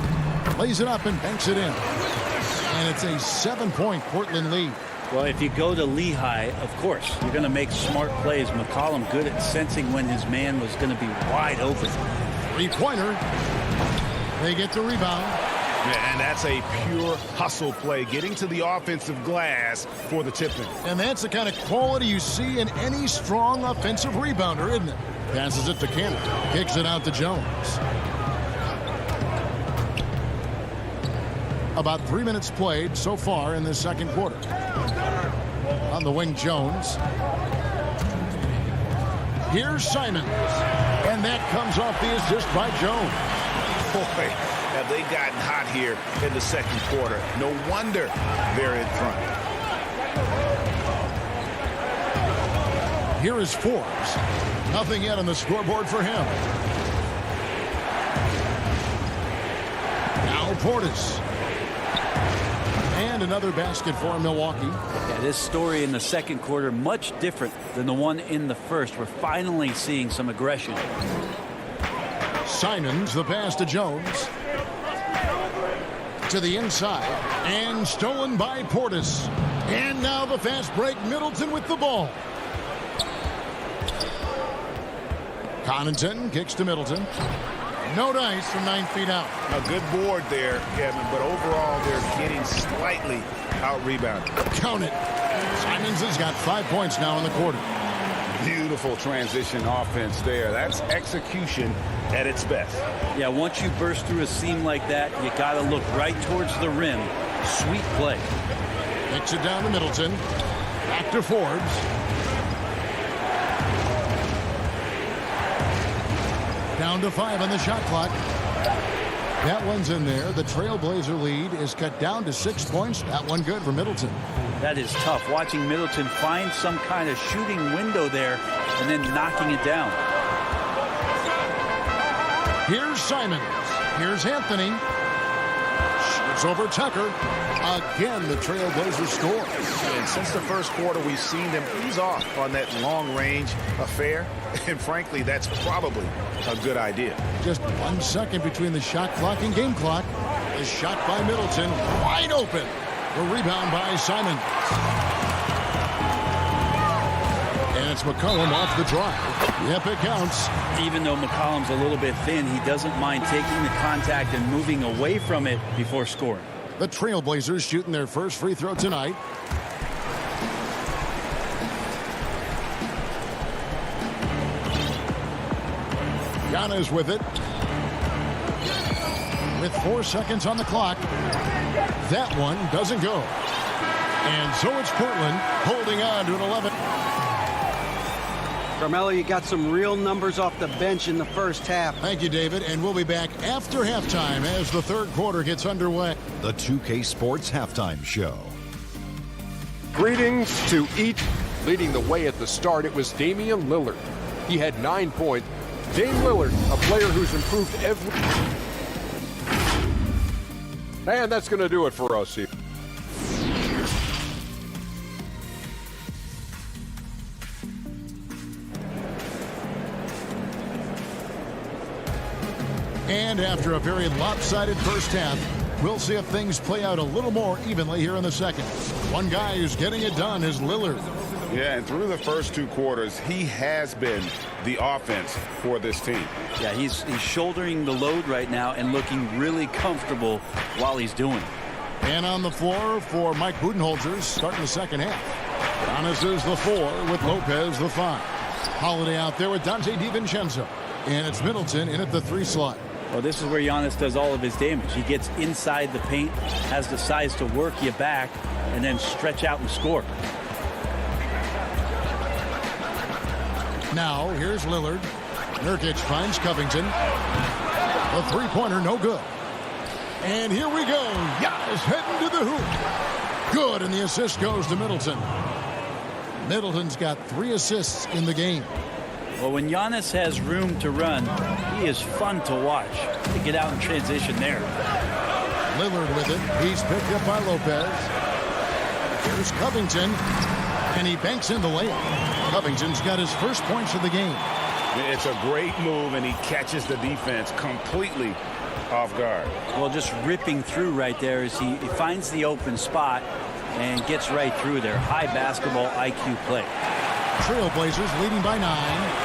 Lays it up and banks it in. And it's a 7-point Portland lead. Well, if you go to Lehigh, of course, you're going to make smart plays. McCollum good at sensing when his man was going to be wide open. 3-pointer. They get the rebound. Yeah, and that's a pure hustle play, getting to the offensive glass for the tip-in. And that's the kind of quality you see in any strong offensive rebounder, isn't it? Passes it to Cannon. Kicks it out to Jones. About 3 minutes played so far in this second quarter. On the wing, Jones. Here's Simons. And that comes off the assist by Jones. Boy, have they gotten hot here in the second quarter. No wonder they're in front. Here is Forbes. Nothing yet on the scoreboard for him. Now Portis. And another basket for Milwaukee. Yeah, this story in the second quarter much different than the one in the first. We're finally seeing some aggression. Simons, the pass to Jones. To the inside. And stolen by Portis. And now the fast break. Middleton with the ball. Connaughton kicks to Middleton. No dice from 9 feet out. A good board there, Kevin, but overall they're getting slightly out-rebounded. Count it. Simons has got 5 points now in the quarter. Beautiful transition offense there. That's execution at its best. Yeah, once you burst through a seam like that, you got to look right towards the rim. Sweet play. Kicks it down to Middleton. Back to Forbes. Down to 5 on the shot clock. That one's in there. The Trailblazer lead is cut down to 6 points. That one good for Middleton. That is tough. Watching Middleton find some kind of shooting window there and then knocking it down. Here's Simons. Here's Anthony. Shoots over Tucker. Again, the Trailblazers score. And since the first quarter, we've seen them ease off on that long-range affair. And frankly, that's probably a good idea. Just 1 second between the shot clock and game clock. A shot by Middleton, wide open. The rebound by Simon. And it's McCollum off the drive. Yep, it counts. Even though McCollum's a little bit thin, he doesn't mind taking the contact and moving away from it before scoring. The Trailblazers shooting their first free throw tonight. Giannis with it. With 4 seconds on the clock. That one doesn't go. And so it's Portland holding on to an 11. Carmelo, you got some real numbers off the bench in the first half. Thank you, David. And we'll be back after halftime as the third quarter gets underway. The 2K Sports Halftime Show. Greetings to each. Leading the way at the start, it was Damian Lillard. He had 9 points. Dame Lillard, a player who's improved every... And that's going to do it for us here. And after a very lopsided first half, we'll see if things play out a little more evenly here in the second. One guy who's getting it done is Lillard. Yeah, and through the first 2 quarters, he has been the offense for this team. Yeah, he's shouldering the load right now and looking really comfortable while he's doing it. And on the floor for Mike Budenholzer starting the second half. Giannis is the 4 with Lopez the 5. Holiday out there with Dante DiVincenzo. And it's Middleton in at the 3 slot. Well, this is where Giannis does all of his damage. He gets inside the paint, has the size to work you back, and then stretch out and score. Now, here's Lillard. Nurkic finds Covington. The three-pointer, no good. And here we go. Giannis heading to the hoop. Good, and the assist goes to Middleton. Middleton's got 3 assists in the game. Well, when Giannis has room to run, he is fun to watch. To get out in transition there. Lillard with it. He's picked up by Lopez. Here's Covington. And he banks in the layup. Covington's got his first points of the game. It's a great move, and he catches the defense completely off guard. Well, just ripping through right there as he finds the open spot and gets right through there. High basketball IQ play. Trailblazers leading by 9.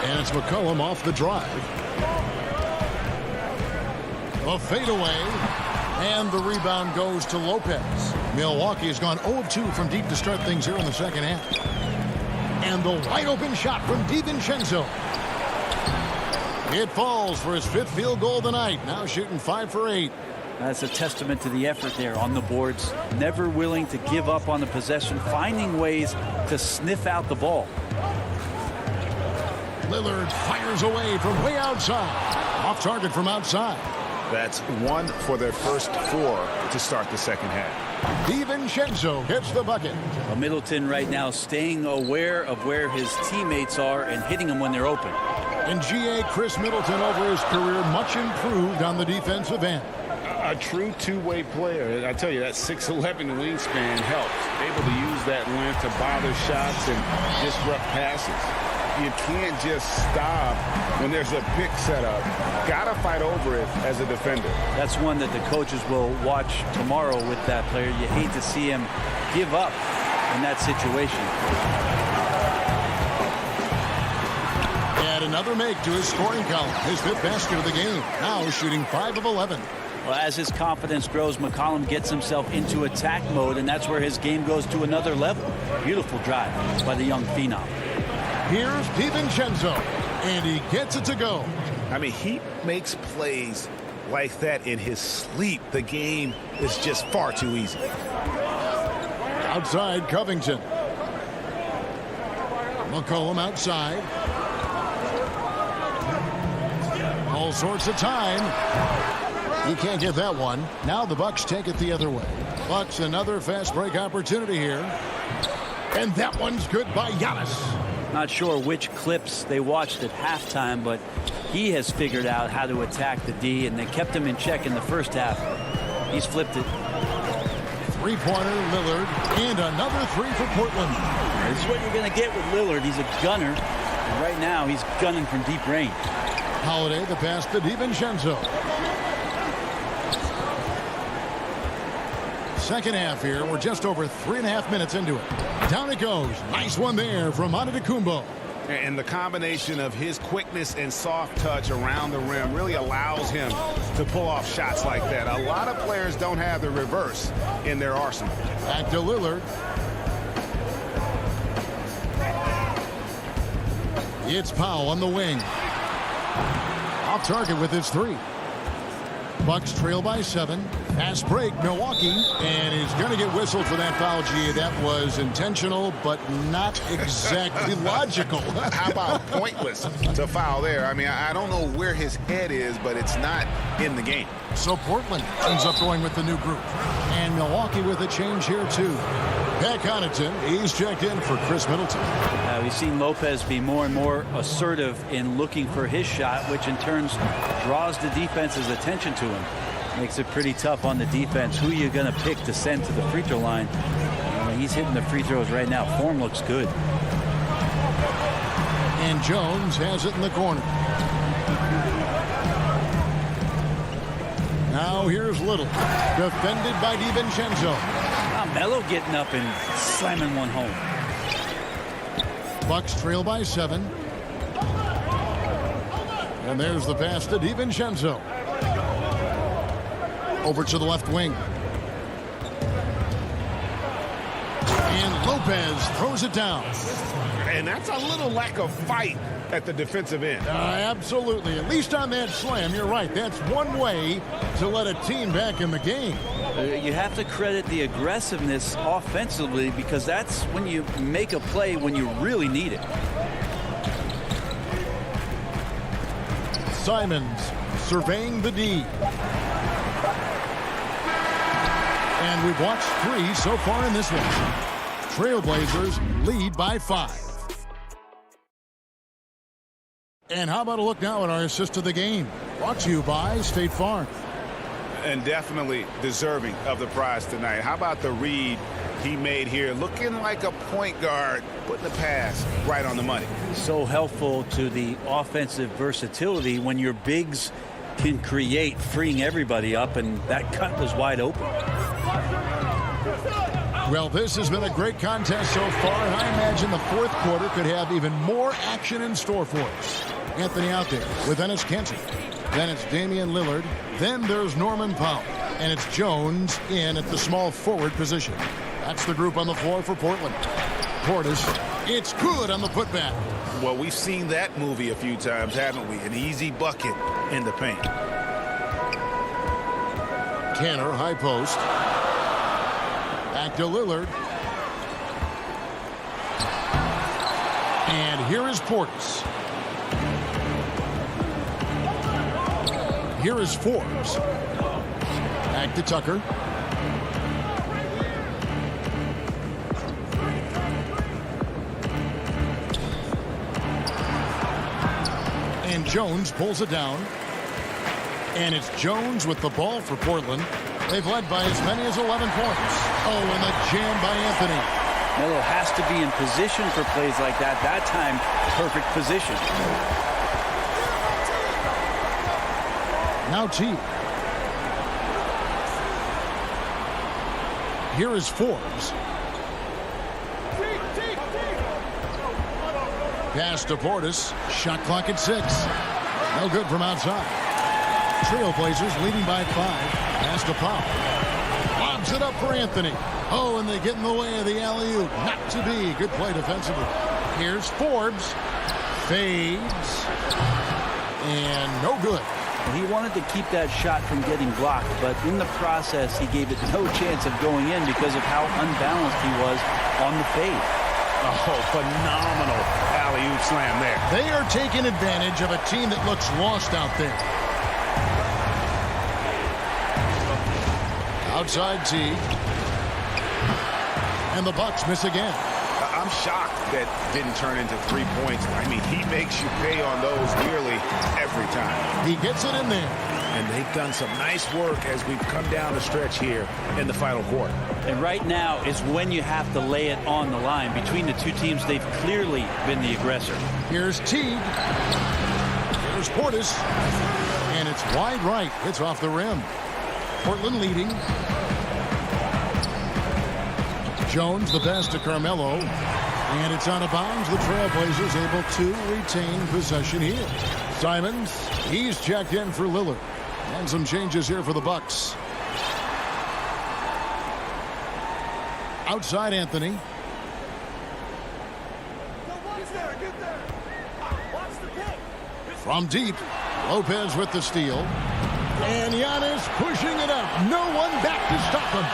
And it's McCollum off the drive. A fadeaway. And the rebound goes to Lopez. Milwaukee has gone 0 of 2 from deep to start things here in the second half. And the wide open shot from DiVincenzo. It falls for his 5th field goal of the night. Now shooting 5 for 8. That's a testament to the effort there on the boards. Never willing to give up on the possession, finding ways to sniff out the ball. Lillard fires away from way outside. Off target from outside. That's 1 for their first 4 to start the second half. DiVincenzo gets the bucket. Well, Middleton right now staying aware of where his teammates are and hitting them when they're open. And GA Chris Middleton over his career much improved on the defensive end. A true two-way player. I tell you, that 6'11" wingspan helps. Able to use that length to bother shots and disrupt passes. You can't just stop when there's a pick set up. Gotta fight over it as a defender. That's one that the coaches will watch tomorrow with that player. You hate to see him give up in that situation. Add another make to his scoring column. His 5th basket of the game. Now shooting 5 of 11. Well, as his confidence grows, McCollum gets himself into attack mode, and that's where his game goes to another level. Beautiful drive by the young phenom. Here's DiVincenzo, and he gets it to go. I mean, he makes plays like that in his sleep. The game is just far too easy. Outside, Covington. McCollum outside. All sorts of time. He can't get that one. Now the Bucks take it the other way. Bucks another fast break opportunity here. And that one's good by Giannis. Not sure which clips they watched at halftime, but he has figured out how to attack the D, and they kept him in check in the first half. He's flipped it. Three-pointer, Lillard, and another three for Portland. This is what you're going to get with Lillard. He's a gunner. And right now, he's gunning from deep range. Holiday, the pass to DiVincenzo. Second half here. We're just over 3.5 minutes into it. Down it goes. Nice one there from Antetokounmpo. And the combination of his quickness and soft touch around the rim really allows him to pull off shots like that. A lot of players don't have the reverse in their arsenal. Back to Lillard. It's Powell on the wing. Off target with his three. Bucks trail by 7. Fast break, Milwaukee, and he's going to get whistled for that foul. G. That was intentional, but not exactly logical. How about pointless to foul there? I mean, I don't know where his head is, but it's not in the game. So Portland ends up going with the new group. And Milwaukee with a change here, too. Pat Connaughton, he's checked in for Chris Middleton. We've seen Lopez be more and more assertive in looking for his shot, which in turn draws the defense's attention to him. Makes it pretty tough on the defense. Who are you going to pick to send to the free throw line? He's hitting the free throws right now. Form looks good. And Jones has it in the corner. Now here's Little. Defended by DiVincenzo. Melo getting up and slamming one home. Bucks trail by 7. And there's the pass to DiVincenzo. Over to the left wing. And Lopez throws it down. And that's a little lack of fight at the defensive end. Absolutely. At least on that slam, you're right. That's one way to let a team back in the game. You have to credit the aggressiveness offensively, because that's when you make a play when you really need it. Simons surveying the D. And we've watched 3 so far in this one. Trailblazers lead by 5. And how about a look now at our assist of the game? Brought to you by State Farm. And definitely deserving of the prize tonight. How about the read he made here? Looking like a point guard, putting the pass right on the money. So helpful to the offensive versatility when your bigs can create, freeing everybody up, and that cut was wide open. Well, this has been a great contest so far, and I imagine the fourth quarter could have even more action in store for us. Anthony out there with Enes Kanter. Then it's Damian Lillard. Then there's Norman Powell. And it's Jones in at the small forward position. That's the group on the floor for Portland. Portis, it's good on the putback. Well, we've seen that movie a few times, haven't we? An easy bucket in the paint. Canner, high post. Back to Lillard. And here is Portis. Here is Forbes. Back to Tucker. And Jones pulls it down. And it's Jones with the ball for Portland. They've led by as many as 11 points. Oh, and a jam by Anthony. Melo has to be in position for plays like that. That time, perfect position. Now T. Here is Forbes. Pass to Portis. Shot clock at 6. No good from outside. Trailblazers leading by 5. Pass to Powell. Lobs it up for Anthony. Oh, and they get in the way of the alley-oop. Not to be. Good play defensively. Here's Forbes. Fades. And no good. He wanted to keep that shot from getting blocked, but in the process, he gave it no chance of going in because of how unbalanced he was on the fade. Oh, phenomenal alley-oop slam there. They are taking advantage of a team that looks lost out there. Outside T. And the Bucks miss again. I'm shocked that didn't turn into 3 points. I mean, he makes you pay on those nearly every time. He gets it in there. And they've done some nice work as we've come down the stretch here in the final quarter. And right now is when you have to lay it on the line. Between the two teams, they've clearly been the aggressor. Here's Teague. Here's Portis. And it's wide right. It's off the rim. Portland leading. Jones the pass to Carmelo. And it's out of bounds. The Trailblazers able to retain possession here. Simons, he's checked in for Lillard. And some changes here for the Bucks. Outside Anthony. From deep, Lopez with the steal. And Giannis pushing it up. No one back to stop him.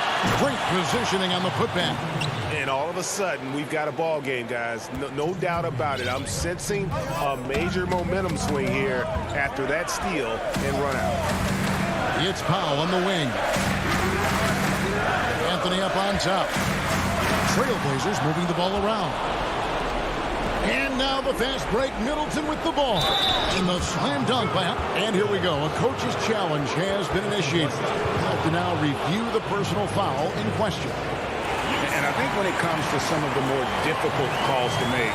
Great positioning on the putback. And all of a sudden, we've got a ball game, guys. No doubt about it. I'm sensing a major momentum swing here after that steal and run out. It's Powell on the wing. Anthony up on top. Trailblazers moving the ball around. And now the fast break. Middleton with the ball. And the slam dunk by. And here we go. A coach's challenge has been initiated. We'll have to now review the personal foul in question. And I think when it comes to some of the more difficult calls to make,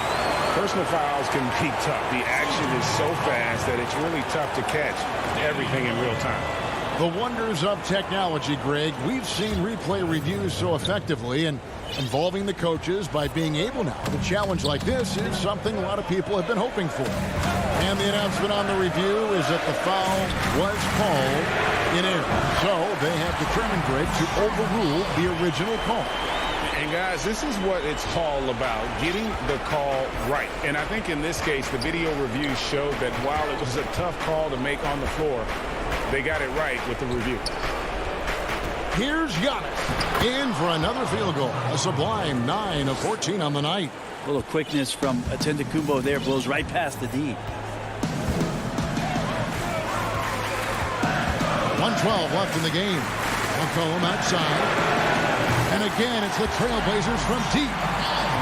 personal fouls can be tough. The action is so fast that it's really tough to catch everything in real time. The wonders of technology, Greg. We've seen replay reviews so effectively, and involving the coaches by being able now to challenge like this is something a lot of people have been hoping for. And the announcement on the review is that the foul was called in error. So they have determined, Greg, to overrule the original call. And guys, this is what it's all about, getting the call right. And I think in this case, the video review showed that while it was a tough call to make on the floor, they got it right with the review. Here's Giannis in for another field goal. A sublime 9 of 14 on the night. A little quickness from Antetokounmpo there, blows right past the D. 1:12 left in the game. McCollum outside. And again, it's the Trailblazers from deep.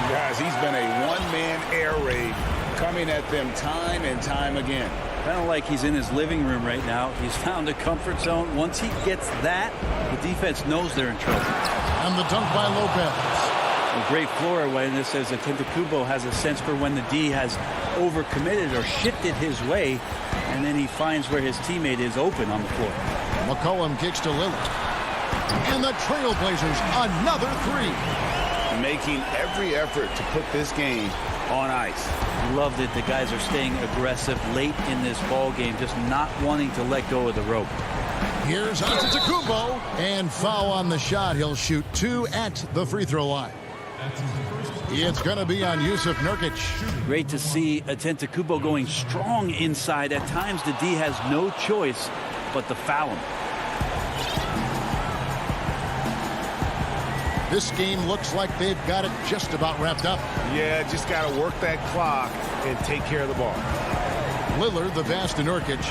Guys, he's been a one-man air raid coming at them time and time again. Kind of like he's in his living room right now. He's found a comfort zone. Once he gets that, the defense knows they're in trouble. And the dunk by Lopez. A great floor awareness as Antetokounmpo has a sense for when the D has overcommitted or shifted his way, and then he finds where his teammate is open on the floor. McCollum kicks to Lillard. And the Trailblazers, another three. Making every effort to put this game on ice. Loved it. The guys are staying aggressive late in this ball game, just not wanting to let go of the rope. Here's Antetokounmpo, and foul on the shot. He'll shoot 2 at the free throw line. It's going to be on Yusuf Nurkic. Great to see Antetokounmpo going strong inside. At times, the D has no choice but to foul him. This game looks like they've got it just about wrapped up. Yeah, just got to work that clock and take care of the ball. Lillard, the pass to Nurkic.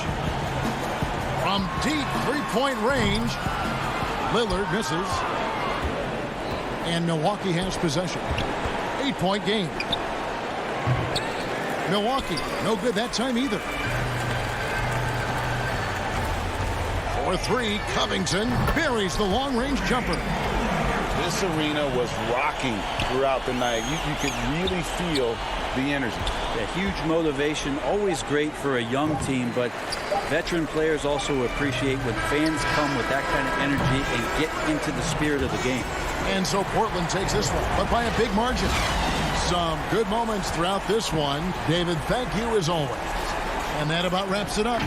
From deep three-point range. Lillard misses. And Milwaukee has possession. 8-point game. Milwaukee, no good that time either. For three, Covington buries the long-range jumper. This arena was rocking throughout the night. You could really feel the energy. A huge motivation, always great for a young team, but veteran players also appreciate when fans come with that kind of energy and get into the spirit of the game. And so Portland takes this one, but by a big margin. Some good moments throughout this one. David, thank you as always. And that about wraps it up.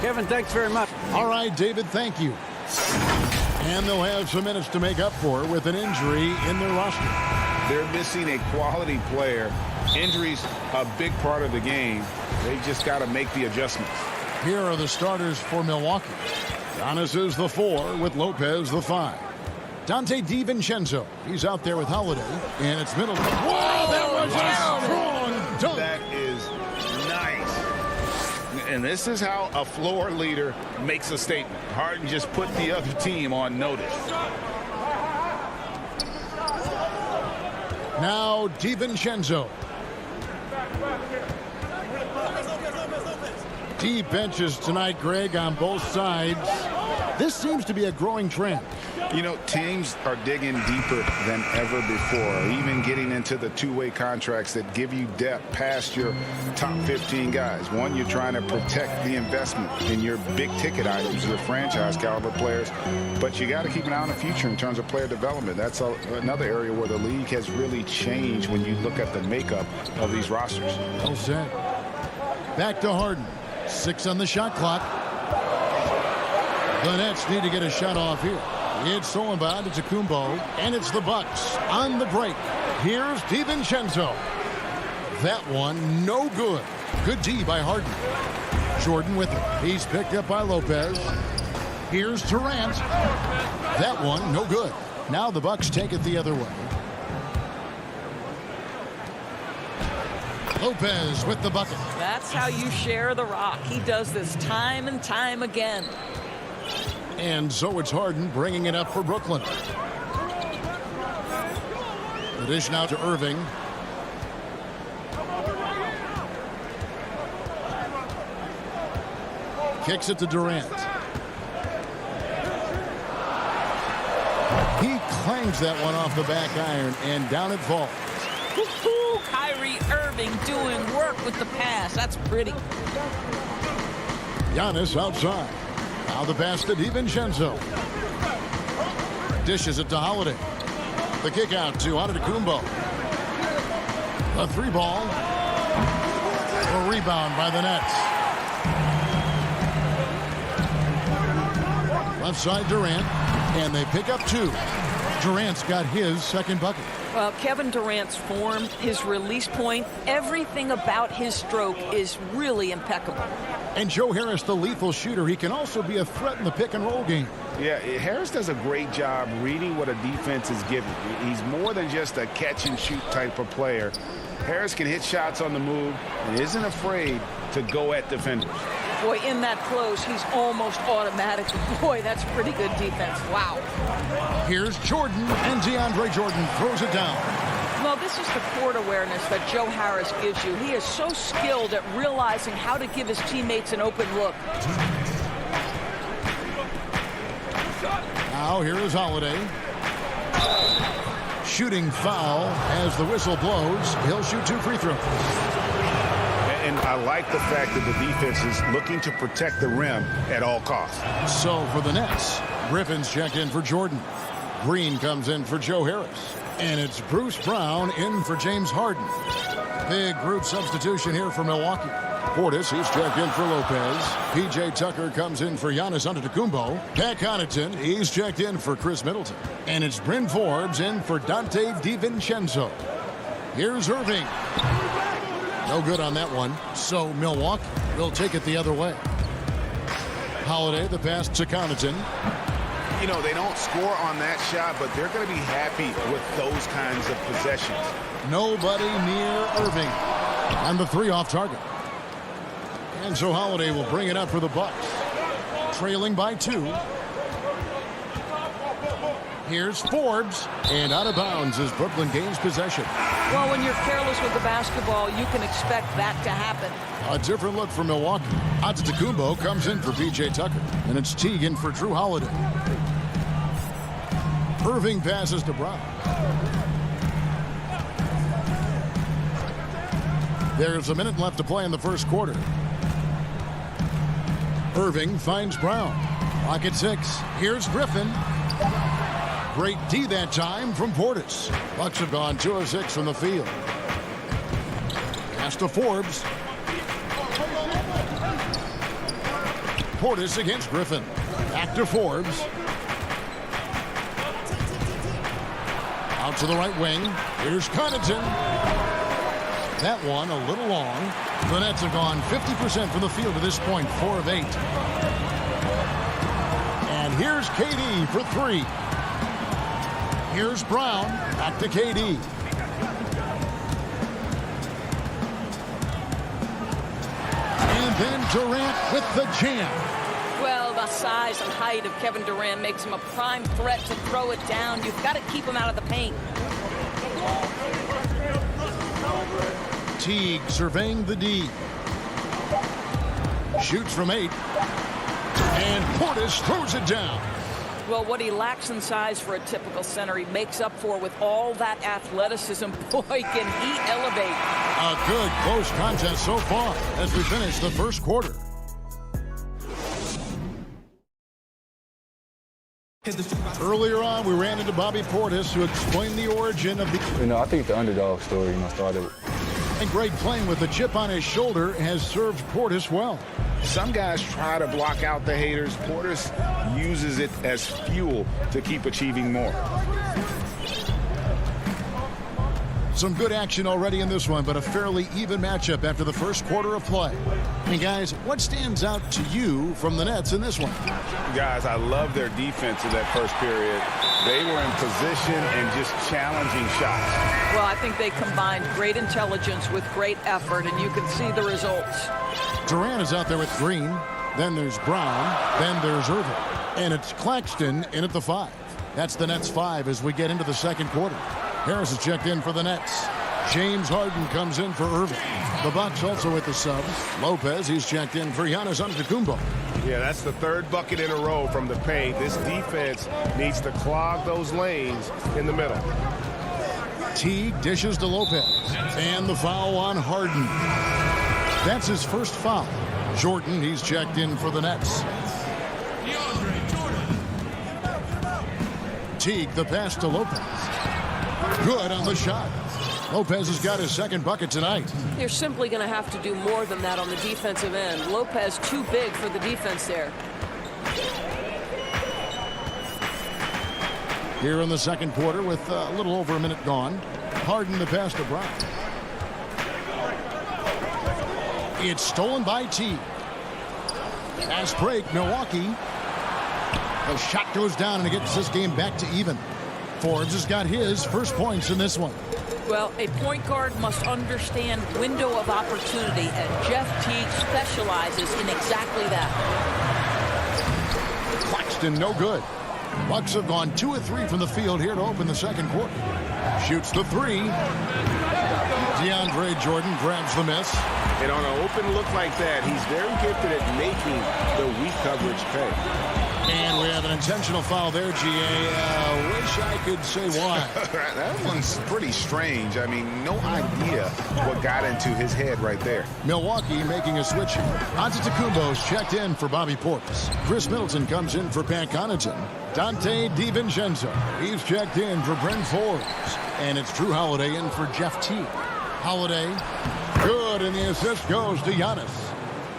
Kevin, thanks very much. All right, David, thank you. And they'll have some minutes to make up for with an injury in their roster. They're missing a quality player. Injuries a big part of the game. They just got to make the adjustments. Here are the starters for Milwaukee. Giannis is the 4 with Lopez the 5. Dante DiVincenzo, he's out there with Holiday, and it's Middleton. Whoa, that was a strong dunk. That is nice. And this is how a floor leader makes a statement. Harden just put the other team on notice. Now DiVincenzo. Deep benches tonight, Greg, on both sides. This seems to be a growing trend. You know, teams are digging deeper than ever before, even getting into the two-way contracts that give you depth past your top 15 guys. One, you're trying to protect the investment in your big-ticket items, your franchise-caliber players, but you got to keep an eye on the future in terms of player development. That's another area where the league has really changed when you look at the makeup of these rosters. Well said. Back to Harden. 6 on the shot clock. The Nets need to get a shot off here. It's Solenbad, it's Akumbo, and it's the Bucks on the break. Here's DiVincenzo. That one, no good. Good D by Harden. Jordan with it. He's picked up by Lopez. Here's Durant. That one, no good. Now the Bucks take it the other way. Lopez with the bucket. That's how you share the rock. He does this time and time again. And so it's Harden bringing it up for Brooklyn. The dish now to Irving. Kicks it to Durant. He clangs that one off the back iron, and down it falls. Woo-hoo, Kyrie Irving doing work with the pass. That's pretty. Giannis outside. Now the pass to DiVincenzo. Dishes it to Holiday. The kick out to Antetokounmpo. A 3-ball. A rebound by the Nets. Left side Durant. And they pick up 2. Durant's got his second bucket. Well, Kevin Durant's form, his release point, everything about his stroke is really impeccable. And Joe Harris, the lethal shooter, he can also be a threat in the pick-and-roll game. Yeah, Harris does a great job reading what a defense is giving. He's more than just a catch-and-shoot type of player. Harris can hit shots on the move and isn't afraid to go at defenders. Boy, in that close, he's almost automatic. Boy, that's pretty good defense. Wow. Here's Jordan, and DeAndre Jordan throws it down. Well, this is the court awareness that Joe Harris gives you. He is so skilled at realizing how to give his teammates an open look. Now here is Holiday. Shooting foul as the whistle blows. He'll shoot 2 free throws. And I like the fact that the defense is looking to protect the rim at all costs. So for the Nets, Griffin's checked in for Jordan. Green comes in for Joe Harris. And it's Bruce Brown in for James Harden. Big group substitution here for Milwaukee. Portis, he's checked in for Lopez. P.J. Tucker comes in for Giannis Antetokounmpo. Pat Connaughton, he's checked in for Chris Middleton. And it's Bryn Forbes in for Dante DiVincenzo. Here's Irving. No good on that one. So Milwaukee will take it the other way. Holiday, the pass to Connaughton. You know, they don't score on that shot, but they're going to be happy with those kinds of possessions. Nobody near Irving. And the three off target. And so Holiday will bring it up for the Bucks. Trailing by 2. Here's Forbes. And out of bounds as Brooklyn gains possession. Well, when you're careless with the basketball, you can expect that to happen. A different look for Milwaukee. Antetokounmpo comes in for P.J. Tucker. And it's Teague for Drew Holiday. Irving passes to Brown. There's a minute left to play in the first quarter. Irving finds Brown. Clock at 6. Here's Griffin. Great D that time from Portis. Bucks have gone 2 of 6 from the field. Pass to Forbes. Portis against Griffin. Back to Forbes. Out to the right wing. Here's Connaughton. That one a little long. The Nets have gone 50% from the field to this point, 4 of 8. And here's KD for 3. Here's Brown. Back to KD. And then Durant with the jam. Well, the size and height of Kevin Durant makes him a prime threat to throw it down. You've got to keep him out of the paint. Teague surveying the D. Shoots from 8. And Portis throws it down. Well, what he lacks in size for a typical center, he makes up for with all that athleticism. Boy, can he elevate. A good close contest so far as we finish the first quarter. Earlier on, we ran into Bobby Portis to explain the origin of the... I think the underdog story, started... And Greg, playing with a chip on his shoulder, has served Portis well. Some guys try to block out the haters. Portis uses it as fuel to keep achieving more. Some good action already in this one, but a fairly even matchup after the first quarter of play. I mean, guys, what stands out to you from the Nets in this one? Guys, I love their defense in that first period. They were in position and just challenging shots. Well, I think they combined great intelligence with great effort, and you can see the results. Durant is out there with Green. Then there's Brown. Then there's Irving. And it's Claxton in at the 5. That's the Nets 5 as we get into the second quarter. Harris is checked in for the Nets. James Harden comes in for Irving. The Bucks also with the subs. Lopez, he's checked in for Giannis Antetokounmpo. Yeah, that's the 3rd bucket in a row from the paint. This defense needs to clog those lanes in the middle. Teague dishes to Lopez. And the foul on Harden. That's his first foul. Jordan, he's checked in for the Nets. Teague, the pass to Lopez. Good on the shot. Lopez has got his 2nd bucket tonight. You're simply going to have to do more than that on the defensive end. Lopez too big for the defense there. Here in the second quarter with a little over a minute gone. Harden the pass to Brown. It's stolen by Teague. Fast break, Milwaukee. The shot goes down and it gets this game back to even. Forbes has got his first points in this one. Well, a point guard must understand window of opportunity, and Jeff Teague specializes in exactly that. Claxton, no good. Bucks have gone 2 of 3 from the field here to open the second quarter. Shoots the 3. DeAndre Jordan grabs the miss. And on an open look like that, he's very gifted at making the weak coverage pay. And we have an intentional foul there, GA. Wish I could say why. That one's pretty strange. I mean, no idea what got into his head right there. Milwaukee making a switch here. Antetokounmpo's checked in for Bobby Portis. Chris Middleton comes in for Pat Connaughton. Dante DiVincenzo, he's checked in for Bryn Forbes. And it's Drew Holiday in for Jeff Teague. Holiday Good, and the assist goes to Giannis.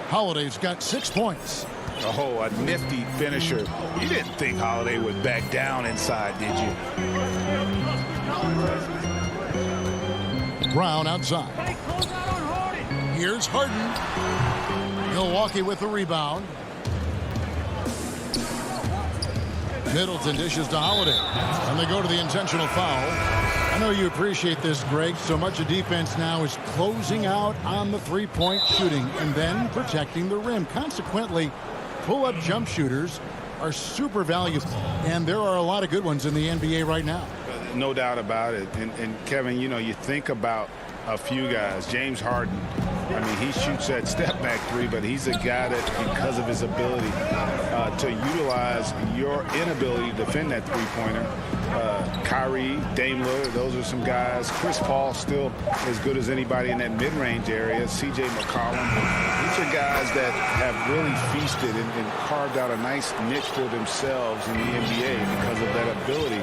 Holiday's got 6 points. Oh, a nifty finisher. You didn't think Holiday would back down inside, did you? Brown outside. Here's Harden. Milwaukee with the rebound. Middleton dishes to Holiday. And they go to the intentional foul. I know you appreciate this, Greg. So much of defense now is closing out on the three-point shooting and then protecting the rim. Consequently, pull-up jump shooters are super valuable. And there are a lot of good ones in the NBA right now. No doubt about it. And Kevin, you know, you think about a few guys. James Harden. I mean, he shoots that step-back three, but he's a guy that, because of his ability to utilize your inability to defend that three-pointer. Kyrie, Dame Lillard, those are some guys. Chris Paul still as good as anybody in that mid-range area. C.J. McCollum. These are guys that have really feasted and carved out a nice niche for themselves in the NBA because of that ability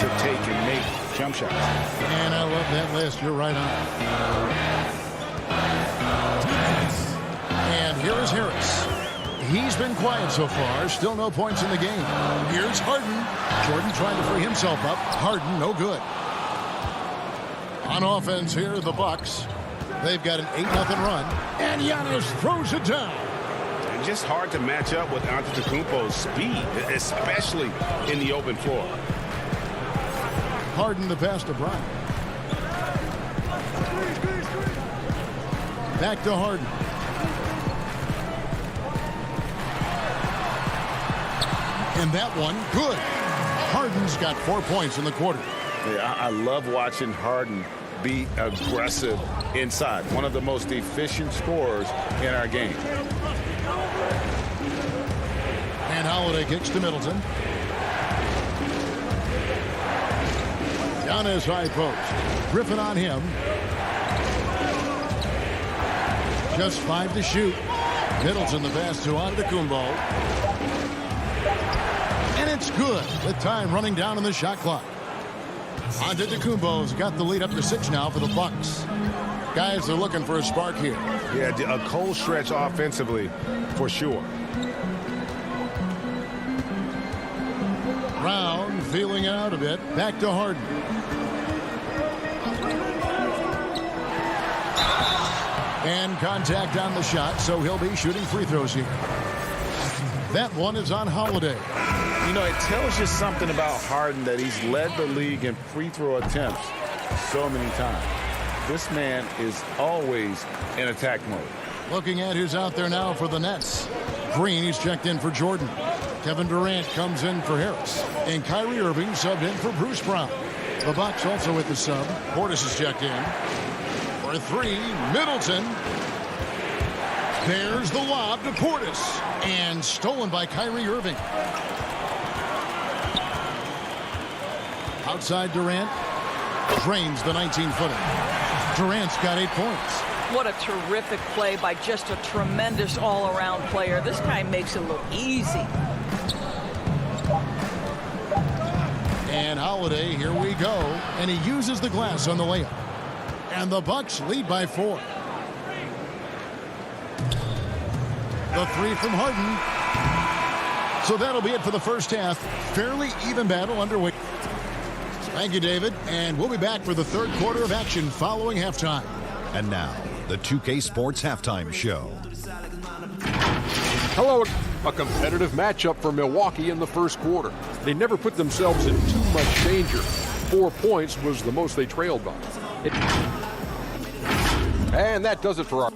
to take and make jump shots. And I love that list. You're right on. And here is Harris. He's been quiet so far. Still no points in the game. Here's Harden. Jordan trying to free himself up. Harden, no good. On offense here, the Bucks. They've got an 8-0 run. And Giannis throws it down. It's just hard to match up with Antetokounmpo's speed, especially in the open floor. Harden the pass to Brown. Back to Harden. And that one, good. Harden's got 4 points in the quarter. Yeah, I love watching Harden be aggressive inside. One of the most efficient scorers in our game. And Holiday kicks to Middleton. Giannis high post. Griffin on him. Just 5 to shoot. Middleton the pass to Antetokounmpo. And it's good with time running down on the shot clock. Antetokounmpo's got the lead up to 6 now for the Bucks. Guys, they're looking for a spark here. Yeah, a cold stretch offensively for sure. Brown feeling out a bit. Back to Harden. And contact on the shot, so he'll be shooting free throws here. That one is on Holiday. You know, it tells you something about Harden that he's led the league in free throw attempts so many times. This man is always in attack mode. Looking at who's out there now for the Nets. Green, he's checked in for Jordan. Kevin Durant comes in for Harris. And Kyrie Irving subbed in for Bruce Brown. The Bucks also with the sub. Portis is checked in. For 3, Middleton. There's the lob to Portis. And stolen by Kyrie Irving. Outside Durant. Drains the 19-footer. Durant's got 8 points. What a terrific play by just a tremendous all-around player. This guy makes it look easy. And Holiday, here we go. And he uses the glass on the layup. And the Bucks lead by 4. The 3 from Harden. So that'll be it for the first half. Fairly even battle underway. Thank you, David. And we'll be back for the third quarter of action following halftime. And now, the 2K Sports Halftime Show. Hello. A competitive matchup for Milwaukee in the first quarter. They never put themselves in too much danger. 4 points was the most they trailed by. And that does it for our...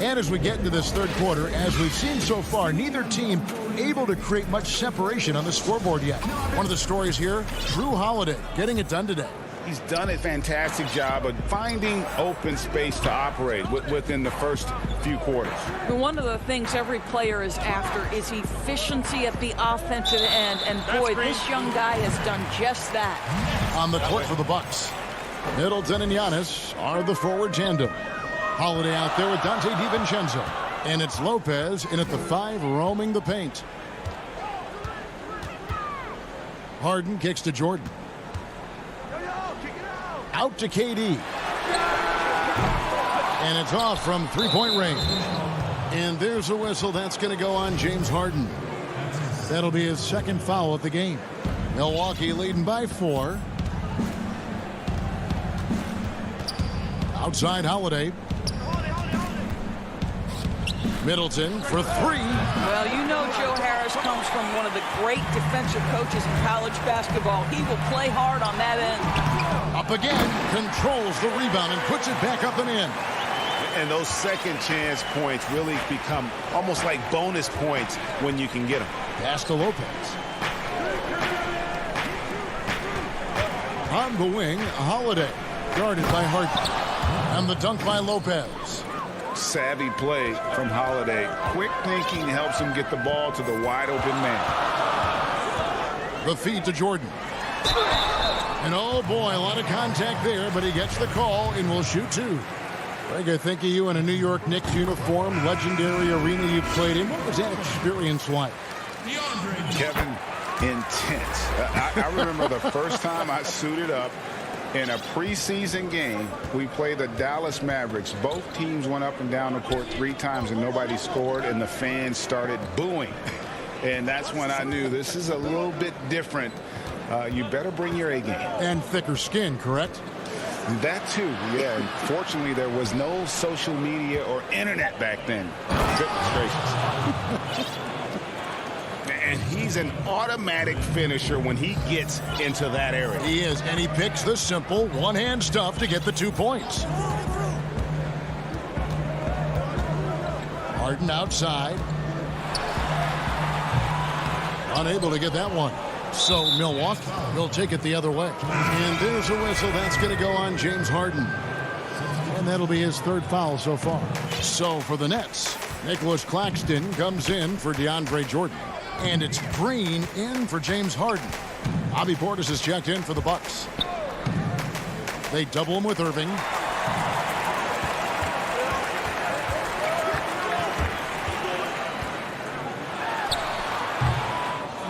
And as we get into this third quarter, as we've seen so far, neither team able to create much separation on the scoreboard yet. One of the stories here, Drew Holiday getting it done today. He's done a fantastic job of finding open space to operate within the first few quarters. One of the things every player is after is efficiency at the offensive end. And boy, this young guy has done just that. On the court for the Bucks, Middleton and Giannis are the forward tandem. Holiday out there with Dante DiVincenzo. And it's Lopez in at the 5, roaming the paint. Harden kicks to Jordan. Out to KD. And it's off from three-point range. And there's a whistle. That's going to go on James Harden. That'll be his second foul of the game. Milwaukee leading by 4. Outside Holiday. Middleton for 3. Well, you know Joe Harris comes from one of the great defensive coaches in college basketball. He will play hard on that end. Up again, controls the rebound and puts it back up and in. And those second chance points really become almost like bonus points when you can get them. Pass to Lopez. On the wing, Holiday. Guarded by Harden. And the dunk by Lopez. Savvy play from Holiday. Quick thinking helps him get the ball to the wide open man. The feed to Jordan. And oh boy, a lot of contact there, but he gets the call and will shoot 2. Greg, I think of you in a New York Knicks uniform, legendary arena you've played in. What was that experience like? Kevin, intense. I remember the first time I suited up in a preseason game. We played the Dallas Mavericks. Both teams went up and down the court 3 times and nobody scored, and the fans started booing. And that's when I knew this is a little bit different. You better bring your A game. And thicker skin, correct? That too, yeah. Fortunately, there was no social media or internet back then. Goodness gracious. And he's an automatic finisher when he gets into that area. He is, and he picks the simple one-hand stuff to get the 2 points. Harden outside. Unable to get that one. So Milwaukee will take it the other way. And there's a whistle. That's going to go on James Harden. And that'll be his 3rd foul so far. So for the Nets, Nicholas Claxton comes in for DeAndre Jordan. And it's Green in for James Harden. Bobby Portis is checked in for the Bucks. They double him with Irving.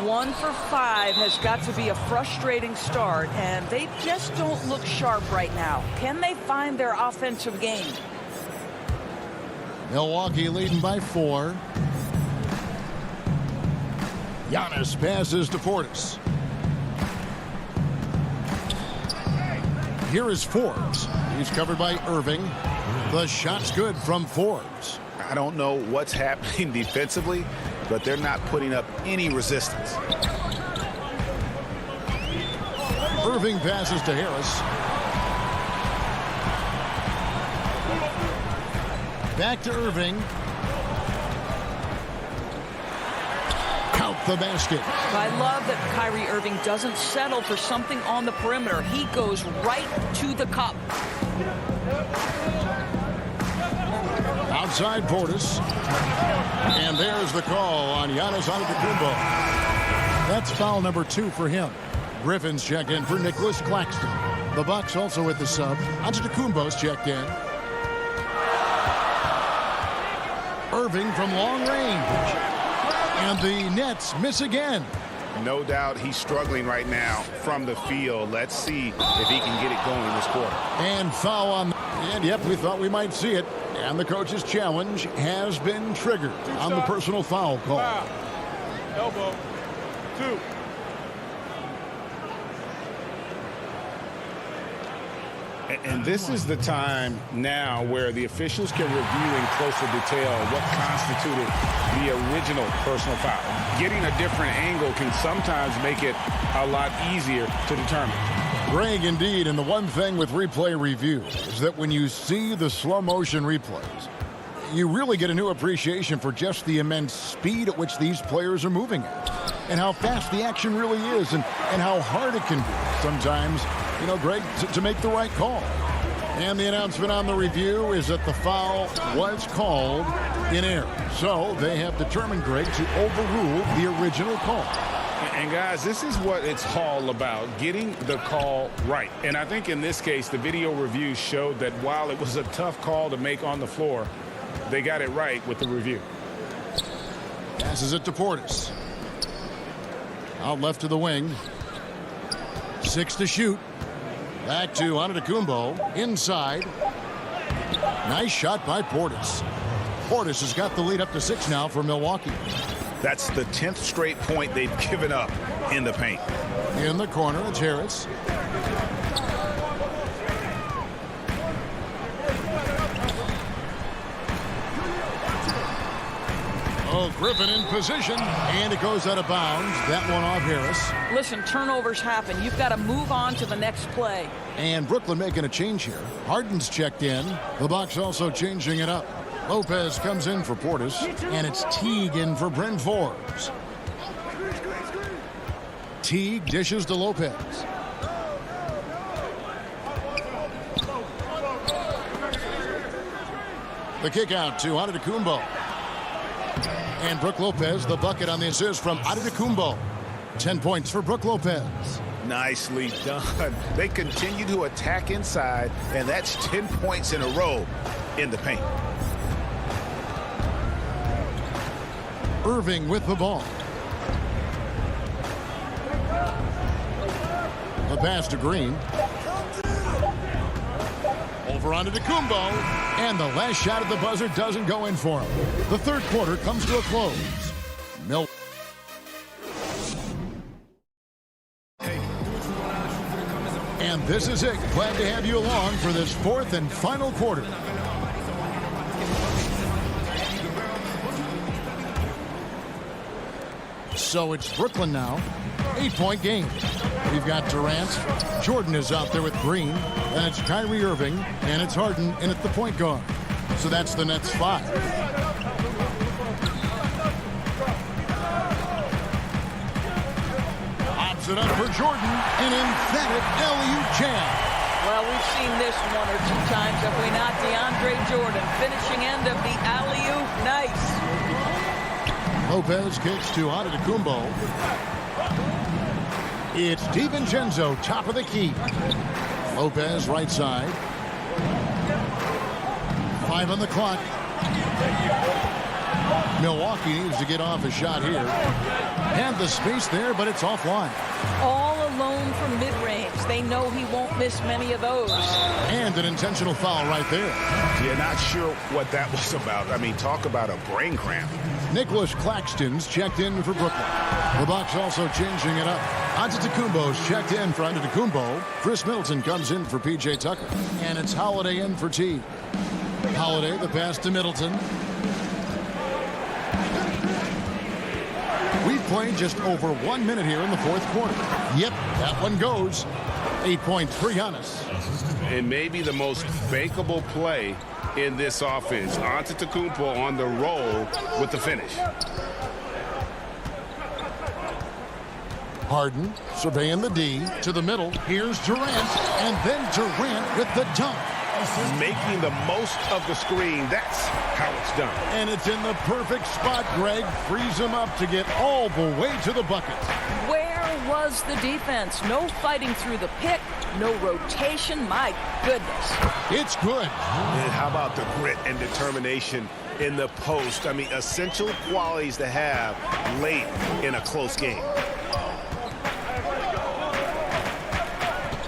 1 for 5 has got to be a frustrating start, and they just don't look sharp right now. Can they find their offensive game? Milwaukee leading by 4. Giannis passes to Portis. Here is Forbes. He's covered by Irving. The shot's good from Forbes. I don't know what's happening defensively, but they're not putting up any resistance. Irving passes to Harris. Back to Irving. Count the basket. I love that Kyrie Irving doesn't settle for something on the perimeter. He goes right to the cup. Outside Portis. And there's the call on Giannis Antetokounmpo. That's foul number 2 for him. Griffin's checked in for Nicholas Claxton. The Bucks also with the sub. Antetokounmpo's checked in. Irving from long range. And the Nets miss again. No doubt he's struggling right now from the field. Let's see if he can get it going this quarter. And foul on. And yep, we thought we might see it. And the coach's challenge has been triggered on the personal foul call. Elbow. 2. And this is the time now where the officials can review in closer detail what constituted the original personal foul. Getting a different angle can sometimes make it a lot easier to determine. Greg, indeed, and the one thing with replay review is that when you see the slow motion replays, you really get a new appreciation for just the immense speed at which these players are moving at, and how fast the action really is, and how hard it can be sometimes, you know, Greg, to make the right call. And the announcement on the review is that the foul was called in error. So they have determined, Greg, to overrule the original call. And guys, this is what it's all about, getting the call right. And I think in this case, the video review showed that while it was a tough call to make on the floor, they got it right with the review. Passes it to Portis. Out left to the wing. 6 to shoot. Back to Antetokounmpo. Inside. Nice shot by Portis. Portis has got the lead up to 6 now for Milwaukee. That's the 10th straight point they've given up in the paint. In the corner, it's Harris. Oh, Griffin in position, and it goes out of bounds. That one off Harris. Listen, turnovers happen. You've got to move on to the next play. And Brooklyn making a change here. Harden's checked in. The Bucks also changing it up. Lopez comes in for Portis, and it's Teague in for Bryn Forbes. Teague dishes to Lopez. The kick out to Antetokounmpo. And Brook Lopez, the bucket on the assist from Antetokounmpo. 10 points for Brook Lopez. Nicely done. They continue to attack inside, and that's 10 points in a row in the paint. Irving with the ball. The pass to Green. Over onto Antetokounmpo, and the last shot at the buzzer doesn't go in for him. The third quarter comes to a close. And this is it. Glad to have you along for this fourth and final quarter. So it's Brooklyn now. 8-point game. We've got Durant. Jordan is out there with Green. And it's Kyrie Irving. And it's Harden in at the point guard. So that's the Nets 5. Pops it up for Jordan. An emphatic alley-oop jam. Well, we've seen this 1 or 2 times, have we not? DeAndre Jordan, finishing end of the alley-oop. Nice. Lopez kicks to Antetokounmpo. It's DiVincenzo, top of the key. Lopez, right side. 5 on the clock. Milwaukee needs to get off a shot here. Had the space there, but it's offline. All alone from mid-range. They know he won't miss many of those. And an intentional foul right there. Yeah, not sure what that was about. I mean, talk about a brain cramp. Nicholas Claxton's checked in for Brooklyn. The Bucks also changing it up. Antetokounmpo's checked in for Antetokounmpo. Chris Middleton comes in for P.J. Tucker. And it's Holiday in for T. Holiday, the pass to Middleton. We've played just over 1 minute here in the fourth quarter. Yep, that one goes. 8 points for Giannis. And maybe the most bankable play in this offense. Antetokounmpo on the roll with the finish. Harden surveying the D to the middle. Here's Durant, and then Durant with the dunk. Making the most of the screen. That's how it's done. And it's in the perfect spot. Greg frees him up to get all the way to the bucket. Where was the defense? No fighting through the pick, no rotation. My goodness. It's good. And how about the grit and determination in the post? I mean, essential qualities to have late in a close game.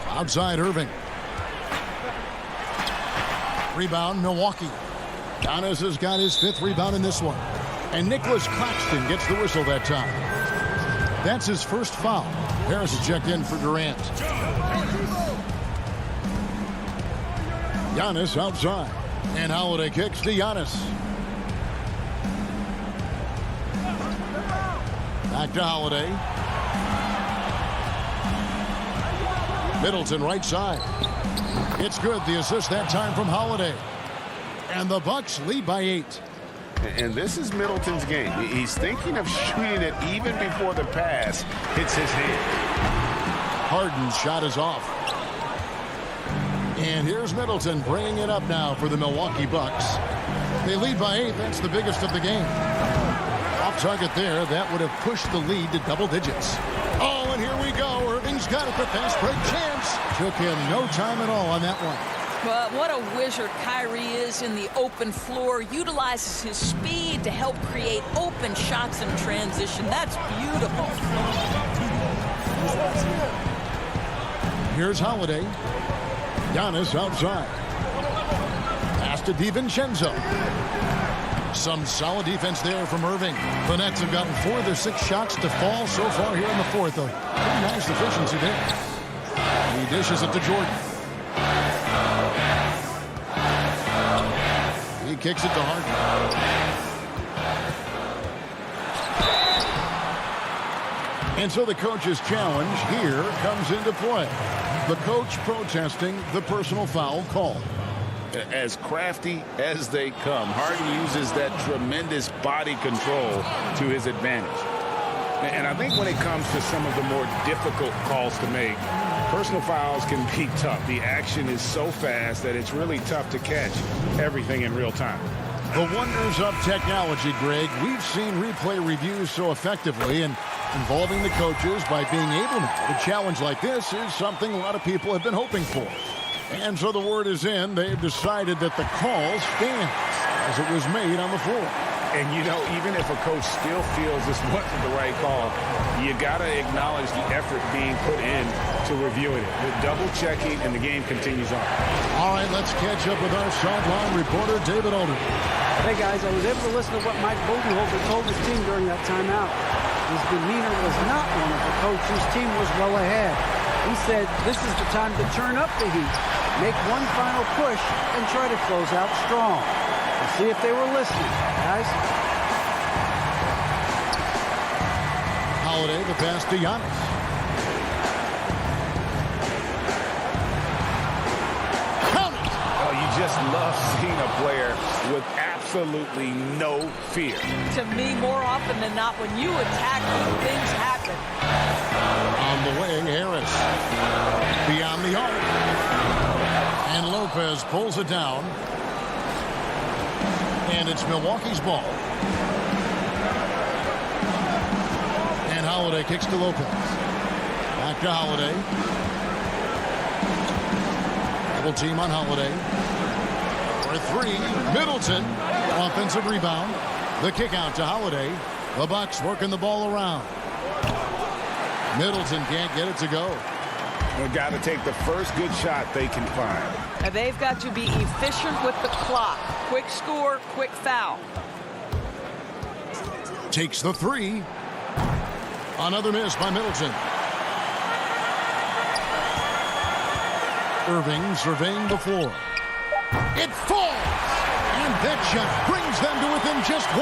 Outside Irving. Rebound, Milwaukee. Giannis has got his 5th rebound in this one. And Nicholas Claxton gets the whistle that time. That's his first foul. Harris is checked in for Durant. Giannis outside. And Holiday kicks to Giannis. Back to Holiday. Middleton right side. It's good. The assist that time from Holiday. And the Bucks lead by 8. And this is Middleton's game. He's thinking of shooting it even before the pass hits his hand. Harden's shot is off. And here's Middleton bringing it up now for the Milwaukee Bucks. They lead by 8. That's the biggest of the game. Off target there. That would have pushed the lead to double digits. Oh, and here we go. Irving's got it. The fast break chance. Took him no time at all on that one. But what a wizard Kyrie is in the open floor. Utilizes his speed to help create open shots in transition. That's beautiful. Here's Holiday. Giannis outside. Pass to DiVincenzo. Some solid defense there from Irving. The Nets have gotten 4 of their 6 shots to fall so far here in the fourth. A pretty nice efficiency there. He dishes it to Jordan. He kicks it to Harden. And so the coach's challenge here comes into play. The coach protesting the personal foul call. As crafty as they come, Harden uses that tremendous body control to his advantage. And I think when it comes to some of the more difficult calls to make, personal fouls can be tough. The action is so fast that it's really tough to catch everything in real time. The wonders of technology, Greg. We've seen replay reviews so effectively, and involving the coaches by being able to challenge like this is something a lot of people have been hoping for. And so the word is in. They've decided that the call stands as it was made on the floor. And, you know, even if a coach still feels this wasn't the right call, you got to acknowledge the effort being put in to reviewing it. With double-checking, and the game continues on. All right, let's catch up with our sideline reporter, David Alden. Hey, guys, I was able to listen to what Mike Budenholzer told his team during that timeout. His demeanor was not one of the coach whose team was well ahead. He said this is the time to turn up the heat, make one final push, and try to close out strong. We'll see if they were listening, guys. Holiday, the pass to Giannis. Count it! Oh, you just love seeing a player with absolutely no fear. To me, more often than not, when you attack, things happen. On the way, Harris. Beyond the arc. And Lopez pulls it down. And it's Milwaukee's ball. And Holiday kicks to Lopez. Back to Holiday. Double team on Holiday. For 3, Middleton. Offensive rebound. The kick out to Holiday. The Bucks working the ball around. Middleton can't get it to go. They've got to take the first good shot they can find. And they've got to be efficient with the clock. Quick score, quick foul. Takes the 3. Another miss by Middleton. Irving surveying the floor. It falls! And that shot brings them to within just 1.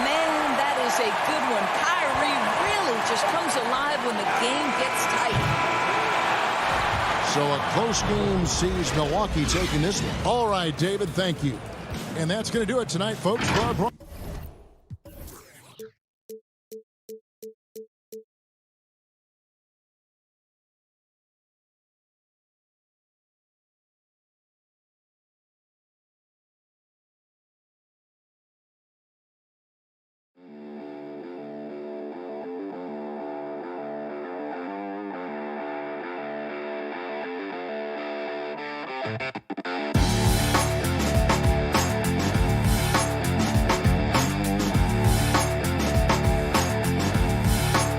Man, that is a good one. Kyrie really just comes alive when the game gets tight. So a close game sees Milwaukee taking this one. All right, David, thank you. And that's going to do it tonight, folks, for our broadcast.